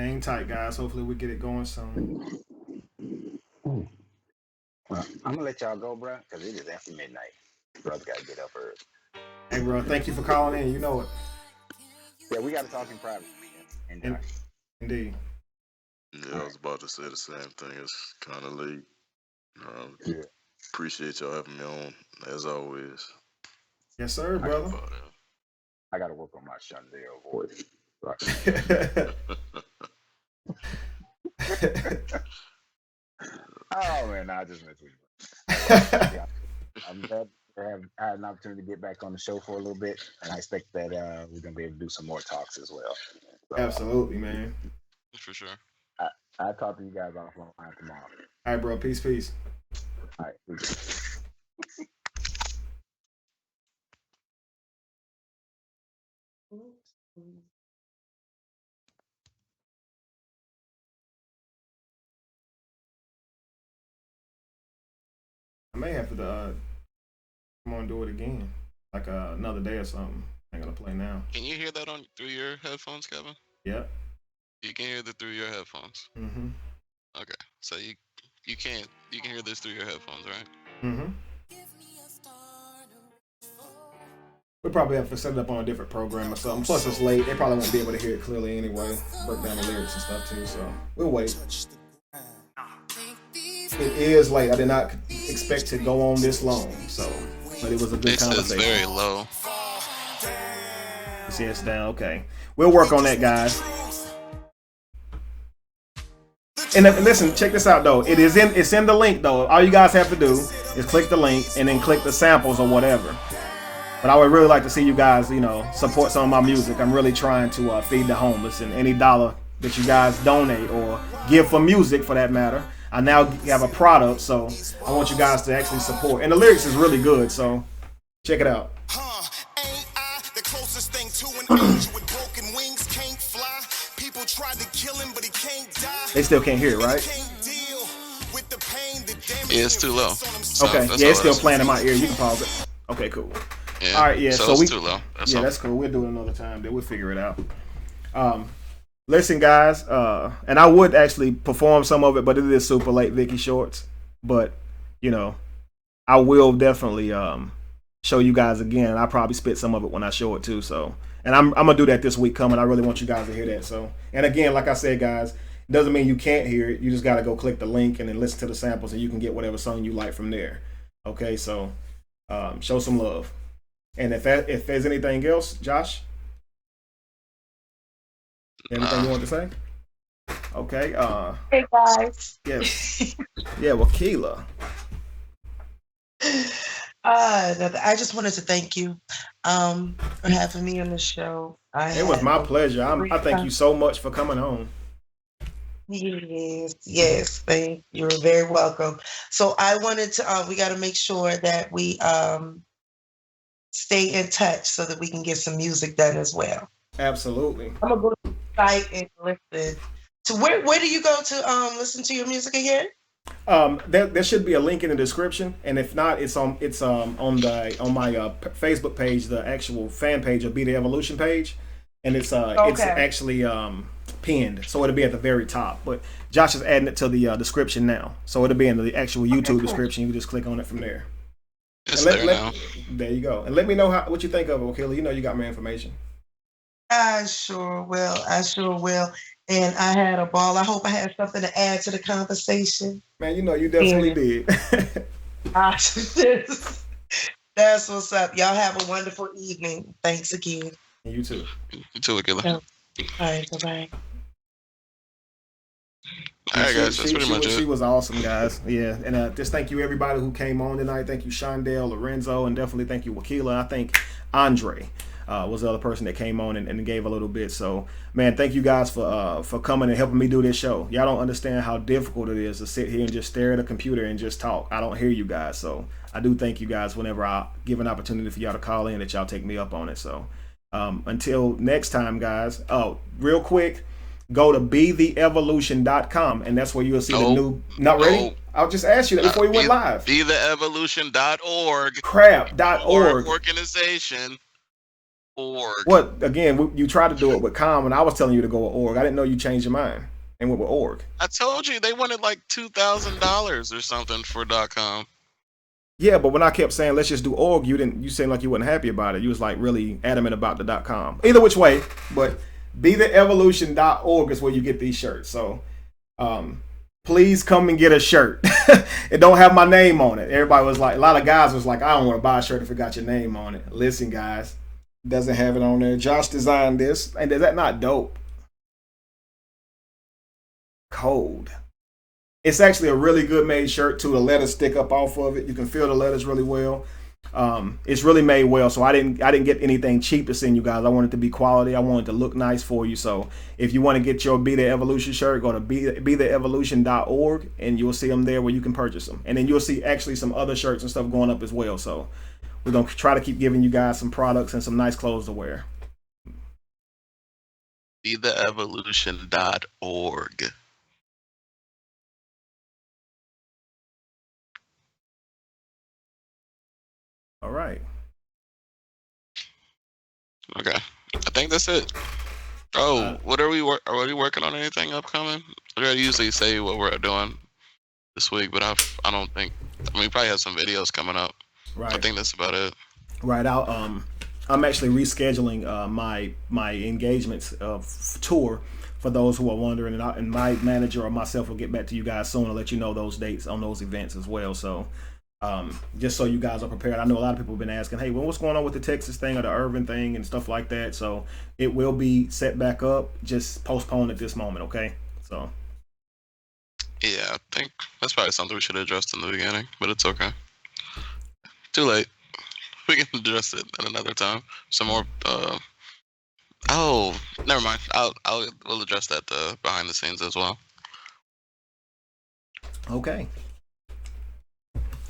Hang tight, guys. Hopefully we get it going soon. Well, I'm gonna let y'all go, bro, because it is after midnight. Brother got to get up early. Hey, bro, thank you for calling in. You know it. Yeah, we got to talk in private. And Indeed. Yeah, I was about to say the same thing. It's kind of late. yeah. Appreciate y'all having me on, as always. Yes, sir, brother. I got to work on my Shundale voice. Oh man, I just mess with you. Yeah, I'm glad to have had an opportunity to get back on the show for a little bit, and I expect that we're gonna be able to do some more talks as well. So, Absolutely, man. For sure. I'll talk to you guys offline tomorrow. All right, bro. Peace, peace. All right. I may have to come on and do it again, like another day or something. I'm gonna play now. Can you hear that on through your headphones, Kevin? Yep. You can hear it through your headphones. Mm-hmm. Okay, so you can hear this through your headphones, right? Mm-hmm. We probably have to set it up on a different program or something. Plus, it's late. They probably won't be able to hear it clearly anyway. Break down the lyrics and stuff too. So we'll wait. It is late. I did not expect to go on this long. So, but it was a good conversation. It's very low. See, it's down. Okay, we'll work on that, guys. And listen, check this out though. It's in the link though. All you guys have to do is click the link and then click the samples or whatever. But I would really like to see you guys, support some of my music. I'm really trying to feed the homeless, and any dollar that you guys donate or give for music, for that matter, I now have a product, so I want you guys to actually support. And the lyrics is really good, so check it out. Ain't I the closest thing to an angel with broken wings, can't fly? People tried to kill him, but he can't die. They still can't hear it, right? Yeah, it's too low. So okay, yeah, it's still playing in my ear. You can pause it. Okay, cool. Yeah. All right, yeah. So it's too low. That's cool. We'll do it another time. Then we'll figure it out. Listen, guys, and I would actually perform some of it, but it is super late, Vicky Shorts. But I will definitely show you guys again. I'll probably spit some of it when I show it too. So, and I'm gonna do that this week coming. I really want you guys to hear that. So, and again, like I said, guys, it doesn't mean you can't hear it. You just gotta go click the link and then listen to the samples, and you can get whatever song you like from there. Okay, so show some love. And if there's anything else, Josh, anything you want to say? Okay. Hey guys. Yes. Yeah, Wakila. I just wanted to thank you for having me on the show. It was my pleasure. I thank you so much for coming on. Yes, thank you. You're very welcome. So I wanted to, we got to make sure that we stay in touch so that we can get some music done as well. Absolutely. I'm gonna go to the site and listen. So where do you go to listen to your music again? There should be a link in the description, and if not, it's on my Facebook page, the actual fan page of Be the Evolution page, and it's actually pinned, so it'll be at the very top. But Josh is adding it to the description now, so it'll be in the actual YouTube description. You can just click on it from there. It's there now. There you go, and let me know what you think of it, Wakila. You know you got my information. I sure will. And I had a ball. I hope I had something to add to the conversation. Man, you definitely did. That's what's up. Y'all have a wonderful evening. Thanks again. And you too. You too, Wakila. All right, bye-bye. All right, guys, that's pretty much it. She was awesome, guys. Yeah, and just thank you everybody who came on tonight. Thank you, Shondell, Lorenzo, and definitely thank you, Wakila. I think Andre was the other person that came on and gave a little bit. So, man, thank you guys for coming and helping me do this show. Y'all don't understand how difficult it is to sit here and just stare at a computer and just talk. I don't hear you guys, so I do thank you guys whenever I give an opportunity for y'all to call in, that y'all take me up on it. So, until next time, guys. Oh, real quick. Go to betheevolution.com, and that's where you'll see the new. Not ready? I'll just ask you that before you went live. Betheevolution.org. Crap.org. Organization. Org. What again? You tried to do it with com, and I was telling you to go with org. I didn't know you changed your mind and went with org. I told you they wanted like $2,000 or something for .com. Yeah, but when I kept saying let's just do org, you didn't. You seemed like you wasn't happy about it. You was like really adamant about the .com. Either which way, but betheevolution.org is where you get these shirts. So, please come and get a shirt. It don't have my name on it. Everybody was like, a lot of guys was like, I don't want to buy a shirt if it got your name on it. Listen, guys, doesn't have it on there. Josh designed this, and is that not dope? Cold. It's actually a really good made shirt too. The letters stick up off of it. You can feel the letters really well. It's really made well. So I didn't get anything cheap to send you guys. I wanted it to be quality. I wanted to look nice for you. So if you want to get your Be The Evolution shirt, go to betheevolution.org and you'll see them there where you can purchase them. And then you'll see actually some other shirts and stuff going up as well. So we're gonna try to keep giving you guys some products and some nice clothes to wear. betheevolution.org. All right. Okay, I think that's it. Oh, what are we working on? Anything upcoming? I usually say what we're doing this week, but I don't think. I mean, we probably have some videos coming up. Right. I think that's about it. Right. I'm actually rescheduling my engagements tour for those who are wondering, and my manager or myself will get back to you guys soon and let you know those dates on those events as well. So. Just so you guys are prepared. I know a lot of people have been asking, hey, well, what's going on with the Texas thing or the Irvin thing and stuff like that. So it will be set back up, just postponed at this moment, okay? So yeah, I think that's probably something we should have addressed in the beginning, but it's okay. Too late. We can address it at another time. Some more. Oh, never mind. We'll address that behind the scenes as well. Okay.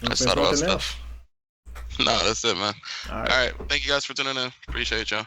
Let's talk about stuff. No, that's it, man. All right. Thank you guys for tuning in. Appreciate y'all.